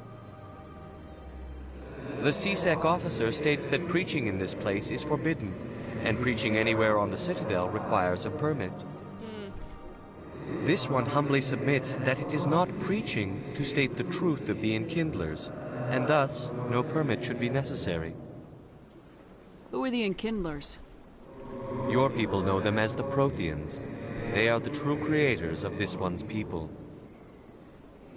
The CSEC officer states that preaching in this place is forbidden, and preaching anywhere on the Citadel requires a permit. This one humbly submits that it is not preaching to state the truth of the Enkindlers, and thus no permit should be necessary. Who are the Enkindlers? Your people know them as the Protheans. They are the true creators of this one's people.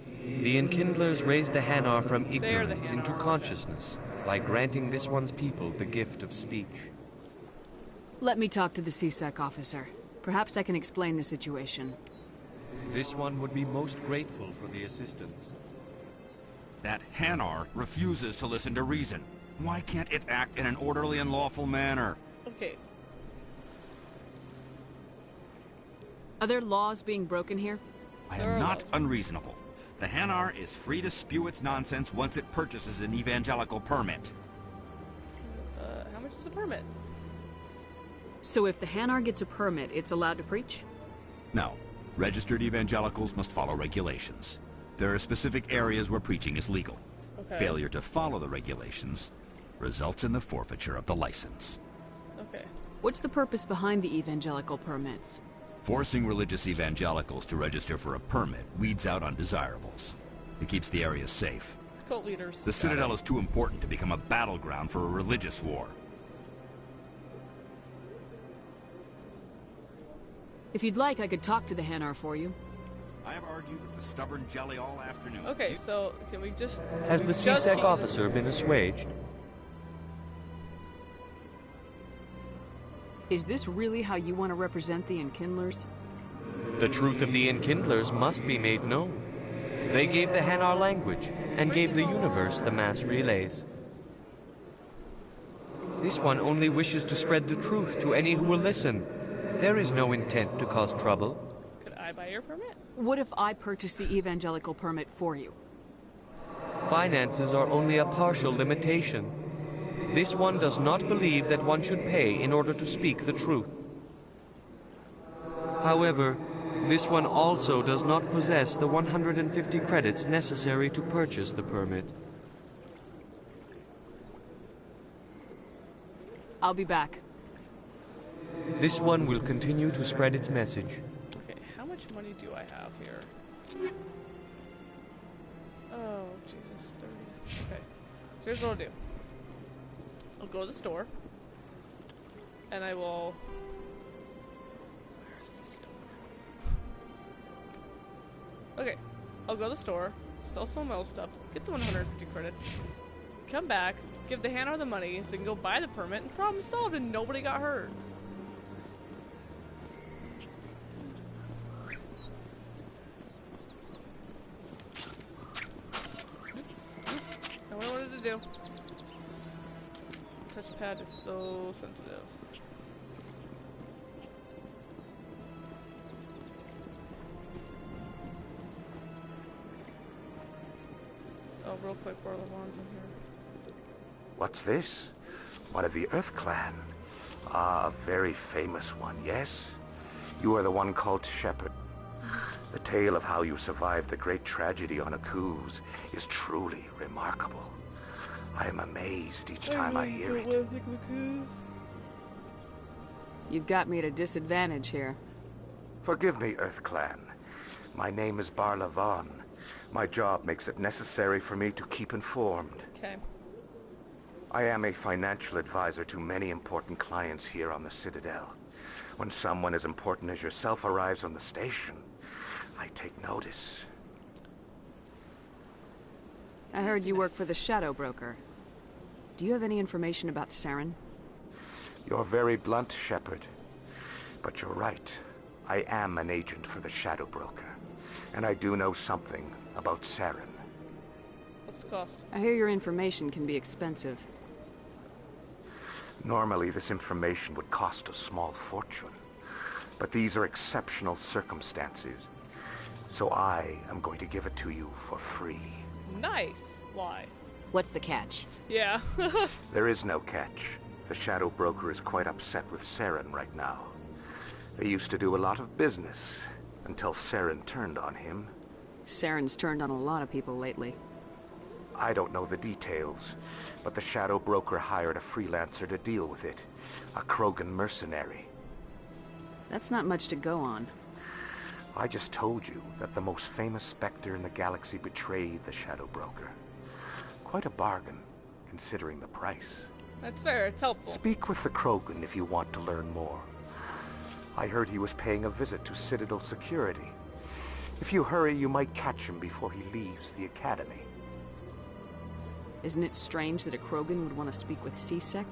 The Enkindlers raised the Hanar from ignorance into consciousness by granting this one's people the gift of speech. Let me talk to the CSEC officer. Perhaps I can explain the situation. This one would be most grateful for the assistance. That Hanar refuses to listen to reason. Why can't it act in an orderly and lawful manner? Okay. Are there laws being broken here? I am not unreasonable. The Hanar is free to spew its nonsense once it purchases an evangelical permit. How much is a permit? So if the Hanar gets a permit, it's allowed to preach? No. Registered evangelicals must follow regulations. There are specific areas where preaching is legal. Okay. Failure to follow the regulations results in the forfeiture of the license. Okay. What's the purpose behind the evangelical permits? Forcing religious evangelicals to register for a permit weeds out undesirables. It keeps the area safe. Cult leaders. The Citadel is too important to become a battleground for a religious war. If you'd like, I could talk to the Hanar for you. I have argued with the stubborn jelly all afternoon. Okay, so can we just... Has the CSEC officer been assuaged? Is this really how you want to represent the Enkindlers? The truth of the Enkindlers must be made known. They gave the Hanar language, and gave the universe the mass relays. This one only wishes to spread the truth to any who will listen. There is no intent to cause trouble. Could I buy your permit? What if I purchase the evangelical permit for you? Finances are only a partial limitation. This one does not believe that one should pay in order to speak the truth. However, this one also does not possess the 150 credits necessary to purchase the permit. I'll be back. This one will continue to spread its message. Okay, how much money do I have here? Oh, Jesus, 30. Okay, so here's what I'll do. I'll go to the store, and I will... Where's the store? Okay, I'll go to the store, sell some metal stuff, get the 150 credits, come back, give the Hanar the money so he can go buy the permit, and problem solved, and nobody got hurt. Now what I wanted to do. Touchpad is so sensitive. Oh, real quick, Borlawan's in here. What's this? One of the Earth Clan. Ah, a very famous one, yes? You are the one called Shepard. The tale of how you survived the great tragedy on Akuz is truly remarkable. I am amazed each time I hear it. You've got me at a disadvantage here. Forgive me, Earth Clan. My name is Barla Vaughn. My job makes it necessary for me to keep informed. Okay. I am a financial advisor to many important clients here on the Citadel. When someone as important as yourself arrives on the station, I take notice. I heard you work for the Shadow Broker. Do you have any information about Saren? You're very blunt, Shepard. But you're right. I am an agent for the Shadow Broker. And I do know something about Saren. What's the cost? I hear your information can be expensive. Normally, this information would cost a small fortune. But these are exceptional circumstances. So I am going to give it to you for free. Nice. Why? What's the catch? Yeah. There is no catch. The Shadow Broker is quite upset with Saren right now. They used to do a lot of business until Saren turned on him. Saren's turned on a lot of people lately. I don't know the details, but the Shadow Broker hired a freelancer to deal with it. A Krogan mercenary. That's not much to go on. I just told you that the most famous Spectre in the galaxy betrayed the Shadow Broker. Quite a bargain, considering the price. That's fair, it's helpful. Speak with the Krogan if you want to learn more. I heard he was paying a visit to Citadel security. If you hurry, you might catch him before he leaves the Academy. Isn't it strange that a Krogan would want to speak with C-Sec?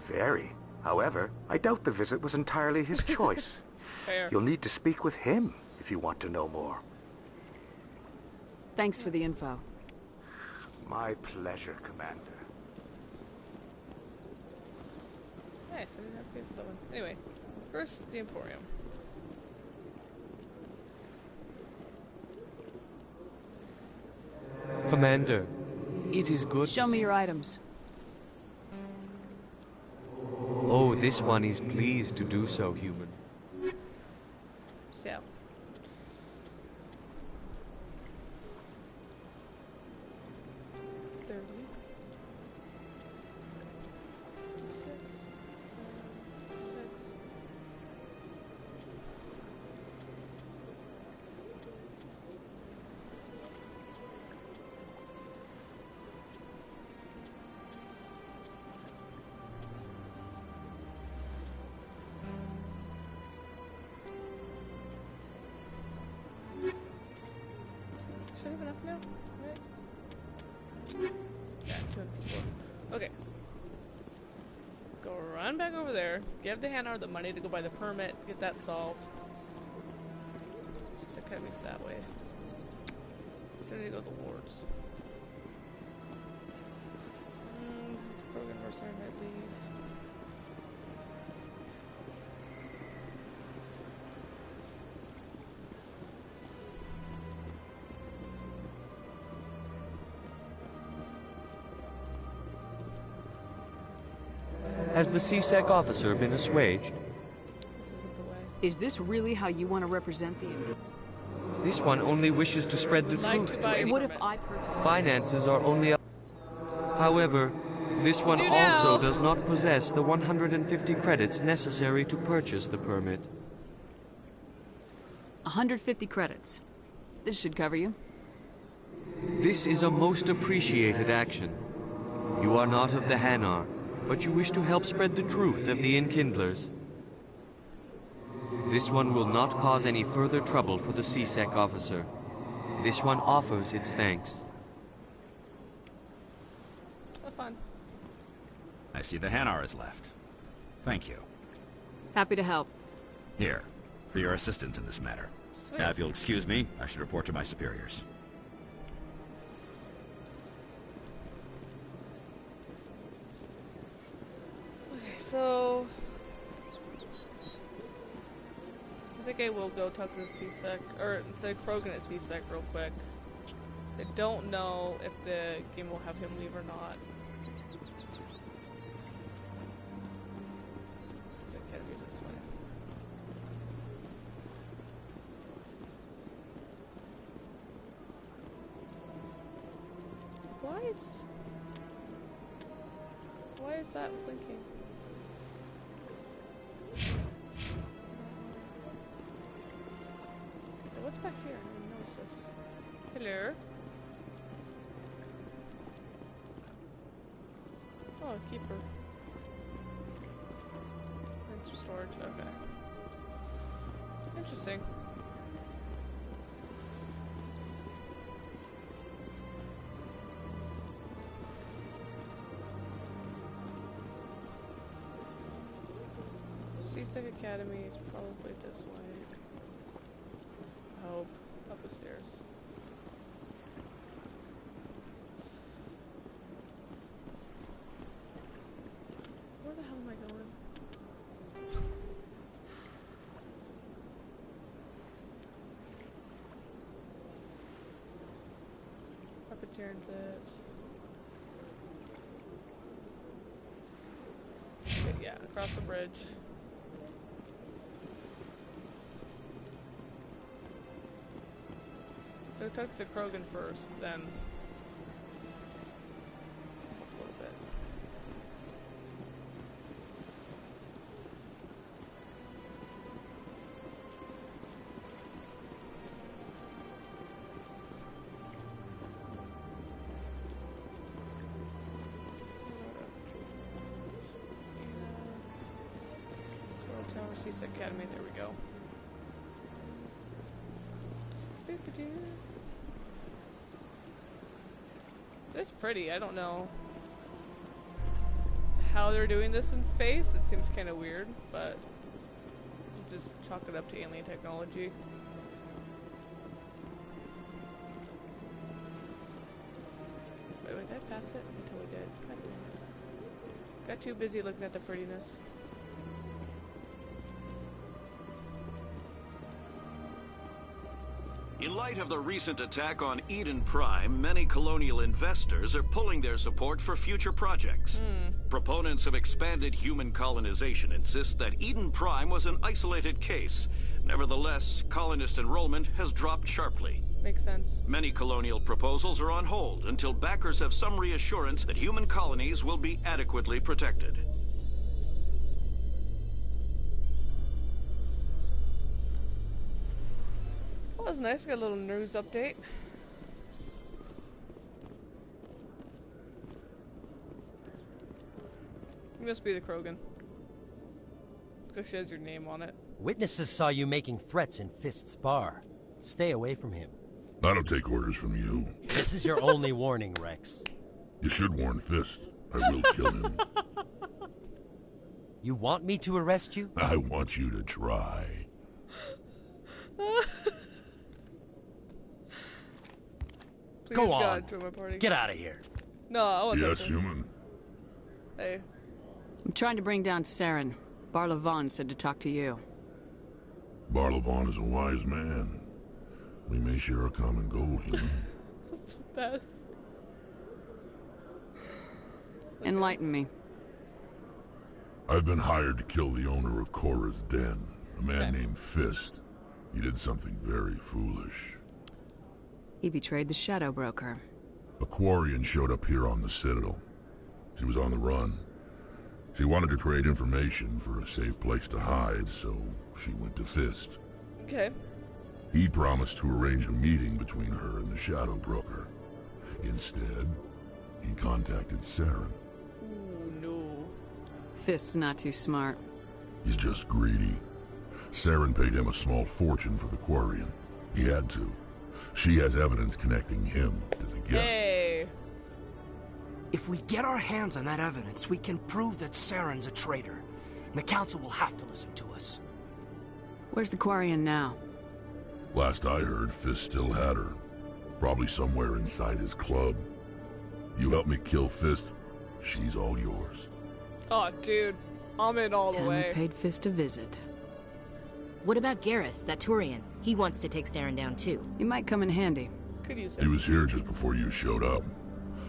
Very. However, I doubt the visit was entirely his choice. Fair. You'll need to speak with him if you want to know more. Thanks for the info. My pleasure, Commander. Nice, I didn't have to pay for that one. Anyway, first, the Emporium. Commander, it is good. Show me your items. Oh, this one is pleased to do so, human. So. Should I have enough now? Right? Yeah, 254. Okay. Go run back over there. Give the Hanar the money to go buy the permit. Get that solved. Just Academy's that way. Still need to go to the wards. Broken mercenary might leave. Has the C-Sec officer been assuaged? Is this really how you want to represent the... This one only wishes to spread the truth to anyone. What if I purchased... Finances are only... However, this one also does not possess the 150 credits necessary to purchase the permit. 150 credits. This should cover you. This is a most appreciated action. You are not of the Hanar, but you wish to help spread the truth of the Enkindlers. This one will not cause any further trouble for the C-Sec officer. This one offers its thanks. Have fun. I see the Hanar is left. Thank you. Happy to help. Here, for your assistance in this matter. Sweet. Now, if you'll excuse me, I should report to my superiors. So, I think I will go talk to the C-Sec, or the Krogan at C-Sec real quick. I don't know if the game will have him leave or not. Academy's this way. Why is that blinking? What's back here? I didn't notice this. Hello. Oh, a keeper. That's storage. Okay. Interesting. C-Sec Academy is probably this way. I hope. Up the stairs. Where the hell am I going? Puppeteer's it. Okay, yeah, across the bridge. So talk to Krogan first, then a little bit. Solar Tower, C-Sec Academy, there we go. It's pretty. I don't know how they're doing this in space. It seems kind of weird, but just chalk it up to alien technology. Wait, did I pass it? I totally did. God damn it. Got too busy looking at the prettiness. In light of the recent attack on Eden Prime, many colonial investors are pulling their support for future projects. Proponents of expanded human colonization insist that Eden Prime was an isolated case. Nevertheless, colonist enrollment has dropped sharply. Makes sense. Many colonial proposals are on hold until backers have some reassurance that human colonies will be adequately protected. Well, that was nice. Got a little news update. You must be the Krogan. Looks like she has your name on it. Witnesses saw you making threats in Fist's bar. Stay away from him. I don't take orders from you. This is your only warning, Rex. You should warn Fist. I will kill him. You want me to arrest you? I want you to try. Go God, on. join my party. Get out of here. No, I want Yes, that human. Hey. I'm trying to bring down Saren. Barla Vaughn said to talk to you. Barla Vaughn is a wise man. We may share a common goal, human. That's the best. Enlighten me. I've been hired to kill the owner of Cora's Den, a man named Fist. He did something very foolish. He betrayed the Shadow Broker. A Quarian showed up here on the Citadel. She was on the run. She wanted to trade information for a safe place to hide, so she went to Fist. Okay. He promised to arrange a meeting between her and the Shadow Broker. Instead, he contacted Saren. Ooh, no. Fist's not too smart. He's just greedy. Saren paid him a small fortune for the Quarian. He had to. She has evidence connecting him to the Geth. Hey. If we get our hands on that evidence, we can prove that Saren's a traitor. And the Council will have to listen to us. Where's the Quarian now? Last I heard, Fist still had her. Probably somewhere inside his club. You help me kill Fist, she's all yours. Oh, dude. I'm in all the way. We paid Fist a visit. What about Garrus, that Turian? He wants to take Saren down too. He might come in handy. Could use it. He was here just before you showed up.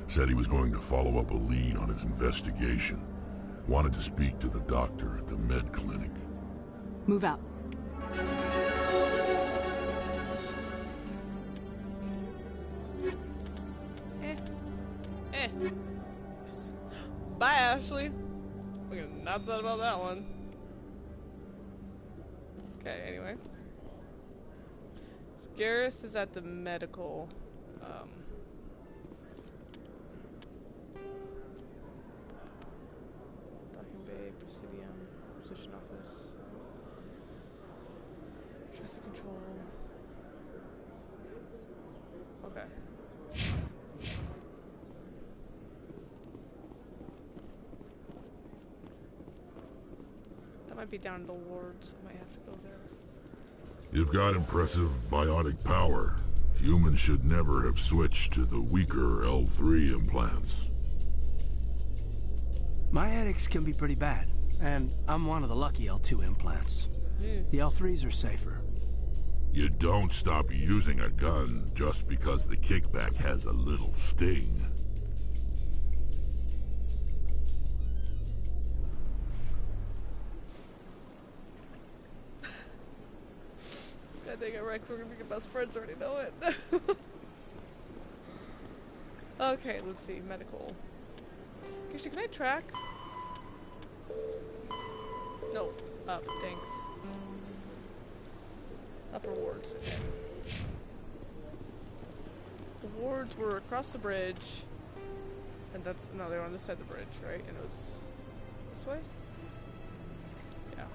Said he was going to follow up a lead on his investigation. Wanted to speak to the doctor at the med clinic. Move out. Bye, Ashley. We're gonna not sad about that one. Okay, anyway. Garrus is at the medical, docking bay, Presidium, position office, traffic control. Okay. That might be down in the wards. I might have to go there. You've got impressive biotic power. Humans should never have switched to the weaker L3 implants. My headaches can be pretty bad, and I'm one of the lucky L2 implants. The L3s are safer. You don't stop using a gun just because the kickback has a little sting. I think at Rex we're gonna be best friends, I already know it. Okay, let's see, medical. Actually, can I track? No, up, thanks. Upper wards, okay. The wards were across the bridge, and that's, no, they were on this side of the bridge, right? And it was this way? Yeah.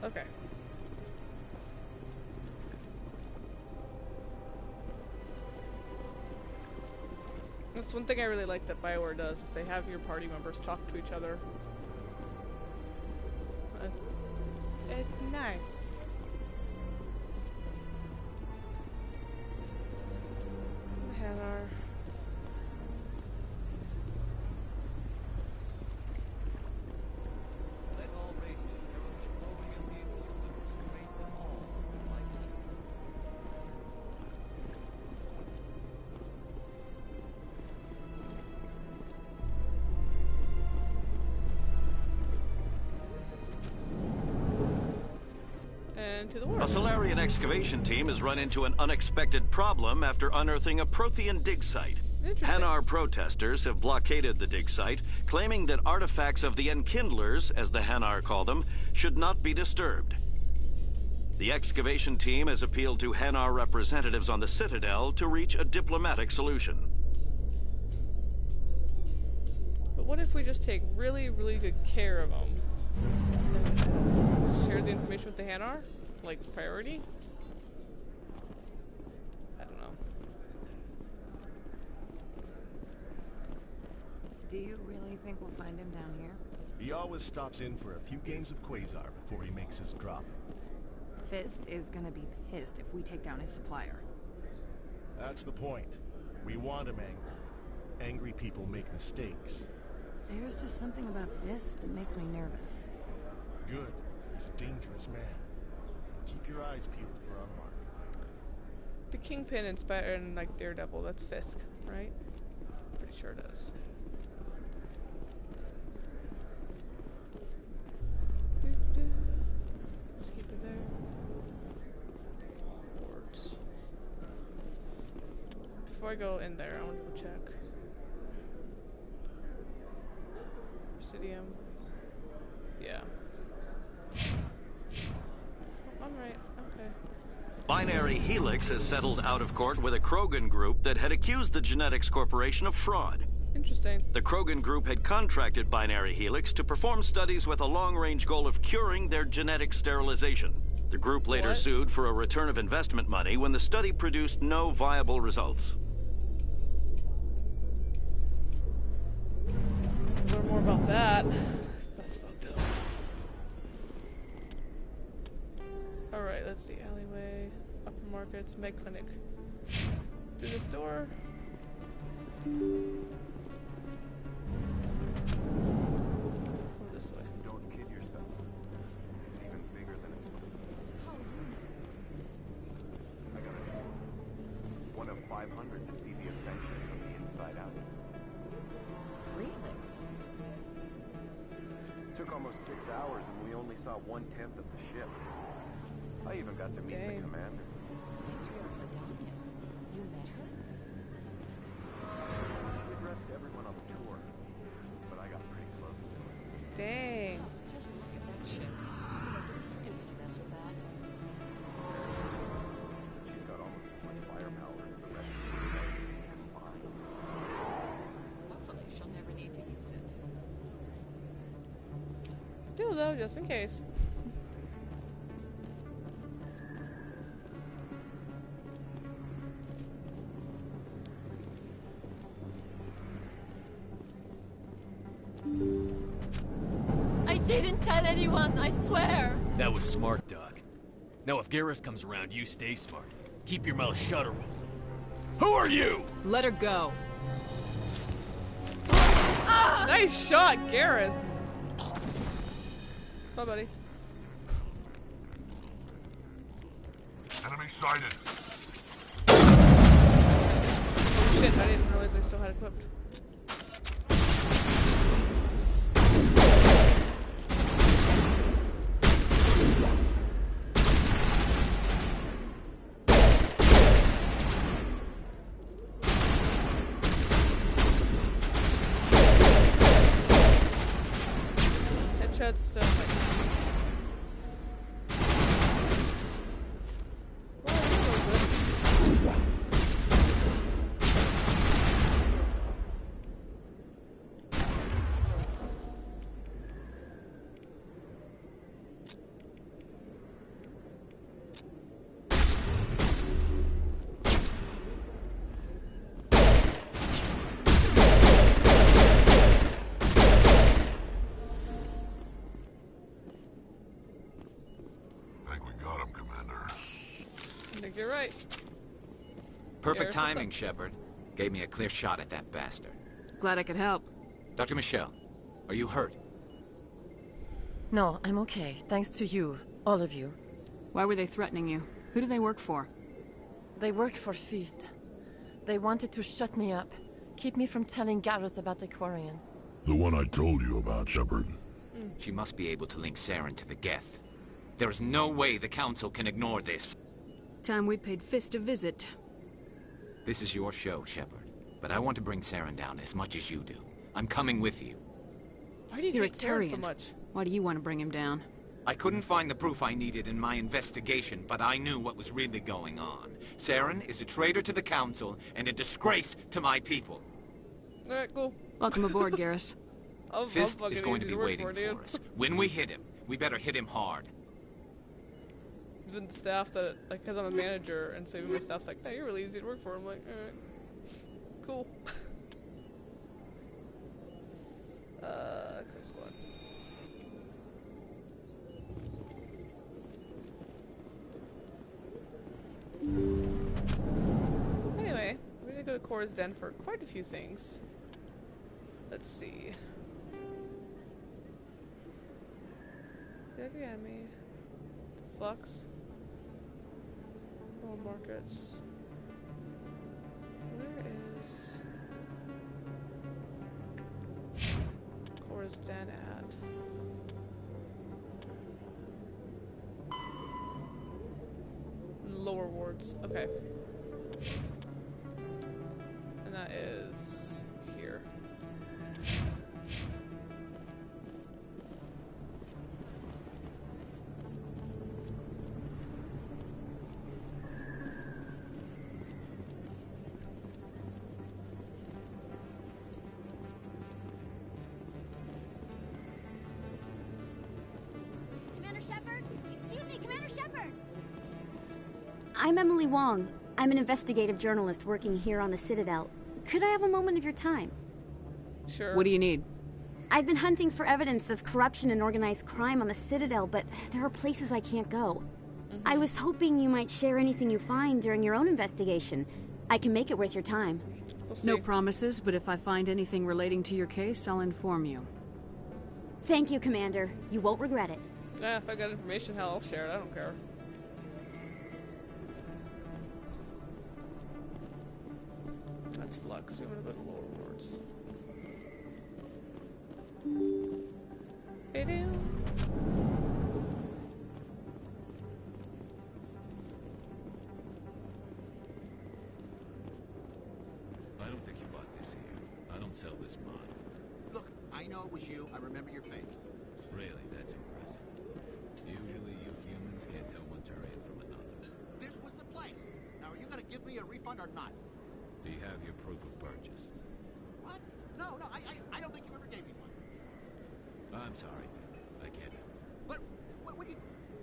Okay. That's one thing I really like that BioWare does, is they have your party members talk to each other. It's nice. Hanar. Let all races herald the growing of the Enclosures who raise them all in life. To the world. A Solarian excavation team has run into an unexpected problem after unearthing a Prothean dig site. Hanar protesters have blockaded the dig site, claiming that artifacts of the Enkindlers, as the Hanar call them, should not be disturbed. The excavation team has appealed to Hanar representatives on the Citadel to reach a diplomatic solution. But what if we just take really, really good care of them? Share the information with the Hanar? Like, priority? I don't know. Do you really think we'll find him down here? He always stops in for a few games of Quasar before he makes his drop. Fist is gonna be pissed if we take down his supplier. That's the point. We want him angry. Angry people make mistakes. There's just something about Fist that makes me nervous. Good. He's a dangerous man. Keep your eyes peeled for our mark. The Kingpin and like Daredevil, that's Fisk, right? Pretty sure it is. Just keep it there. Wards. Before I go in there, I want to go check. Presidium. Yeah. Alright, okay. Binary Helix has settled out of court with a Krogan group that had accused the Genetics Corporation of fraud. Interesting. The Krogan group had contracted Binary Helix to perform studies with a long-range goal of curing their genetic sterilization. The group later sued for a return of investment money when the study produced no viable results. Learn more about that. That's fucked up. Alright, let's see. Alleyway, upper markets, med clinic. Through this door. Go this way. Don't kid yourself. It's even bigger than it looks. I got it. One of 500 to see the ascension from the inside out. Really? Took almost 6 hours and we only saw 1/10 of the ship. I even got to meet the commander. You met her? We addressed everyone on the tour, but I got pretty close to it. Dang. Just look at do, though, just in case. I didn't tell anyone, I swear! That was smart, Doc. Now if Garrus comes around, you stay smart. Keep your mouth shut or we'll... Who are you? Let her go. Ah! Nice shot, Garrus! Bye, buddy. Enemy sighted. Oh shit, I didn't realize I still had equipped. Headshot stuff. You're right. Perfect timing, Shepard. Gave me a clear shot at that bastard. Glad I could help. Dr. Michelle, are you hurt? No, I'm okay. Thanks to you. All of you. Why were they threatening you? Who do they work for? They work for Feast. They wanted to shut me up. Keep me from telling Garrus about the Quarian. The one I told you about, Shepard. She must be able to link Saren to the Geth. There is no way the Council can ignore this. Time we paid Fist a visit. This is your show, Shepard. But I want to bring Saren down as much as you do. I'm coming with you. Why do you hate Saren so much? Why do you want to bring him down? I couldn't find the proof I needed in my investigation, but I knew what was really going on. Saren is a traitor to the Council and a disgrace to my people. Alright, cool. Welcome aboard, Garrus. Fist is going to be waiting for us. When we hit him, we better hit him hard. Even staff that, like, because I'm a manager, and so even my staff's like, hey, you're really easy to work for. I'm like, alright. Cool. Except squad. Anyway, we're gonna go to Cora's Den for quite a few things. Let's see. me. Flux. World markets. Where is Cora's Den at? Lower wards. Okay. And that is here. Commander Shepard? Excuse me, Commander Shepard! I'm Emily Wong. I'm an investigative journalist working here on the Citadel. Could I have a moment of your time? Sure. What do you need? I've been hunting for evidence of corruption and organized crime on the Citadel, but there are places I can't go. I was hoping you might share anything you find during your own investigation. I can make it worth your time. No promises, but if I find anything relating to your case, I'll inform you. Thank you, Commander. You won't regret it. Yeah, if I got information, hell, I'll share it. I don't care. That's Flux. We're gonna go to lower wards. Hey, down. I don't think you bought this here. I don't sell this mod. Look, I know it was you. I remember your face. Really, that's impressive. Usually you humans can't tell one Turian from another. This was the place. Now, are you going to give me a refund or not? Do you have your proof of purchase? What? No, I don't think you ever gave me one. I'm sorry. I can't What do you...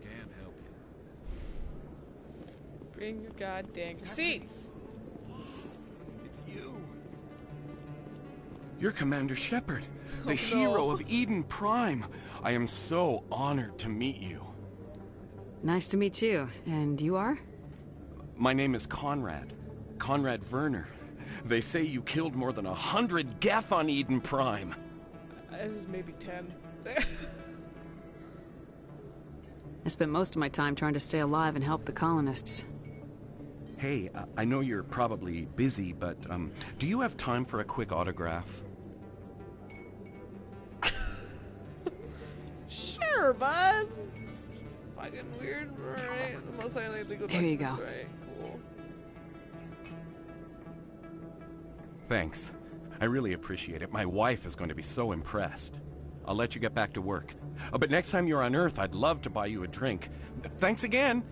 Can't help you. Bring your goddamn receipts. It's you. You're Commander Shepard, the hero of Eden Prime. I am so honored to meet you. Nice to meet you. And you are? My name is Conrad. Conrad Werner. They say you killed more than 100 Geth on Eden Prime. This is maybe 10. I spent most of my time trying to stay alive and help the colonists. Hey, I know you're probably busy, but do you have time for a quick autograph? Sure, bud. It's fucking weird, right? Unless I like legal Here you go. Right? Cool. Thanks. I really appreciate it. My wife is going to be so impressed. I'll let you get back to work. But next time you're on Earth, I'd love to buy you a drink. Thanks again.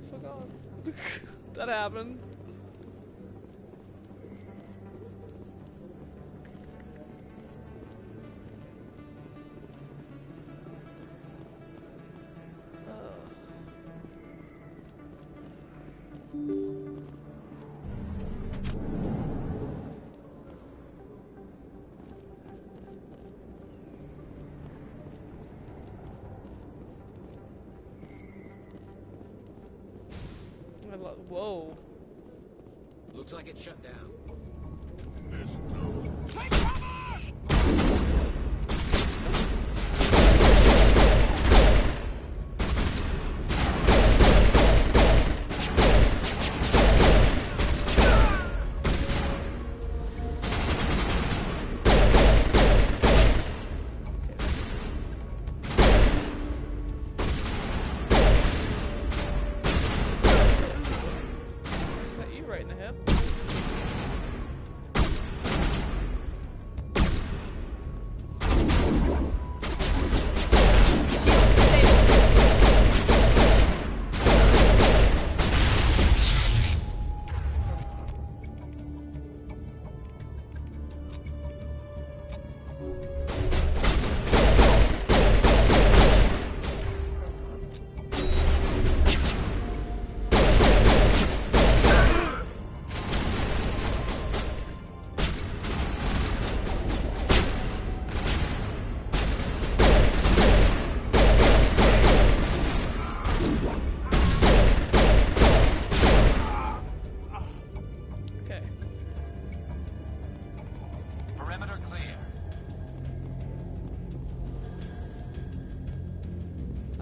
Forgot. That happened. Whoa. Looks like it's shut down.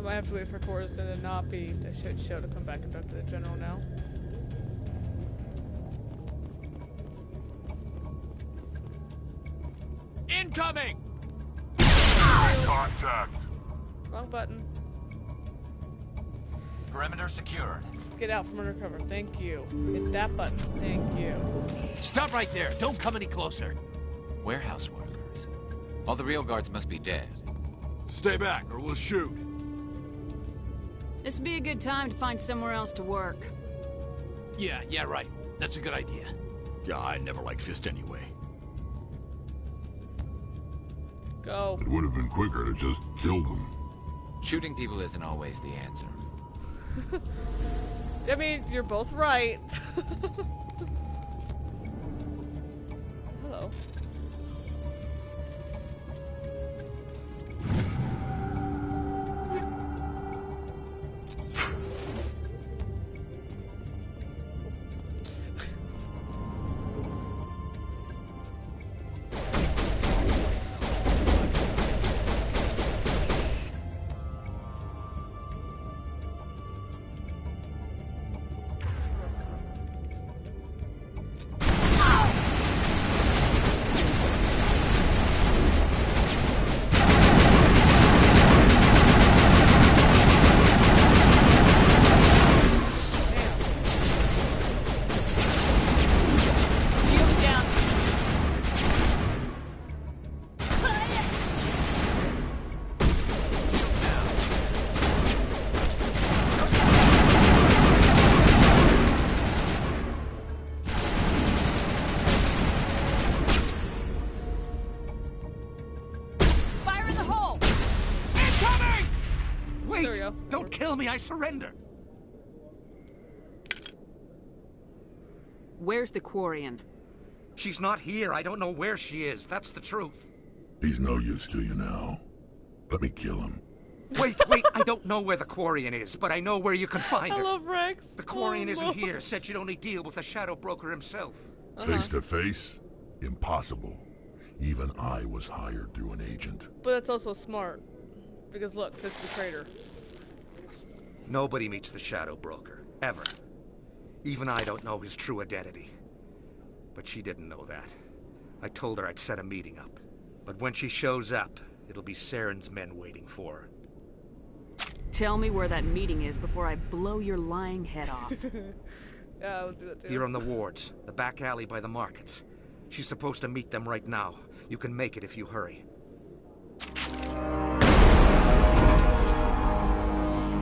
I have to wait for Corzin to not be the shit show to come back and talk to the general now. Incoming! Contact! Wrong button. Perimeter secured. Get out from under cover. Thank you. Hit that button. Thank you. Stop right there. Don't come any closer. Warehouse workers. All the real guards must be dead. Stay back or we'll shoot. This would be a good time to find somewhere else to work. Yeah, right. That's a good idea. Yeah, I never liked Fist anyway. Go. It would have been quicker to just kill them. Shooting people isn't always the answer. I mean, you're both right. Hello. Don't kill me, I surrender! Where's the Quarian? She's not here. I don't know where she is. That's the truth. He's no use to you now. Let me kill him. Wait, I don't know where the Quarian is, but I know where you can find her. I love Rex. The Quarian isn't here. Said she'd only deal with the Shadow Broker himself. Face to face? Impossible. Even I was hired through an agent. But it's also smart. Because look, this is the traitor. Nobody meets the Shadow Broker. Ever. Even I don't know his true identity. But she didn't know that. I told her I'd set a meeting up. But when she shows up, it'll be Saren's men waiting for her. Tell me where that meeting is before I blow your lying head off. Yeah, I'll do that too. Here on the wards, the back alley by the markets. She's supposed to meet them right now. You can make it if you hurry.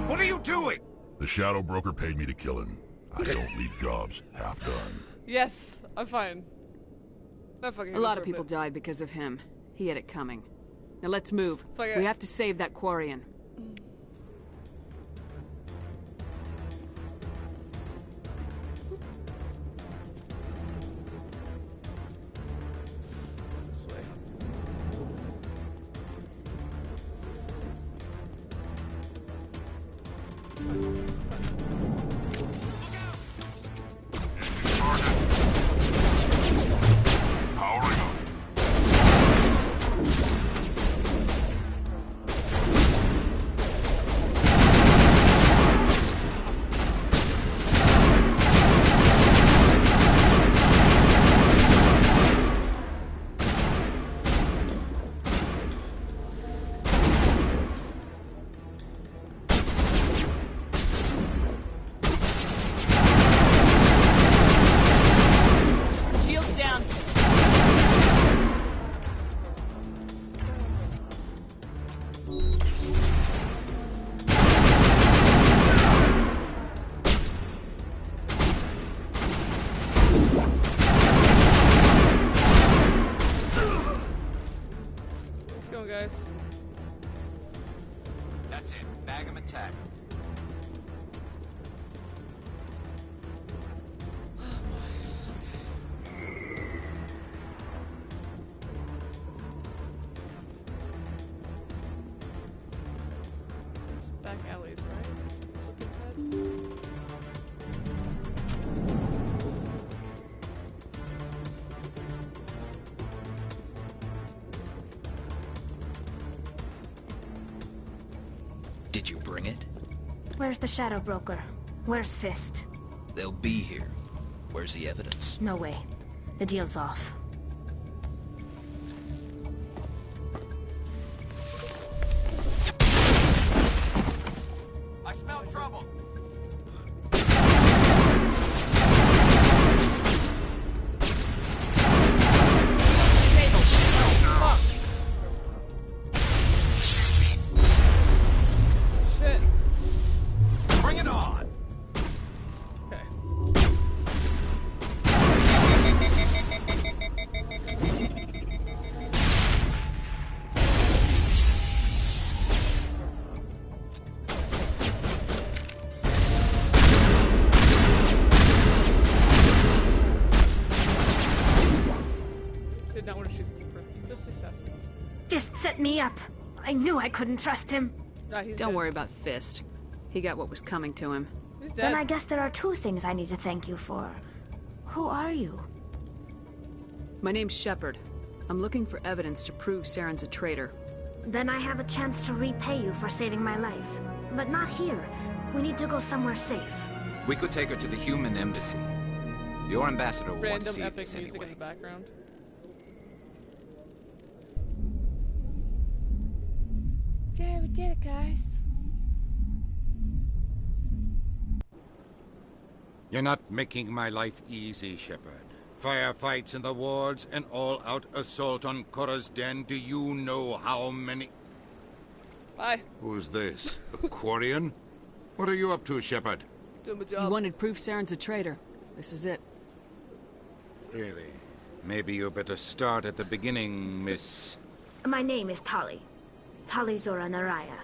What are you doing? The Shadow Broker paid me to kill him. I don't leave jobs half done. Yes, I'm fine. Not fucking A lot of people died because of him. He had it coming. Now let's move. Fuck it. We have to save that Quarian. This way. Powering up. Shields down. Let's go, guys. That's it. Bag 'em and tag 'em. It's back alleys, right? That's what they said. Did you bring it? Where's the Shadow Broker? Where's Fist? They'll be here. Where's the evidence? No way. The deal's off. I smell trouble. Shit. Bring it on. Okay. Did not want to shoot the keeper. Just assassin. Fist set me up. I knew I couldn't trust him. He's Don't dead. worry about Fist. He got what was coming to him. He's Then dead. I guess there are two things I need to thank you for. Who are you? My name's Shepard. I'm looking for evidence to prove Saren's a traitor. Then I have a chance to repay you for saving my life. But not here. We need to go somewhere safe. We could take her to the human embassy. Your ambassador will want to Random see epic this music anyway. in the background. Yeah, we did it, guys. You're not making my life easy, Shepard. Firefights in the wards, an all-out assault on Korra's den. Do you know how many... Bye. Who's this? The Quarian? What are you up to, Shepard? Doing my You job. wanted proof Saren's a traitor. This is it. Really? Maybe you better start at the beginning, Miss... My name is Tali. Tali Zora Naraya.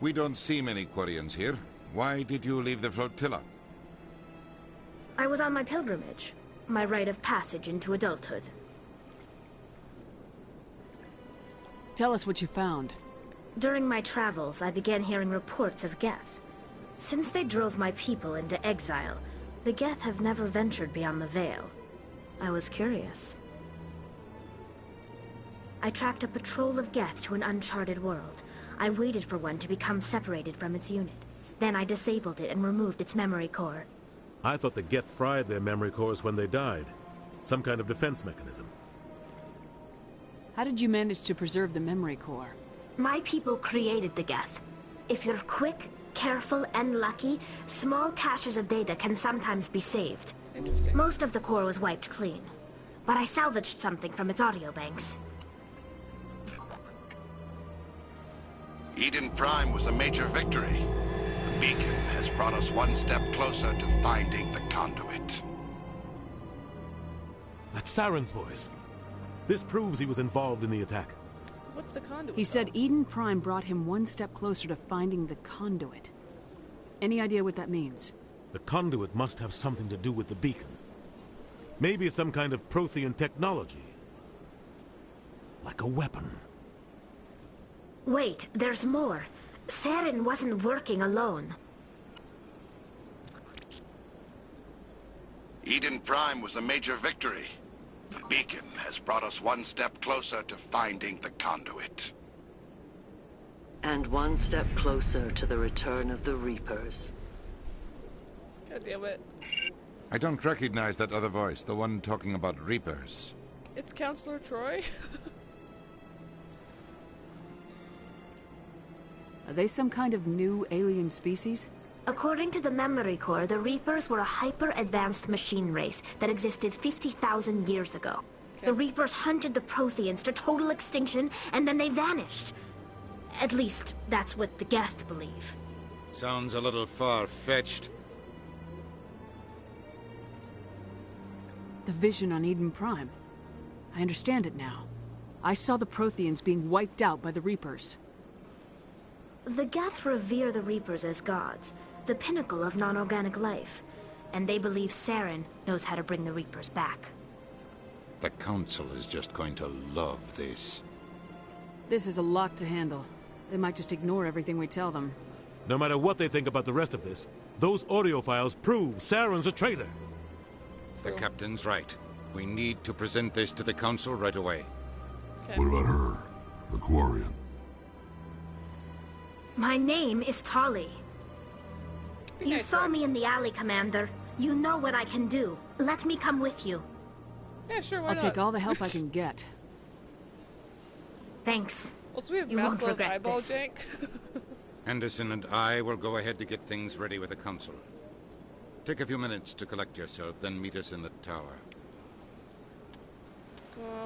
We don't see many Quarians here. Why did you leave the flotilla? I was on my pilgrimage. My rite of passage into adulthood. Tell us what you found. During my travels, I began hearing reports of Geth. Since they drove my people into exile, the Geth have never ventured beyond the Veil. I was curious. I tracked a patrol of Geth to an uncharted world. I waited for one to become separated from its unit. Then I disabled it and removed its memory core. I thought the Geth fried their memory cores when they died. Some kind of defense mechanism. How did you manage to preserve the memory core? My people created the Geth. If you're quick, careful, and lucky, small caches of data can sometimes be saved. Interesting. Most of the core was wiped clean, but I salvaged something from its audio banks. Eden Prime was a major victory. The beacon has brought us one step closer to finding the conduit. That's Saren's voice. This proves he was involved in the attack. What's the conduit? He said Eden Prime brought him one step closer to finding the conduit. Any idea what that means? The conduit must have something to do with the beacon. Maybe it's some kind of Prothean technology. Like a weapon. Wait, there's more. Saren wasn't working alone. Eden Prime was a major victory. The beacon has brought us one step closer to finding the conduit. And one step closer to the return of the Reapers. God damn it. I don't recognize that other voice, the one talking about Reapers. It's Counselor Troy. Are they some kind of new alien species? According to the memory core, the Reapers were a hyper-advanced machine race that existed 50,000 years ago. Okay. The Reapers hunted the Protheans to total extinction, and then they vanished. At least, that's what the Geth believe. Sounds a little far-fetched. The vision on Eden Prime. I understand it now. I saw the Protheans being wiped out by the Reapers. The Geth revere the Reapers as gods, the pinnacle of non-organic life. And they believe Saren knows how to bring the Reapers back. The Council is just going to love this. This is a lot to handle. They might just ignore everything we tell them. No matter what they think about the rest of this, those audio files prove Saren's a traitor. The Captain's right. We need to present this to the Council right away. Okay. What about her, the Quarian? My name is Tali. You saw me in the alley, Commander. You know what I can do. Let me come with you. Yeah, sure, why I'll not? take all the help I can get. Thanks. Also, we have You won't massive regret eyeball this. jank. Anderson and I will go ahead to get things ready with the Council. Take a few minutes to collect yourself, then meet us in the tower.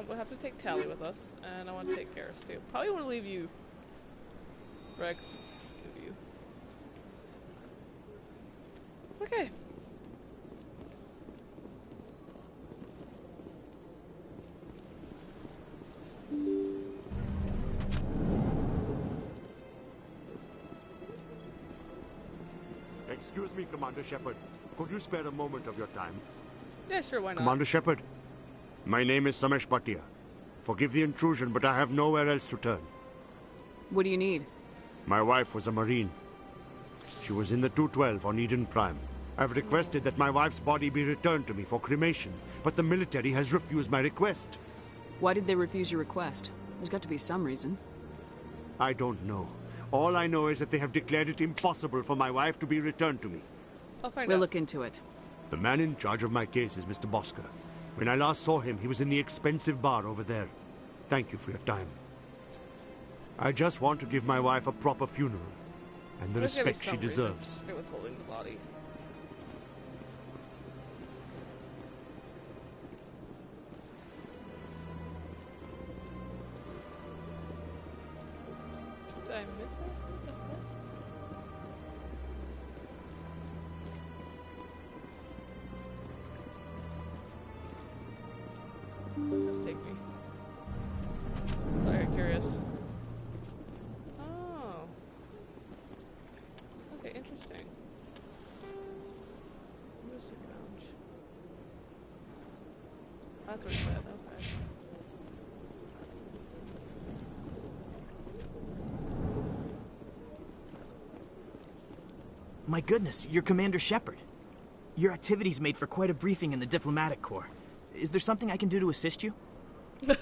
We'll have to take Tally with us, and I want to take Karis too. Probably want to leave you, Rex. Leave you. Okay. Excuse me, Commander Shepard. Could you spare a moment of your time? Yeah, sure, why not? Commander Shepard, my name is Samesh Bhatia. Forgive the intrusion, but I have nowhere else to turn. What do you need? My wife was a Marine. She was in the 212 on Eden Prime. I've requested that my wife's body be returned to me for cremation, but the military has refused my request. Why did they refuse your request? There's got to be some reason. I don't know. All I know is that they have declared it impossible for my wife to be returned to me. I'll find We'll out. look into it. The man in charge of my case is Mr. Bosker. When I last saw him, he was in the expensive bar over there. Thank you for your time. I just want to give my wife a proper funeral, and the There's gotta be respect she some deserves. reason. It was holding the body. Did I miss it? What the fuck? Where does this take me? Sorry, I'm curious. Oh. That's what he said, okay. My goodness, you're Commander Shepard. Your activities made for quite a briefing in the diplomatic corps. Is there something I can do to assist you?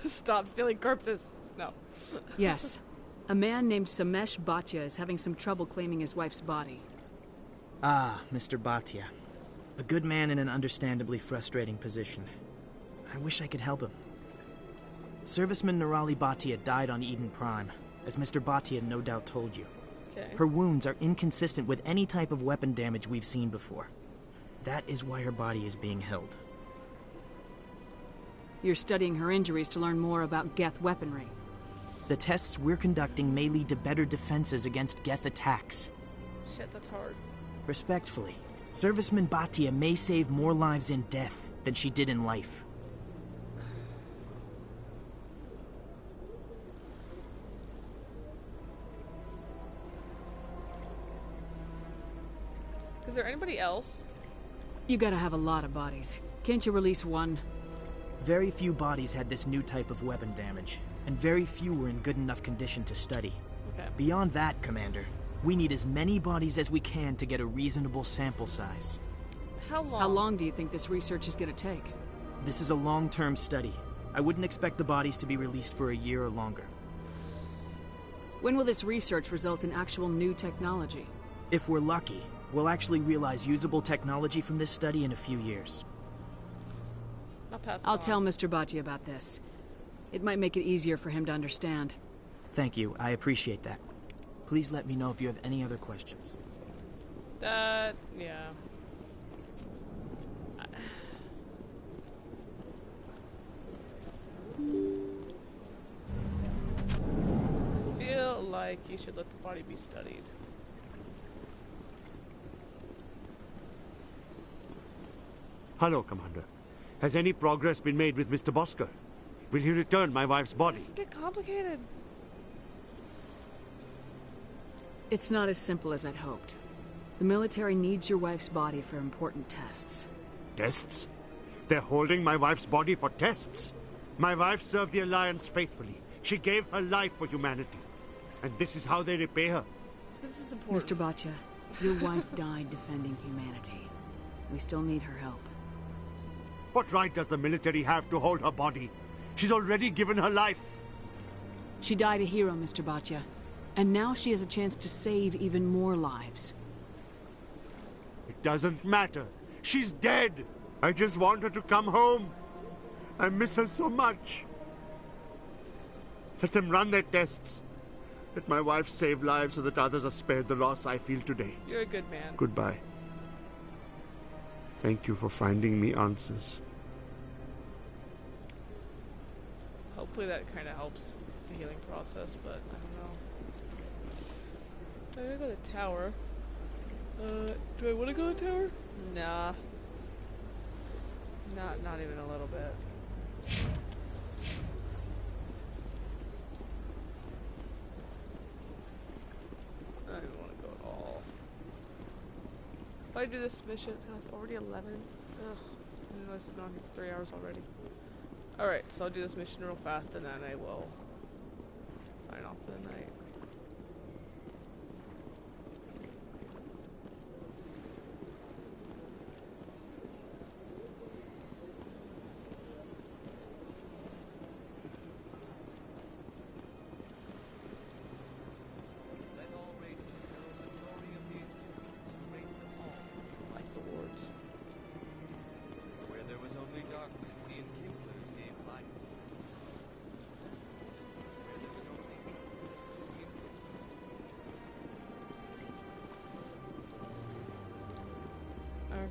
Stop stealing corpses. No. Yes. A man named Samesh Bhatia is having some trouble claiming his wife's body. Ah, Mr. Bhatia. A good man in an understandably frustrating position. I wish I could help him. Serviceman Nirali Bhatia died on Eden Prime, as Mr. Bhatia no doubt told you. Okay. Her wounds are inconsistent with any type of weapon damage we've seen before. That is why her body is being held. You're studying her injuries to learn more about Geth weaponry. The tests we're conducting may lead to better defenses against Geth attacks. Shit, that's hard. Respectfully, Serviceman Bhatia may save more lives in death than she did in life. Is there anybody else? You gotta have a lot of bodies. Can't you release one? Very few bodies had this new type of weapon damage, and very few were in good enough condition to study. Okay. Beyond that, Commander, we need as many bodies as we can to get a reasonable sample size. How long? How long do you think this research is gonna take? This is a long-term study. I wouldn't expect the bodies to be released for a year or longer. When will this research result in actual new technology? If we're lucky, we'll actually realize usable technology from this study in a few years. I'll tell Mr. Bhatia about this. It might make it easier for him to understand. Thank you. I appreciate that. Please let me know if you have any other questions. Yeah. I feel like you should let the body be studied. Hello, Commander. Has any progress been made with Mr. Bosker? Will he return my wife's body? This get complicated. It's not as simple as I'd hoped. The military needs your wife's body for important tests. Tests? They're holding my wife's body for tests? My wife served the Alliance faithfully. She gave her life for humanity. And this is how they repay her. This is important. Mr. Bhatia, your wife died defending humanity. We still need her help. What right does the military have to hold her body? She's already given her life. She died a hero, Mr. Bhatia. And now she has a chance to save even more lives. It doesn't matter. She's dead. I just want her to come home. I miss her so much. Let them run their tests. Let my wife save lives so that others are spared the loss I feel today. You're a good man. Goodbye. Thank you for finding me answers. Hopefully that kind of helps the healing process, but I don't know. I'm gonna go to the tower. Do I want to go to the tower? Nah. Not even a little bit. I don't want to go at all. If I do this mission, oh, it's already 11. Ugh. I know this has been on here for 3 hours already. Alright, so I'll do this mission real fast and then I will sign off for the night.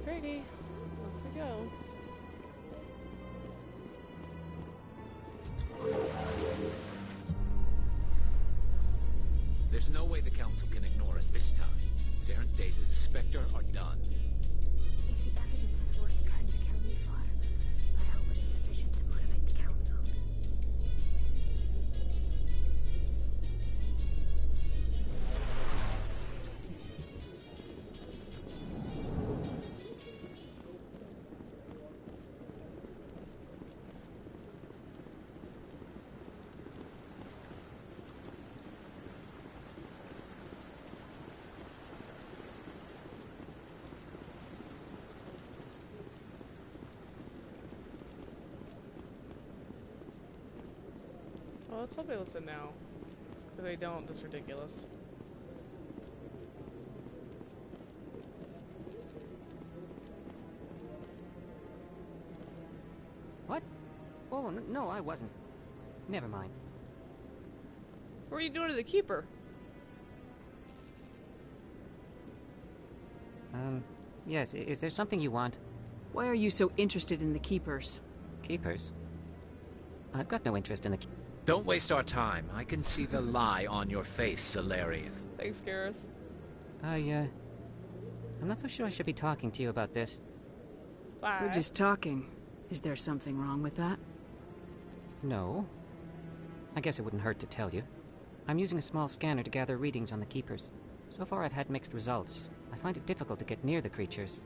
Alrighty, off we go. There's no way the Council can ignore us this time. Saren's days as a Spectre are done. If the evidence is worth trying to kill me for, I hope it is sufficient to motivate the Council. Well, let's hope they listen now. If they don't, that's ridiculous. What? Oh, no, I wasn't. Never mind. What are you doing to the Keeper? Yes, is there something you want? Why are you so interested in the Keepers? Keepers? I've got no interest in the Don't waste our time. I can see the lie on your face, Solarian. Thanks, Garrus. I'm not so sure I should be talking to you about this. Bye. We're just talking. Is there something wrong with that? No. I guess it wouldn't hurt to tell you. I'm using a small scanner to gather readings on the Keepers. So far I've had mixed results. I find it difficult to get near the creatures.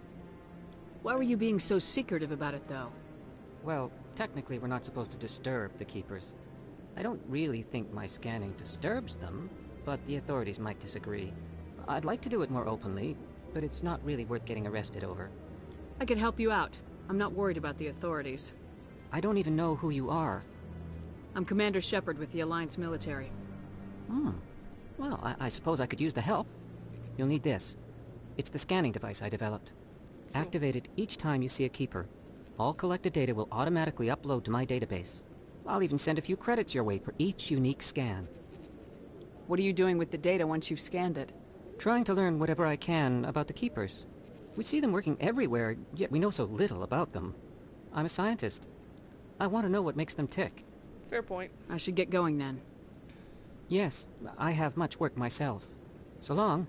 Why were you being so secretive about it, though? Well, technically we're not supposed to disturb the Keepers. I don't really think my scanning disturbs them, but the authorities might disagree. I'd like to do it more openly, but it's not really worth getting arrested over. I could help you out. I'm not worried about the authorities. I don't even know who you are. I'm Commander Shepard with the Alliance military. Well, I suppose I could use the help. You'll need this. It's the scanning device I developed. Activate it each time you see a Keeper. All collected data will automatically upload to my database. I'll even send a few credits your way for each unique scan. What are you doing with the data once you've scanned it? Trying to learn whatever I can about the Keepers. We see them working everywhere, yet we know so little about them. I'm a scientist. I want to know what makes them tick. Fair point. I should get going then. Yes, I have much work myself. So long,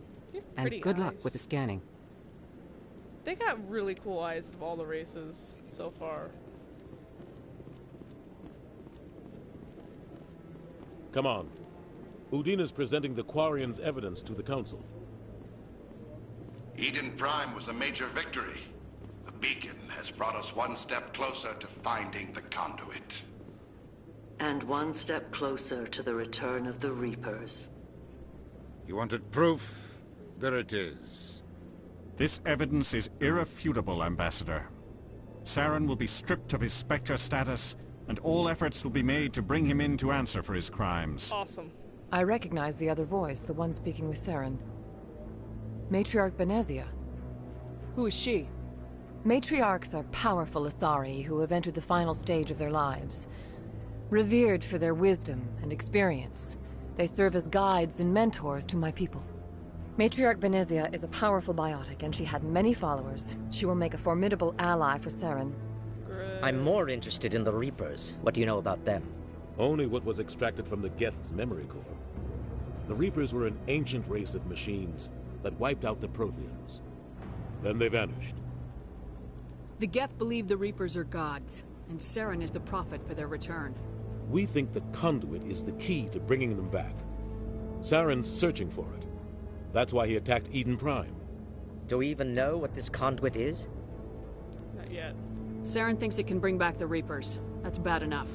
and good luck with the scanning. They got really cool eyes of all the races so far. Come on. Udina's presenting the Quarians' evidence to the Council. Eden Prime was a major victory. The beacon has brought us one step closer to finding the conduit. And one step closer to the return of the Reapers. You wanted proof? There it is. This evidence is irrefutable, Ambassador. Saren will be stripped of his Spectre status, and all efforts will be made to bring him in to answer for his crimes. Awesome. I recognize the other voice, the one speaking with Saren. Matriarch Benezia. Who is she? Matriarchs are powerful Asari who have entered the final stage of their lives. Revered for their wisdom and experience, they serve as guides and mentors to my people. Matriarch Benezia is a powerful biotic, and she had many followers. She will make a formidable ally for Saren. I'm more interested in the Reapers. What do you know about them? Only what was extracted from the Geth's memory core. The Reapers were an ancient race of machines that wiped out the Protheans. Then they vanished. The Geth believe the Reapers are gods, and Saren is the prophet for their return. We think the conduit is the key to bringing them back. Saren's searching for it. That's why he attacked Eden Prime. Do we even know what this conduit is? Not yet. Saren thinks it can bring back the Reapers. That's bad enough.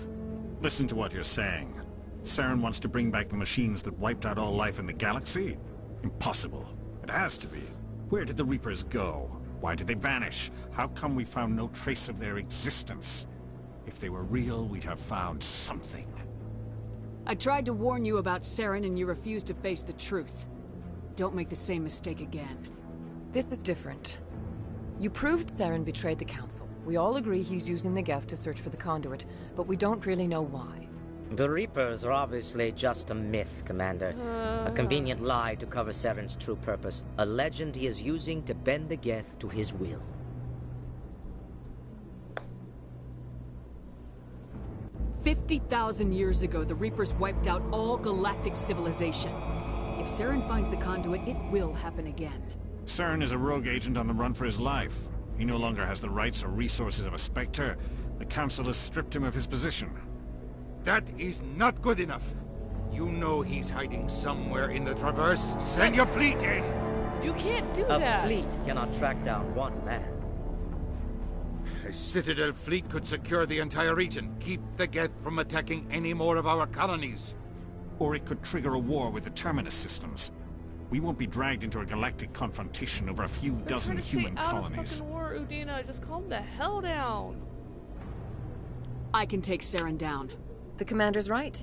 Listen to what you're saying. Saren wants to bring back the machines that wiped out all life in the galaxy? Impossible. It has to be. Where did the Reapers go? Why did they vanish? How come we found no trace of their existence? If they were real, we'd have found something. I tried to warn you about Saren and you refused to face the truth. Don't make the same mistake again. This is different. You proved Saren betrayed the Council. We all agree he's using the Geth to search for the conduit, but we don't really know why. The Reapers are obviously just a myth, Commander. A convenient lie to cover Saren's true purpose. A legend he is using to bend the Geth to his will. "50,000 years ago, the Reapers wiped out all galactic civilization. If Saren finds the conduit, it will happen again. Saren is a rogue agent on the run for his life. He no longer has the rights or resources of a Spectre. The Council has stripped him of his position. That is not good enough. You know he's hiding somewhere in the Traverse. Send your fleet in! You can't do that! that! A fleet cannot track down one man. A Citadel fleet could secure the entire region, keep the Geth from attacking any more of our colonies. Or it could trigger a war with the Terminus systems. We won't be dragged into a galactic confrontation over a few dozen human colonies. Fucking war, Udina. Just calm the hell down. I can take Saren down. The commander's right.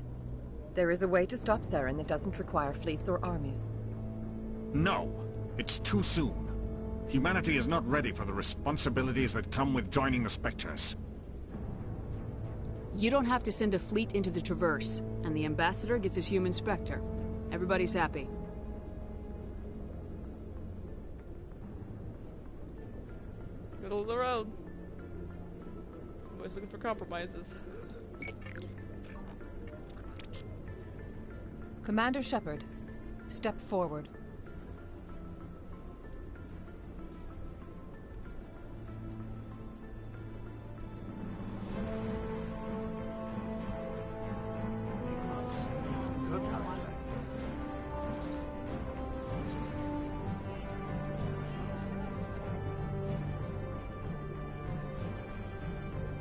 There is a way to stop Saren that doesn't require fleets or armies. No! It's too soon. Humanity is not ready for the responsibilities that come with joining the Spectres. You don't have to send a fleet into the Traverse, and the Ambassador gets his human Spectre. Everybody's happy. Middle of the road. Always looking for compromises. Commander Shepard, step forward.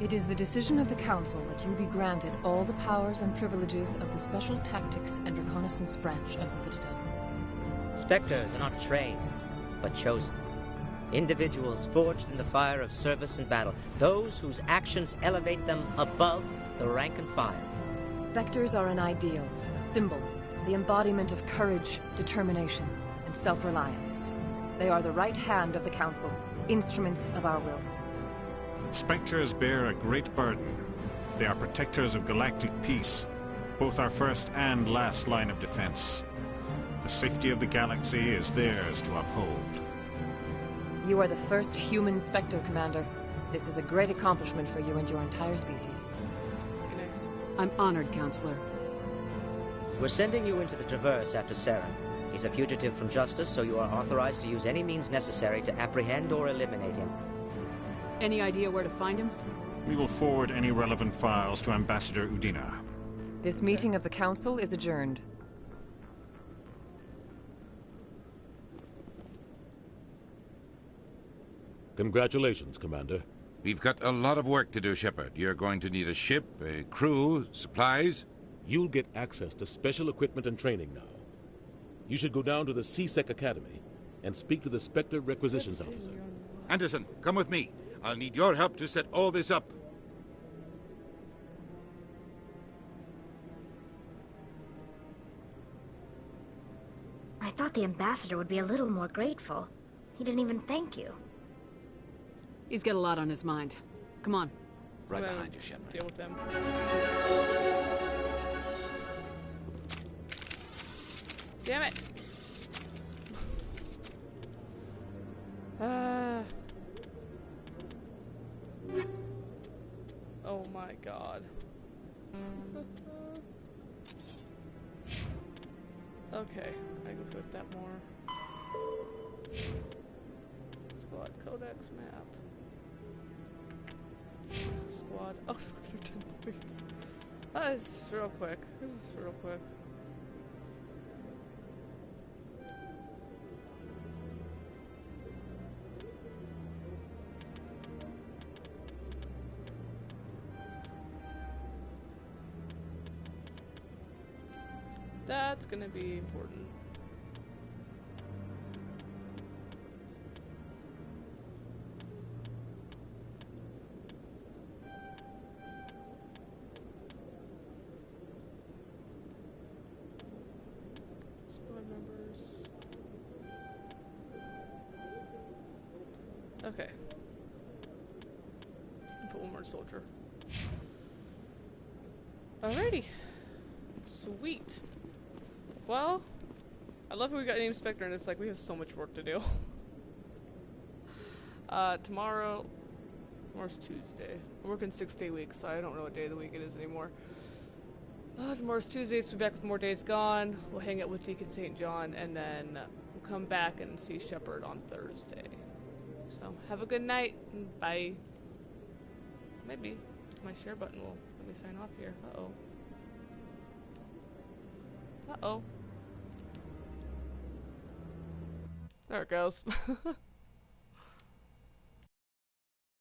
It is the decision of the Council that you be granted all the powers and privileges of the Special Tactics and Reconnaissance branch of the Citadel. Spectres are not trained, but chosen. Individuals forged in the fire of service and battle. Those whose actions elevate them above the rank and file. Spectres are an ideal, a symbol, the embodiment of courage, determination, and self-reliance. They are the right hand of the Council, instruments of our will. Spectres bear a great burden. They are protectors of galactic peace, both our first and last line of defense. The safety of the galaxy is theirs to uphold. You are the first human Spectre, Commander. This is a great accomplishment for you and your entire species. I'm honored, Counselor. We're sending you into the Traverse after Saren. He's a fugitive from justice, so you are authorized to use any means necessary to apprehend or eliminate him. Any idea where to find him? We will forward any relevant files to Ambassador Udina. This meeting of the Council is adjourned. Congratulations, Commander. We've got a lot of work to do, Shepard. You're going to need a ship, a crew, supplies. You'll get access to special equipment and training now. You should go down to the C-Sec Academy and speak to the Spectre Requisitions Officer. Anderson, come with me. I'll need your help to set all this up. I thought the ambassador would be a little more grateful. He didn't even thank you. He's got a lot on his mind. Come on. Right behind you, Shepard. Deal with them. Damn it! Oh my god. Okay, I can put that more. Squad Codex map. Squad. Oh, fucking 10 points. This is real quick. This is real quick. That's gonna be important. Squad members. Okay. Put one more soldier. Alrighty. Sweet. Well, I love how we got named Spectre and it's like we have so much work to do. Tomorrow's Tuesday. I'm working 6-day week, so I don't know what day of the week it is anymore. Tomorrow's Tuesday, so we'll be back with more Days Gone. We'll hang out with Deacon St. John, and then we'll come back and see Shepard on Thursday. So, have a good night, and bye. Maybe my share button will let me sign off here. Uh-oh. Uh-oh. There it goes.